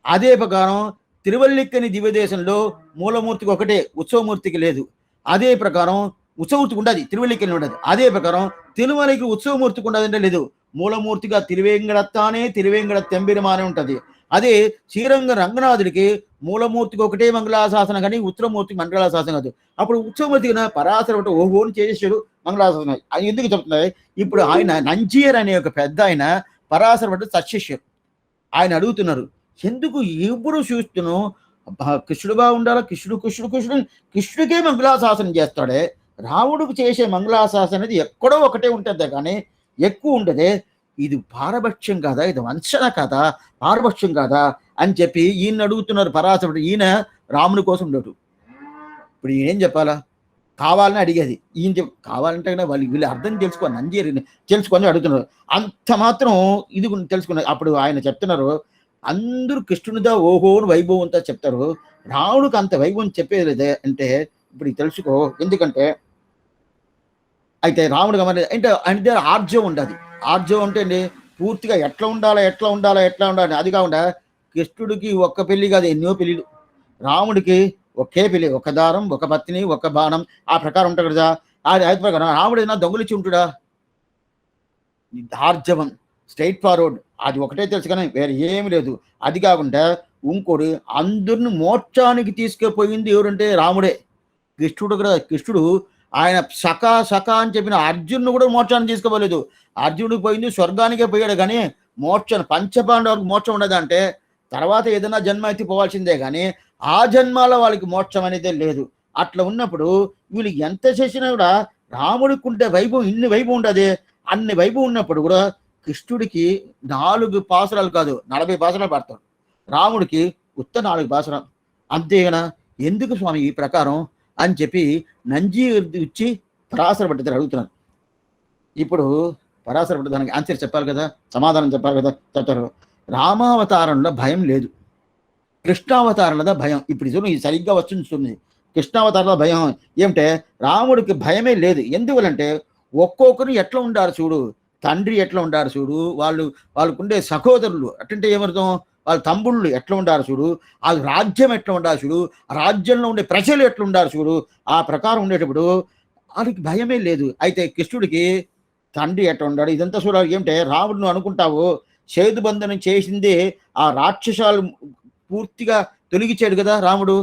S1: అదే ప్రకారం తిరువల్లిక్కని దివ్యదేశంలో మూలమూర్తికి ఒకటే, ఉత్సవమూర్తికి లేదు. అదే ప్రకారం ఉత్సవమూర్తికి ఉండదు, తిరువల్లిక్కని ఉండదు. అదే ప్రకారం తిరుమలకి ఉత్సవమూర్తికి ఉండదంటే లేదు. మూలమూర్తిగా తిరువేంగడత్తానే తిరువేంగడ తెంబిరమానే ఉంటుంది. అదే శ్రీరంగ రంగనాథుడికి మూలమూర్తికి ఒకటే మంగళాశాసనం కానీ ఉత్తరమూర్తికి మంగళాశాసనం కాదు. అప్పుడు ఉత్సవమూర్తికి పరాశర ఓహోని చేసేసాడు మంగళాశాసనం. అది ఎందుకు చెప్తున్నాయి? ఇప్పుడు ఆయన నంజీర్ అనే ఒక పెద్ద ఆయన పరాశర సశిష్యుడు. ఆయన అడుగుతున్నారు, ఎందుకు ఎప్పుడు చూస్తును కృష్ణుడు బాగుండాలా, కృష్ణుడు కృష్ణుడు కృష్ణుడు కృష్ణుడికే మంగళాశాసనం చేస్తాడే. రాముడికి చేసే మంగళాశాసనం అనేది ఎక్కడో ఒకటే ఉంటుందే కానీ ఎక్కువ ఉండదే. ఇది పారభక్ష్యం కాదా, ఇది వంచన కాదా, పారభక్ష్యం కాదా అని చెప్పి ఈయన అడుగుతున్నారు పరాశరుడు. ఈయన రాముని కోసం ఉండడు. ఇప్పుడు ఈయనేం చెప్పాలా, కావాలని అడిగేది ఈయన కావాలంటే వాళ్ళు వీళ్ళు అర్థం తెలుసుకోవాలి, నంజేరి తెలుసుకొని అడుగుతున్నారు. అంత మాత్రం ఇది తెలుసుకున్నారు. అప్పుడు ఆయన చెప్తున్నారు, అందరూ కృష్ణునిదా ఓహోని వైభవం అంతా చెప్తారు, రాముడికి అంత వైభవం చెప్పేది లేదే అంటే ఇప్పుడు తెలుసుకో. ఎందుకంటే అయితే రాముడు గమని అంటే ఆయన దగ్గర ఆర్జవం ఉండదు. ఆర్జవం అంటే అండి పూర్తిగా ఎట్లా ఉండాలా ఎట్లా ఉండాలా ఎట్లా ఉండాలి అది కాకుండా కృష్ణుడికి ఒక్క పెళ్లి కాదు, ఎన్నో పెళ్ళిళ్ళు. రాముడికి ఒకే పెళ్లి, ఒక దారం, ఒక పత్ని, ఒక బాణం, ఆ ప్రకారం ఉంటాడు కదా. అది అది ప్రకారం రాముడు ఏదైనా దొంగలిచ్చి ఉంటుడా? ఆర్జవం, స్ట్రైట్ ఫార్వర్డ్, అది ఒకటే తెలుసు కానీ వేరే ఏమి లేదు. అది కాకుండా ఇంకోటి అందరిని మోక్షానికి తీసుకుపోయింది ఎవరంటే రాముడే. కృష్ణుడు కూడా, కృష్ణుడు ఆయన సఖా సఖా అని చెప్పిన అర్జునుడు కూడా మోక్షాన్ని తీసుకోపోలేదు. అర్జునుడికి పోయింది స్వర్గానికే పోయాడు కానీ మోక్షం పంచపాండవులకు మోక్షం ఉండదంటే తర్వాత ఏదైనా జన్మ ఎత్తి పోవాల్సిందే కానీ ఆ జన్మాల వాళ్ళకి మోక్షం అనేది లేదు. అట్లా ఉన్నప్పుడు వీళ్ళు ఎంత చేసినా కూడా రాముడికి ఉంటే వైభవం ఇన్ని వైభవం ఉండదే. అన్ని వైభవం ఉన్నప్పుడు కూడా కృష్ణుడికి 4 పాసురాలు కాదు 40 పాసురాలు పడతాడు, రాముడికి ఉత్త 4 పాసురాలు అంతేగానా. ఎందుకు స్వామి ఈ ప్రకారం అని చెప్పి నంజి ఇచ్చి పరాశర పట్టిద్దరు అడుగుతున్నారు. ఇప్పుడు పరాశర పట్టిన దానికి ఆన్సర్ చెప్పాలి కదా, సమాధానం చెప్పాలి కదా. చెప్తారు, రామావతారంలో భయం లేదు, కృష్ణావతారంలో భయం. ఇప్పుడు ఇది సరిగ్గా వచ్చింది. కృష్ణావతారంలో భయం ఏమిటే, రాముడికి భయమే లేదు. ఎందువలంటే ఒక్కొక్కరు ఎట్లా ఉండారు చూడు, తండ్రి ఎట్లా ఉండారు చూడు, వాళ్ళకుండే సహోదరులు అట్టంటే ఏమర్థం, వాళ్ళ తమ్ముళ్ళు ఎట్లా ఉండారు చూడు, ఆ రాజ్యం ఎట్లా ఉండారు చూడు, ఆ రాజ్యంలో ఉండే ప్రజలు ఎట్లా ఉండారు చూడు, ఆ ప్రకారం ఉండేటప్పుడు వాళ్ళకి భయమే లేదు. అయితే కృష్ణుడికి తండ్రి ఎట్లా ఉన్నాడు ఇదంతా చూడాలి. ఏమిటే రాముడిని అనుకుంటావు సేతుబంధనం చేసింది ఆ రాక్షసాలు పూర్తిగా తొలగించాడు కదా రాముడు.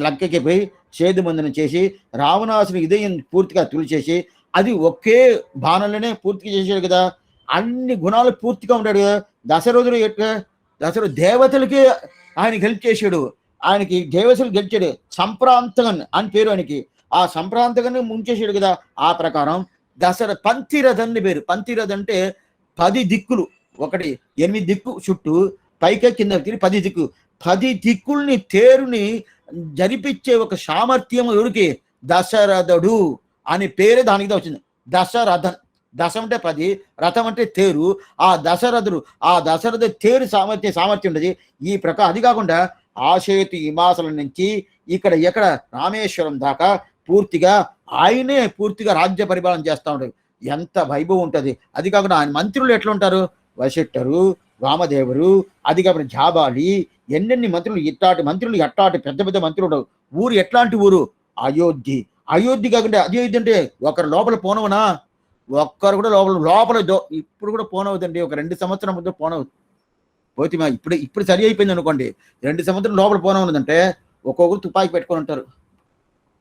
S1: లంకకి పోయి సేతుబంధనం చేసి రావణాసుని ఇదయం పూర్తిగా తులిచేసి అది ఒకే బాణంలోనే పూర్తిగా చేశాడు కదా. అన్ని గుణాలు పూర్తిగా ఉంటాడు కదా. దశరథుడు దేవతలకి ఆయన హెల్ప్ చేశాడు, ఆయనకి దేవతలు గెలిచాడు. సంప్రాంతకన్ అని పేరు ఆయనకి, ఆ సంప్రాంతకన్ని ముంచేశాడు కదా. ఆ ప్రకారం పంతిరథ్ పేరు. పంతిరథ్ అంటే 10 దిక్కులు, ఒకటి 8 దిక్కు చుట్టూ పైకే కింద తిరిగి 10 దిక్కు, 10 దిక్కుల్ని తేరుని జరిపించే ఒక సామర్థ్యం ఎవరికి, దశరథుడు అని పేరే దానికి వచ్చింది. దశరథన్, దశ అంటే 10, రథం అంటే తేరు. ఆ దశరథుడు తేరు సామర్థ్యం ఉండదు ఈ ప్రకారం. అది కాకుండా ఆశేతు హిమాచల నుంచి ఎక్కడ రామేశ్వరం దాకా పూర్తిగా ఆయనే పూర్తిగా రాజ్య పరిపాలన చేస్తూ ఉంటాడు. ఎంత వైభవం ఉంటుంది. అది కాకుండా ఆయన మంత్రులు ఎట్లా ఉంటారు, వశిష్ఠరు, వామదేవురు, అది కాకుండా జాబాలి, ఎన్నెన్ని మంత్రులు, ఎట్టాటి పెద్ద పెద్ద మంత్రులు. ఊరు ఎట్లాంటి ఊరు, అయోధ్య కాకుండా అయోధ్య అంటే ఒకరు లోపల పోనవనా, ఒక్కరు కూడా లోపల ఇప్పుడు కూడా పోనవద్దండి. ఒక 2 సంవత్సరం ముందు పోనవద్దు పోతే ఇప్పుడు సరి అయిపోయింది అనుకోండి. 2 సంవత్సరం లోపల పోనవున్నదంటే ఒక్కొక్కరు తుపాకి పెట్టుకొని ఉంటారు.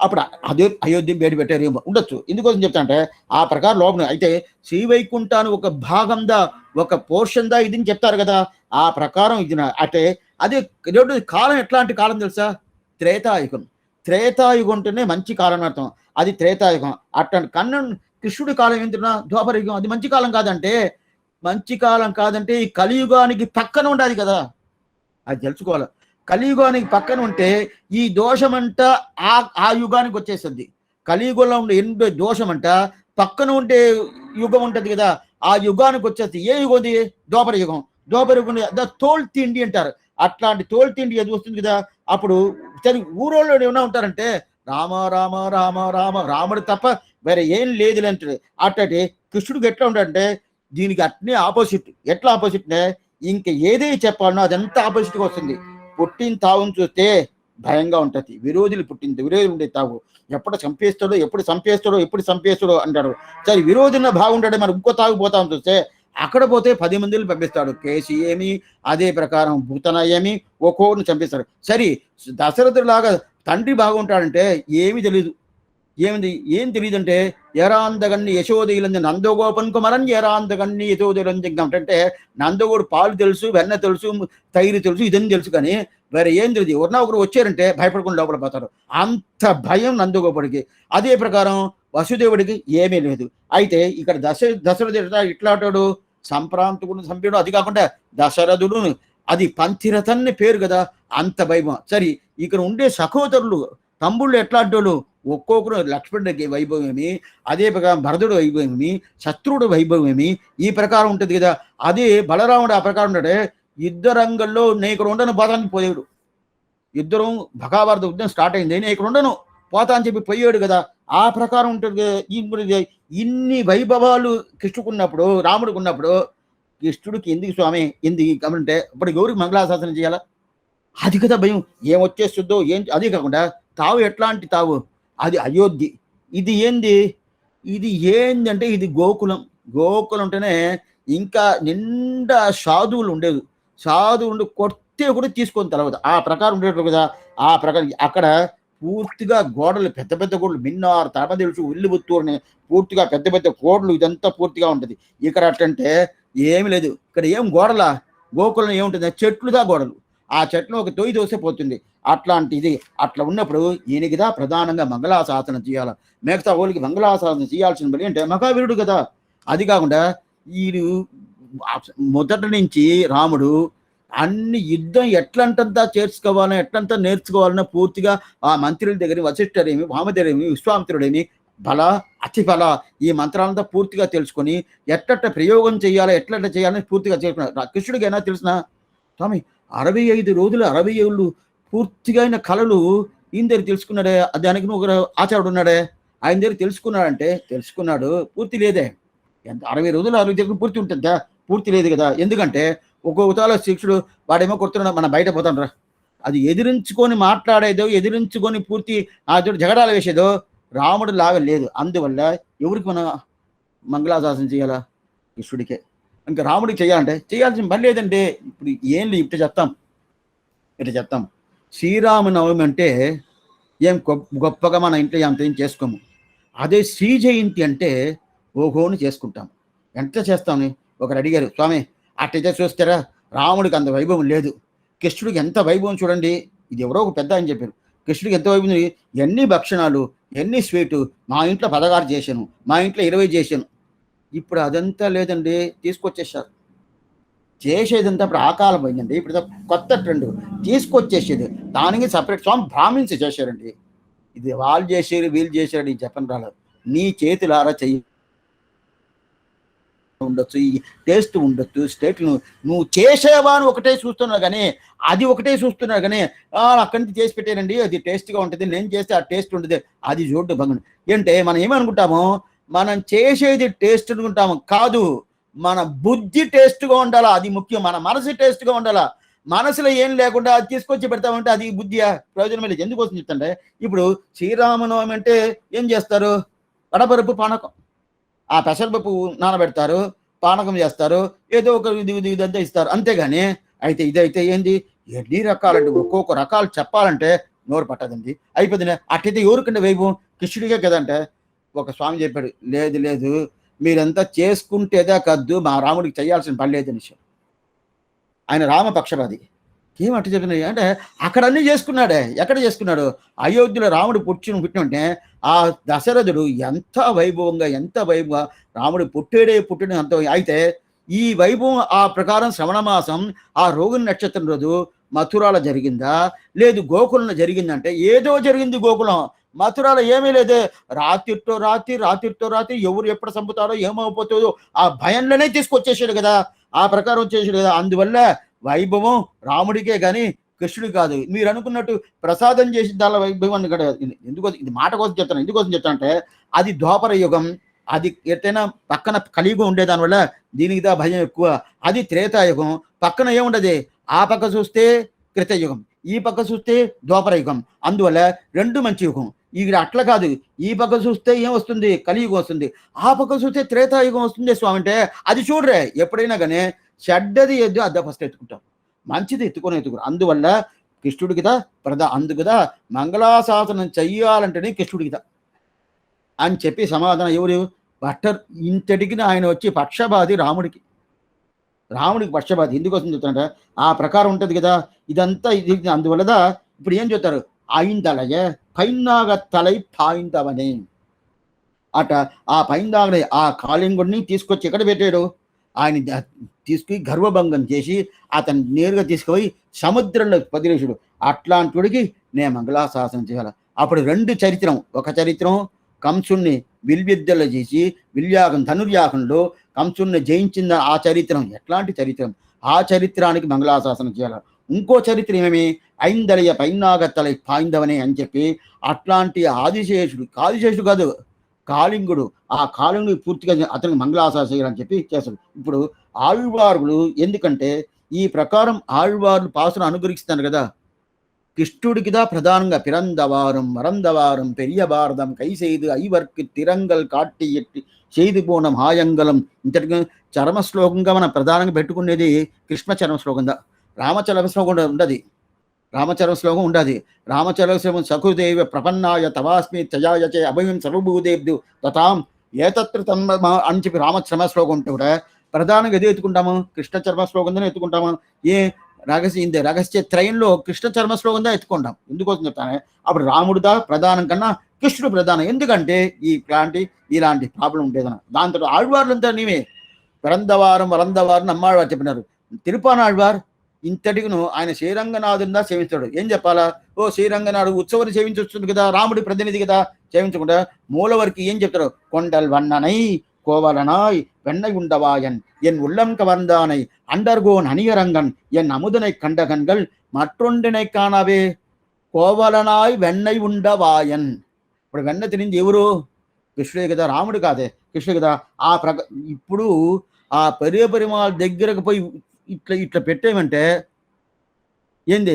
S1: అప్పుడు అదే అయోధ్య వేడి పెట్టారు ఉండొచ్చు. ఎందుకోసం చెప్తానంటే ఆ ప్రకారం లోపల అయితే శ్రీవైకుంఠాన్ని ఒక భాగందా ఒక పోర్షన్ దా ఇది చెప్తారు కదా. ఆ ప్రకారం ఇది అంటే అదే కాలం ఎట్లాంటి కాలం తెలుసా, త్రేతాయుగం. త్రేతాయుగం ఉంటేనే మంచి కాలం అర్థం. అది త్రేతాయుగం. అట్లా కృష్ణుడి కాలం ఏంటన్నా ద్వాపరయుగం. అది మంచి కాలం కాదంటే, మంచి కాలం కాదంటే ఈ కలియుగానికి పక్కన ఉండాలి కదా, అది తెలుసుకోవాలి. కలియుగానికి పక్కన ఉంటే ఈ దోషమంట ఆ యుగానికి వచ్చేస్తుంది. కలియుగంలో ఉండే ఎన్ని దోషమంట పక్కన ఉండే యుగం ఉంటుంది కదా, ఆ యుగానికి వచ్చేస్తుంది. ఏ యుగం ఉంది, ద్వాపర యుగం. ద్వాపర యుగం తోల్ తిండి అంటారు. అట్లాంటి తోల్ తిండి అది వస్తుంది కదా. అప్పుడు ఊరోళ్ళు ఏమైనా ఉంటారంటే రామ రామ రామ రామ రాముడు తప్ప వేరే ఏం లేదు అంటాడు. అట్లాంటి కృష్ణుడికి ఎట్లా ఉంటాడంటే దీనికి అట్నే ఆపోజిట్. ఎట్లా ఆపోజిట్ అంటే ఇంక ఏదైతే చెప్పాలనో అదంతా ఆపోజిట్గా వస్తుంది. పుట్టిన తావును చూస్తే భయంగా ఉంటుంది. విరోధులు ఉండే తావు ఎప్పుడు చంపేస్తాడో అంటాడు. సరే విరోధిన బాగుంటాడే మరి ఇంకో తాగు పోతామని చూస్తే అక్కడ పోతే 10 మందిని పంపిస్తాడు. కేసు ఏమి, అదే ప్రకారం భూతన ఏమి, ఒక్కొక్కరిని చంపిస్తాడు. సరే దశరథుడు లాగా తండ్రి బాగుంటాడంటే ఏమీ తెలీదు. ఏమిది ఏం తెలియదంటే ఎరాందగన్ని యశోదయులంది నందగోపన్ కుమరన్ ఎరాందగన్ని యశోదయులంది అంటే నందగోడు పాలు తెలుసు, వెన్న తెలుసు, తైరు తెలుసు, ఇదని తెలుసు, కానీ వేరే ఏం తెలియదు. ఎవరన్నా ఒకరు వచ్చారంటే భయపడకుండా లోపల పోతారు. అంత భయం నందగోపుడికి. అదే ప్రకారం వసుదేవుడికి ఏమీ లేదు. అయితే ఇక్కడ దశరథుడు ఇట్లాంటాడు, సంప్రాంతకుడు సంపేడు. అది కాకుండా దశరథుడు అది పంతిరథన్ని పేరు కదా, అంత వైభవం. సరే, ఇక్కడ ఉండే సహోదరులు తమ్ముళ్ళు ఎట్లాంటోళ్ళు, ఒక్కొక్కరు లక్ష్మణుడికి వైభవం ఏమి, అదే ప్రకారం భరతుడు వైభవం ఏమి, శత్రువుడు వైభవం ఏమి, ఈ ప్రకారం ఉంటుంది కదా. అదే బలరాముడు ఆ ప్రకారం ఉంటాడే, యుద్ధరంగంలో నేను ఇక్కడ ఉండను పోతానికి పోయాడు. ఇద్దరం భగాభారత యుద్ధం స్టార్ట్ అయింది, నేను ఇక్కడ ఉండను పోతా అని చెప్పి పోయాడు కదా. ఆ ప్రకారం ఉంటుంది. ఇన్ని వైభవాలు కృష్ణుకున్నప్పుడు, రాముడికి ఉన్నప్పుడు, కృష్ణుడికి ఎందుకు స్వామి ఎందుకు కాబట్టి ఇప్పుడు ఎవరికి మంగళాశాసనం చేయాలా? అది కదా భయం, ఏమొచ్చేస్తుందో ఏం. అదే కాకుండా తావు ఎట్లాంటి తావు, అది అయోధ్య. ఇది ఏంది, ఇది ఏందంటే ఇది గోకులం. గోకులం ఉంటేనే ఇంకా నిండా సాధువులు ఉండేది. సాధువు ఉండి కొడితే కూడా తీసుకొని తర్వాత ఆ ప్రకారం ఉండేట్లు కదా. ఆ ప్రకారం అక్కడ పూర్తిగా గోడలు, పెద్ద పెద్ద గోడలు, మిన్నార్, తమ తెలుసు, ఉల్లిబుత్తూరుని పూర్తిగా పెద్ద పెద్ద గోడలు, ఇదంతా పూర్తిగా ఉంటుంది. ఇక్కడ అట్లంటే ఏమి లేదు. ఇక్కడ ఏం గోడల, గోకులం ఏముంటుంది, చెట్లుదా గోడలు. ఆ చెట్లు ఒక తొయ్యి దోసే పోతుంది. అట్లాంటిది అట్లా ఉన్నప్పుడు ఈయనకిదా ప్రధానంగా మంగళాశాసనం చేయాలి. మిగతా వాళ్ళకి మంగళాశాసనం చేయాల్సిన పని అంటే మహావీరుడు కదా. అది కాకుండా వీడు మొదటి నుంచి రాముడు అన్ని యుద్ధం ఎట్లంటంతా చేర్చుకోవాలని, ఎట్లంతా నేర్చుకోవాలని పూర్తిగా ఆ మంత్రుల దగ్గర వశిష్ఠుడేమి, వామదేవుడేమి, విశ్వామిత్రుడేమి, బల అతి బల ఈ మంత్రాలంతా పూర్తిగా తెలుసుకొని ఎట్లట్ట ప్రయోగం చేయాలి, ఎట్లట్ట చేయాలని పూర్తిగా చేసుకున్నారు. కృష్ణుడికి అయినా తెలిసిన స్వామి 65 రోజులు 60 ఏళ్ళు పూర్తిగా అయిన కళలు ఈయన దగ్గర తెలుసుకున్నాడే. దానికి ఒక ఆచార్యుడు ఉన్నాడే, ఆయన దగ్గర తెలుసుకున్నాడంటే తెలుసుకున్నాడు, పూర్తి లేదే. ఎంత 60 రోజులు 60 దగ్గర పూర్తి ఉంటుందా? పూర్తి లేదు కదా. ఎందుకంటే ఒక్కొక్కతాల శిక్షుడు వాడేమో కొడుతున్నాడు, మనం బయట పోతాం రా, అది ఎదిరించుకొని మాట్లాడేదో, ఎదిరించుకొని పూర్తి ఆ చోటు జగడాలు వేసేదో రాముడు లాగా లేదు. అందువల్ల ఎవరికి మనం మంగళాశాసనం చేయాలా? కృష్ణుడికే. ఇంకా రాముడికి చేయాలంటే చేయాల్సిన పని లేదంటే ఇప్పుడు ఏం లేదు. ఇట్లా చెప్తాం శ్రీరామనవమి అంటే ఏం గొప్పగా మన ఇంట్లో అంత ఏం చేసుకోము. అదే శ్రీ జయంతి అంటే ఓహోని చేసుకుంటాం. ఎంత చేస్తామని ఒకరు అడిగారు, స్వామి అట్టయితే చూస్తారా రాముడికి అంత వైభవం లేదు, కృష్ణుడికి ఎంత వైభవం చూడండి. ఇది ఎవరో ఒక పెద్ద అని చెప్పారు. కృష్ణుడికి ఎంత వైభవం, ఎన్ని భక్షణాలు, ఎన్ని స్వీటు, మా ఇంట్లో 16 చేశాను, మా ఇంట్లో 20 చేశాను. ఇప్పుడు అదంతా లేదండి, తీసుకొచ్చేసారు. చేసేదంతా ఇప్పుడు ఆ కాలం పోయిందండి. ఇప్పుడు కొత్త ట్రెండ్ తీసుకొచ్చేసేది. దానికి సపరేట్ స్వామి బ్రాహ్మిన్స్ చేశారండి. ఇది వాళ్ళు చేసారు వీళ్ళు చేశారు చెప్పని రాలేదు. నీ చేతులారా చెయ్యి ఉండొచ్చు, ఈ టేస్ట్ ఉండొచ్చు, స్టేట్లు నువ్వు చేసేవా అని ఒకటే చూస్తున్నావు కానీ, అది ఒకటే చూస్తున్నావు కానీ అక్కడి నుంచి చేసి పెట్టానండి అది టేస్ట్గా ఉంటుంది, నేను చేస్తే ఆ టేస్ట్ ఉంటుంది, అది చూడ్డు భంగుడు. ఏంటంటే మనం ఏమనుకుంటాము, మనం చేసేది టేస్ట్ అనుకుంటాము. కాదు, మన బుద్ధి టేస్ట్గా ఉండాలా, అది ముఖ్యం. మన మనసు టేస్ట్గా ఉండాలా. మనసులో ఏం లేకుండా అది తీసుకొచ్చి పెడతామంటే అది బుద్ధియా, ప్రయోజనం లేదు. ఎందుకోసం చెప్తాంటే ఇప్పుడు శ్రీరామనవమి అంటే ఏం చేస్తారు, వడపరుపు పానకం, ఆ పెసరపప్పు నానబెడతారు, పానకం చేస్తారు, ఏదో ఒక ఇదంతా ఇస్తారు, అంతేగాని అయితే ఇదైతే ఏంది ఎన్ని రకాలంటే ఒక్కొక్క రకాలు చెప్పాలంటే నోరు పట్టదండి, అయిపోతుంది. అట్టయితే ఎవరికంటే వైభవం కృష్ణుడికే కదంటే ఒక స్వామి చెప్పాడు, లేదు లేదు మీరంతా చేసుకుంటేదే కద్దు, మా రాముడికి చేయాల్సిన పని లేదని. ఆయన రామపక్షపాది. ఏమట్టు చెప్పినాయి అంటే అక్కడ అన్నీ చేసుకున్నాడే. ఎక్కడ చేసుకున్నాడు? అయోధ్యలో రాముడు పుట్టినంటే ఆ దశరథుడు ఎంత వైభవంగా రాముడు పుట్టిన అంత. అయితే ఈ వైభవం ఆ ప్రకారం శ్రవణమాసం ఆ రోగిణి నక్షత్రం రోజు మథురాలో జరిగిందా, లేదు గోకులంలో జరిగిందంటే ఏదో జరిగింది. గోకులం మథురాలో ఏమీ లేదే. రాత్రితో రాత్రి ఎవరు ఎప్పుడు చంపుతారో ఏమైపోతుందో ఆ భయంలోనే తీసుకొచ్చేసాడు కదా. ఆ ప్రకారం వచ్చేసాడు కదా. అందువల్ల వైభవం రాముడికే కానీ కృష్ణుడు కాదు. మీరు అనుకున్నట్టు ప్రసాదం చేసి దాని వైభవం ఇక్కడ ఎందుకోసం, ఇది మాట కోసం చెప్తాను. ఎందుకోసం చెప్తానంటే అది ద్వాపర యుగం, అది ఎట్టైనా పక్కన కలియుగం ఉండే దానివల్ల దీనికి దా భయం ఎక్కువ. అది త్రేతాయుగం, పక్కన ఏముండదు. ఆ పక్క చూస్తే కృతయుగం, ఈ పక్క చూస్తే ద్వాపర యుగం. అందువల్ల రెండు మంచి యుగం. ఇక్కడ అట్లా కాదు, ఈ పక్క చూస్తే ఏం వస్తుంది, కలియుగం వస్తుంది, ఆ పక్క చూస్తే త్రేతాయుగం వస్తుంది స్వామి అంటే అది చూడరే. ఎప్పుడైనా కానీ చెడ్డది ఎద్దు అద్ద ఫస్ట్ ఎత్తుకుంటాం, మంచిది ఎత్తుకోరు. అందువల్ల కృష్ణుడికిదా అందుకుదా మంగళాశాసనం చెయ్యాలంటేనే కృష్ణుడికిదా. అని చెప్పి సమాధానం ఎవరు భట్టర్ ఇంతటికి ఆయన వచ్చి పక్షపాతి రాముడికి. రాముడికి పక్షపాతి ఎందుకోసం చెప్తానంటే ఆ ప్రకారం ఉంటుంది కదా ఇదంతా ఇది అందువల్ల ఇప్పుడు ఏం చెప్తారు ఐందలయ పైనాగత్తలై పాయిందవని అట ఆ పైందాగడే ఆ కాళింగుడిని తీసుకొచ్చి ఎక్కడ పెట్టాడు ఆయన తీసుకుని గర్వభంగం చేసి అతను నేరుగా తీసుకుపోయి సముద్రంలో పదిలేసుడు అట్లాంటిడికి నేను మంగళాశాసనం చేయాలి. అప్పుడు రెండు చరిత్రం, ఒక చరిత్రం కంసుణ్ణి విల్విద్యలో చేసి ధనుర్యాగంలో కంసుణ్ణి జయించిన ఆ చరిత్రం ఎట్లాంటి చరిత్రం, ఆ చరిత్రానికి మంగళాశాసనం చేయాలి. ఇంకో చరిత్ర ఏమేమి ఐందలయ పైనాగత్తలై పాయిందవనే అని చెప్పి అట్లాంటి ఆదిశేషుడు కాదు కాళింగుడు, ఆ కాళింగుడు పూర్తిగా అతనికి మంగళాశాసనం చేయాలని చెప్పి చేస్తాడు. ఇప్పుడు ఆళ్వార్లు ఎందుకంటే ఈ ప్రకారం ఆళ్వార్లు పాసును అనుగ్రహిస్తారు కదా கிருஷ்ணுடிக்குதா பிரதானங்க பிறந்தவாறும் மறந்தவாறும் பெரிய பாரதம் கை செய்து ஐவர்க்கு திறங்கல் காட்டி ఎట్టి செய்து పోన మాయంగలం ఇంతటికి చరమ శ్లోకంగా మనం ప్రధానంగా పెట్టుకునేది కృష్ణ చరమ శ్లోకం రామచరమ శ్లోకం ఉండదు. రామచరమ శ్లోకం ఉండదు. రామచరమ శ్లోకం సఖుదేవ ప్రపన్నాయ తవాస్మి త్యజాయచే అభయం సర్వభూదేభ్యు తథాం ఏతత్ర తన్మ అని చెప్పి రామచరమ శ్లోకం ఉంటే కూడా ప్రధానంగా ఎది ఎత్తుకుంటాము కృష్ణ చర్మ శ్లోకంగానే ఎత్తుకుంటాము. రహస్య త్రయంలో కృష్ణ చర్మ శ్లోకందా ఎత్తుకుంటాం. ఎందుకోసం చెప్తానే అప్పుడు రాముడిదా ప్రధానం కన్నా కృష్ణుడు ప్రధానం. ఎందుకంటే ఇలాంటి ప్రాబ్లం ఉండేదన్న దాంతో ఆళ్వార్లంతా నీవే పిరందవారం వరందవారం అమ్మాళ్వారు చెప్పినారు. తిరుపానాళ్వార్ ఇంతటికిను ఆయన శ్రీరంగనాథునిదా సేవిస్తాడు. ఏం చెప్పాలా ఓ శ్రీరంగనాథు ఉత్సవాన్ని సేవించొస్తుంది కదా రాముడి ప్రతినిధి కదా సేవించకుండా మూలవరికి ఏం చెప్తారు కొండల్ వన్ననై கோவலனாய் வெண்ணை உண்டவாயன் என் உள்ளம் கவர்ந்தானை அண்டர்கோன் அணியரங்கன் என் அமுதனை கண்ட கண்கள் మற்றొండినై కానవే కోవలనాయ్ వెన్నై ఉండవాయన్. ఇప్పుడు వెన్న తినింది ఎవరు కృష్ణుడే కదా రాముడు కాదే కృష్ణుడు కదా. ఇప్పుడు ఆ పరిమాల దగ్గరకు పోయి ఇట్లా పెట్టేమంటే ఏంది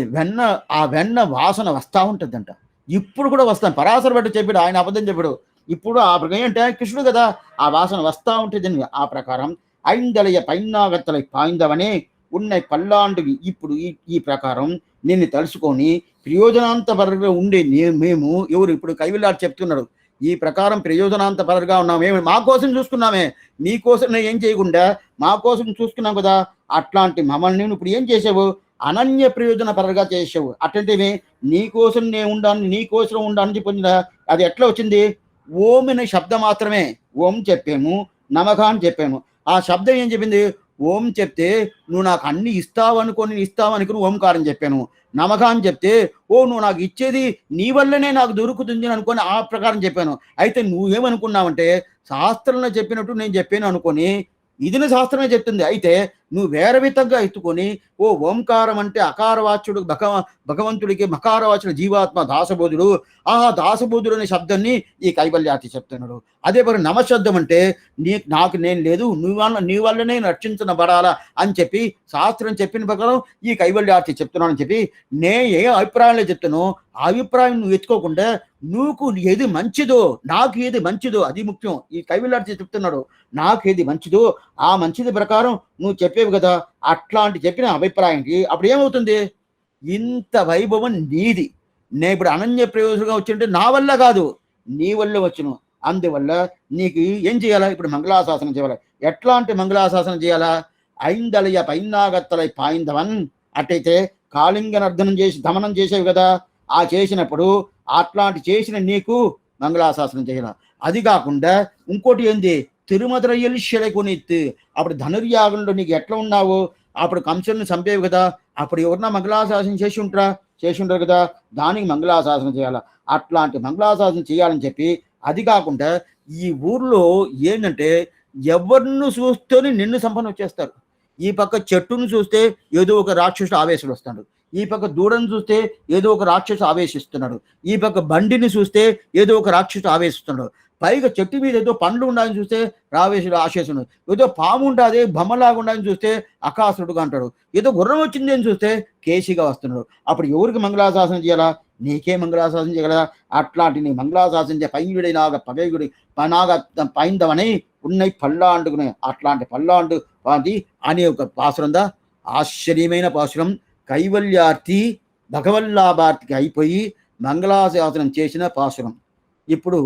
S1: ఆ వెన్న వాసన వస్తూ ఉంటుందంట. ఇప్పుడు కూడా వస్తాను పరాశర బట్టి చెప్పాడు, ఆయన అబద్ధం చెప్పాడు. ఇప్పుడు ఆ ప్రకారం అంటే కృష్ణుడు కదా ఆ వాసన వస్తూ ఉంటుంది. ఆ ప్రకారం ఐందలయ పైనాగత్తలై పాయిందవనే ఉన్నై పల్లాంటివి. ఇప్పుడు ఈ ప్రకారం నిన్ను తలుసుకొని ప్రయోజనాంతపరంగా ఉండే మేము ఎవరు ఇప్పుడు కైవిల్లాడు చెప్తున్నాడు. ఈ ప్రకారం ప్రయోజనాంతపరంగా ఉన్నాం. మేము మా కోసం చూసుకున్నామే, నీ కోసం నేను ఏం చేయకుండా మా కోసం చూసుకున్నాం కదా. అట్లాంటి మమ్మల్ని నేను ఇప్పుడు ఏం చేసావు అనన్య ప్రయోజన పరంగా చేసావు. అట్లాంటివి నీ కోసం నేను ఉండాలని నీ కోసం ఉండాలని పొందిన అది ఎట్లా వచ్చింది ఓం అనే శబ్దం మాత్రమే. ఓం చెప్పాము నమః అని చెప్పాము. ఆ శబ్దం ఏం చెప్పింది ఓం చెప్తే నువ్వు నాకు అన్ని ఇస్తావనుకుని ఓంకారం చెప్పాను. నమః అని చెప్తే నువ్వు నాకు ఇచ్చేది నీ వల్లనే నాకు దొరుకుతుంది అనుకొని ఆ ప్రకారం చెప్పాను. అయితే నువ్వేమనుకున్నావంటే శాస్త్రంలో చెప్పినట్టు నేను చెప్పాను అనుకొని ఇది శాస్త్రమే చెప్తుంది. అయితే నువ్వు వేరే విధంగా ఎత్తుకొని ఓంకారం అంటే అకారవాచ్యుడు భగవంతుడికి మకారవాచ్యుడు జీవాత్మ దాసబోధుడు. ఆ దాసబోధుడు అనే శబ్దాన్ని ఈ కైవల్యాతి చెప్తున్నాడు. అదే మరి నమశబ్దం అంటే నాకు నేను లేదు నీ వల్లనే రక్షించబడాలా అని చెప్పి శాస్త్రం చెప్పిన ప్రకారం ఈ కైవల్యాతి చెప్తున్నానని చెప్పి ఏ అభిప్రాయంలో చెప్తానో ఆ అభిప్రాయం నువ్వు ఎత్తుకోకుండా నువ్వు ఏది మంచిదో నాకు ఏది మంచిదో అది ముఖ్యం. ఈ కైవల్యాతి చెప్తున్నాడు నాకు ఏది మంచిదో ఆ మంచిది ప్రకారం నువ్వు చెప్పేవి కదా. అట్లాంటి చెప్పిన అభిప్రాయానికి అప్పుడు ఏమవుతుంది ఇంత వైభవం నీది. నేను ఇప్పుడు అనన్య ప్రయోజనంగా వచ్చింటే నా వల్ల కాదు నీ వల్ల వచ్చును. అందువల్ల నీకు ఏం చేయాలా ఇప్పుడు మంగళాశాసనం చేయాలి. ఎట్లాంటి మంగళాశాసనం చేయాలా ఐందలయ పైనాగత్తలై పాయిందవన్. అట్టయితే కాళింగనర్ధనం చేసి దమనం చేసేవి కదా ఆ చేసినప్పుడు అట్లాంటి చేసిన నీకు మంగళాశాసనం చేయాల. అది కాకుండా ఇంకోటి ఏంది తిరుమధురయ్యలు శిలకొనిత్తు. అప్పుడు ధనుర్యాగంలో నీకు ఎట్లా ఉన్నావు అప్పుడు కంసుని చంపేవి కదా అప్పుడు ఎవరన్నా మంగళాశాసనం చేసి ఉంటారు కదా దానికి మంగళాశాసనం చేయాలి. అట్లాంటి మంగళాశాసనం చేయాలని చెప్పి అది కాకుండా ఈ ఊర్లో ఏంటంటే ఎవరిని చూస్తేనే నిన్ను సంపన్నం చేస్తారు. ఈ పక్క చెట్టును చూస్తే ఏదో ఒక రాక్షసుడు ఆవేశం వస్తాడు, ఈ పక్క దూడను చూస్తే ఏదో ఒక రాక్షసు ఆవేశిస్తున్నాడు, ఈ పక్క బండిని చూస్తే ఏదో ఒక రాక్షసుడు ఆవేశిస్తున్నాడు, పైగా చెట్టు మీద ఏదో పండ్లు ఉండాలని చూస్తే రావేశుడు ఆశేషుడు, ఏదో పాము ఉంటుంది బొమ్మలాగా ఉండాలని చూస్తే అకాసుడుగా అంటాడు, ఏదో గుర్రం వచ్చింది అని చూస్తే కేసిగా వస్తున్నాడు. అప్పుడు ఎవరికి మంగళాశాసనం చేయాలా నీకే మంగళాశాసనం చేయగలరా. అట్లాంటి నీ మంగళాశాసనం చే పైయుడి నాగ పగయుడి నాగ పైందవని ఉన్నై పల్లాండుకునే అట్లాంటి పల్లాండు వాటి అనే ఒక పాసురందా ఆశ్చర్యమైన పాసురం. కైవల్యార్థి భగవల్లాభార్థికి అయిపోయి మంగళాశాసనం చేసిన పాసురం. ఇప్పుడు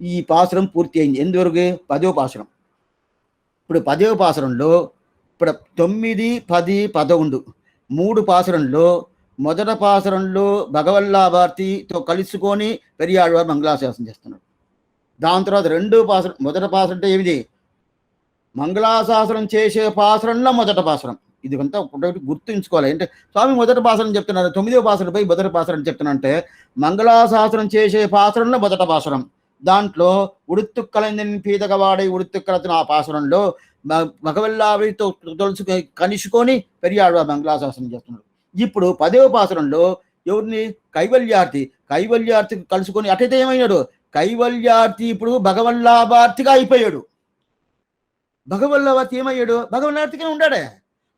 S1: ఈ పాసురం పూర్తి అయింది. ఎందువరకు? 10వ పాసురం. ఇప్పుడు 10వ పాసురంలో ఇప్పుడు 9, 10, 11 3 పాసురంలో మొదట పాసురంలో భగవల్లాభారతితో కలుసుకొని పెరియాళ్వారు మంగళాశాసనం చేస్తున్నాడు. దాని తర్వాత రెండో పాసురం, మొదట పాసురం అంటే ఏమిటి? మంగళాశాసనం చేసే పాసురంలో మొదట పాసురం. ఇది అంతా ఒకటి గుర్తుంచుకోవాలి. అంటే స్వామి మొదటి పాసురం చెప్తున్నారు, 9వ పాసురంపై మొదటి పాసురం చెప్తున్నా అంటే మంగళాశాసనం చేసే పాసురంలో మొదట పాసురం. దాంట్లో ఉడుతుక్కలైన పీదక వాడే ఉడుతుక్కలతో ఆ పాసురంలో భగవల్లావితో కలుసుకొని పెరియాళ్వారు మంగళాశాసనం చేస్తున్నాడు. ఇప్పుడు 10వ పాసురంలో ఎవరిని? కైవల్యార్థి కలుసుకొని అటైతే ఏమయ్యాడు? కైవల్యార్థి ఇప్పుడు భగవల్లాభార్థిగా అయిపోయాడు. భగవల్లాభార్థి ఏమయ్యాడు? భగవల్లాభార్థిగానే ఉండాడే,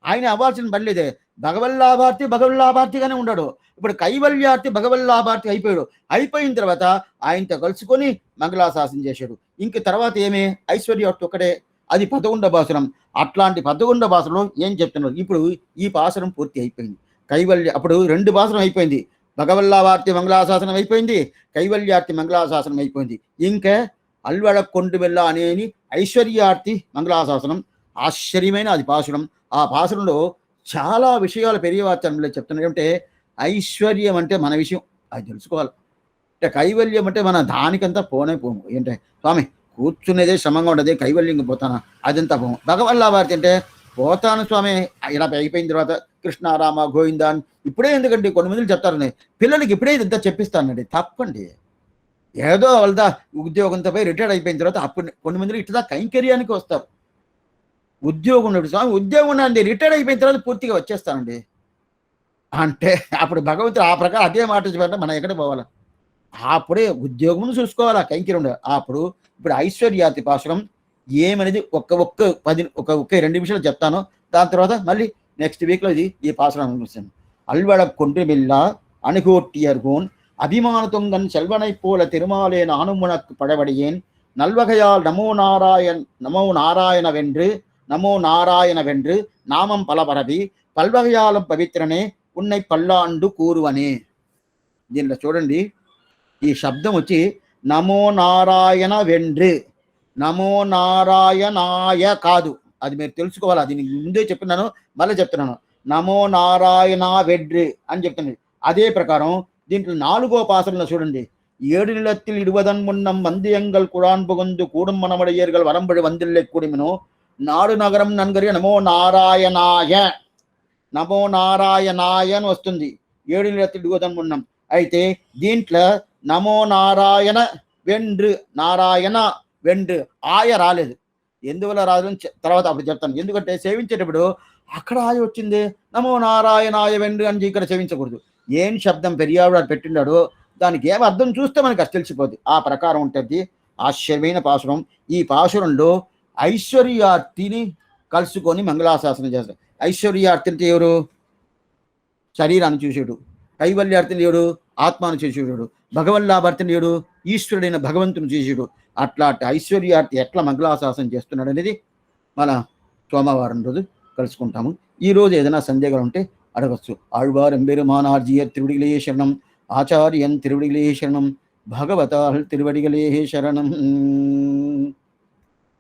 S1: ఆయన అవ్వాల్సిన పని లేదే. భగవల్లాభార్థిగానే ఉన్నాడు. ఇప్పుడు కైవల్యార్థి భగవల్లాభార్థి అయిపోయాడు. అయిపోయిన తర్వాత ఆయనతో కలుసుకొని మంగళాశాసనం చేశాడు. ఇంక తర్వాత ఏమే? ఐశ్వర్యార్థి ఒక్కడే. అది 11వ పాసురం. అట్లాంటి 11వ పాసురంలో ఏం చెప్తున్నారు? ఇప్పుడు ఈ పాసురం పూర్తి అయిపోయింది. అప్పుడు 2 పాసురం అయిపోయింది. భగవల్లాభార్థి మంగళాశాసనం అయిపోయింది, కైవల్యార్థి మంగళాశాసనం అయిపోయింది. ఇంకా అల్వడ కొండు వెళ్ళ అనేని ఐశ్వర్యార్థి మంగళాశాసనం. ఆశ్చర్యమైన అది పాసురం. ఆ పాసురంలో చాలా విషయాలు పెరియవాచనంలో చెప్తున్నారు. ఏమంటే ఐశ్వర్యం అంటే మన విషయం, అది తెలుసుకోవాలి. అంటే కైవల్యం అంటే మన దానికంతా పోనే పోము. ఏంటంటే స్వామి కూర్చునేదే శ్రమంగా ఉండదు, కైవల్యం పోతానా అదంతా పోము. భగవల్లాభారతి అంటే పోతాను స్వామి, ఇలా అయిపోయిన తర్వాత కృష్ణ రామ గోవిందా అని ఇప్పుడే ఎందుకండి కొన్ని మందిని చెప్తారండి, పిల్లలకి ఇప్పుడే ఇదంతా చెప్పిస్తానండి. తప్పండి. ఏదో వాళ్ళ ఉద్యోగంతో పోయి రిటైర్డ్ అయిపోయిన తర్వాత అప్పుడు కొన్ని మంది ఇట్లా కైంకర్యానికి వస్తారు. ఉద్యోగం ఉన్నప్పుడు స్వామి ఉద్యోగం ఉన్నది, రిటైర్డ్ అయిపోయిన తర్వాత పూర్తిగా వచ్చేస్తానండి అంటే అప్పుడు భగవంతుడు ఆ ప్రకారం అదే మాట చెప్పారంటే మనం ఎక్కడ పోవాలా? అప్పుడే ఉద్యోగం చూసుకోవాలా, కైంకర్యం. అప్పుడు ఇప్పుడు ఐశ్వర్యాతి పాసురం ఏమనేది ఒక్క 2 నిమిషాలు చెప్తాను. దాని తర్వాత మళ్ళీ నెక్స్ట్ వీక్లో ఈ పాసురం చూస్తాను. అల్వడ కొండ్రి మిల్ల అణుగోட்டியர்கோன் அபிமானத்தொங்கன் செல்வனை போல திருமாலே நானுமுனக்கு பழவடியேன் நல்வகையால் நமோ நாராயணவென்று நாமம் பல பரவி పల్వగయాలం పవిత్రనే ఉన్నై పల్లాండు కూరువనే. దీనిలో చూడండి, ఈ శబ్దం వచ్చి నమో నారాయణ వెండ్రు, నమో నారాయణాయ కాదు. అది మీరు తెలుసుకోవాలి. అది నేను ముందే చెప్పినాను, మళ్ళీ చెప్తున్నాను. నమో నారాయణ వెండ్రు అని చెప్తున్నాను. అదే ప్రకారం దీంట్లో 4వ పాసరంలో చూడండి, 7 நிலத்தில் 20 முன்னம் வந்தியங்கள் குழான் புகுந்து கூடும் மனமடையர்கள் வரம்படி வந்தில்லை கூடிமினோ నాడు నగరం నన్గరి నమో నారాయణాయ, నమో నారాయణాయన్ వస్తుంది. 7 నిలத்தில் 20 మున్నం. అయితే దీంట్లో నమో నారాయణ వెండ్రు, నారాయణ వెండ్రు ఆయ రాలేదు. ఎందువల్ల రాదు తర్వాత అప్పుడు చెప్తాను. ఎందుకంటే సేవించేటప్పుడు అక్కడ ఆయ వచ్చింది, నమో నారాయణాయ వెండ్రు అని ఇక్కడ సేవించకూడదు. ఏం శబ్దం పెరియాడు పెట్టిండాడో దానికి ఏం అర్థం చూస్తే మనకు అది తెలిసిపోద్ది. ఆ ప్రకారం ఉంటుంది. ఆశ్చర్యమైన పాసురం. ఈ పాసురంలో ఐశ్వర్యార్థిని కలుసుకొని మంగళాశాసనం చేస్తాడు. ఐశ్వర్యార్థి అంటే ఎవరు? శరీరాన్ని చూసేడు. కైవల్యార్థిని ఎవడు? ఆత్మాను చూసేడు. భగవల్లాభార్థిని ఎవడు? ఈశ్వరుడైన భగవంతుని చూసేడు. అట్లాంటి ఐశ్వర్యార్థి ఎట్లా మంగళాశాసనం చేస్తున్నాడు అనేది మన సోమవారం రోజు కలుసుకుంటాము. ఈరోజు ఏదైనా సందేహాలు ఉంటే అడగచ్చు. ఆళ్వారం பெருமானார் திருவடிகளே சரணம், ஆச்சாரியன் திருவடிகளே சரணம், భగవతాల్ తిరువడిగలే శరణం.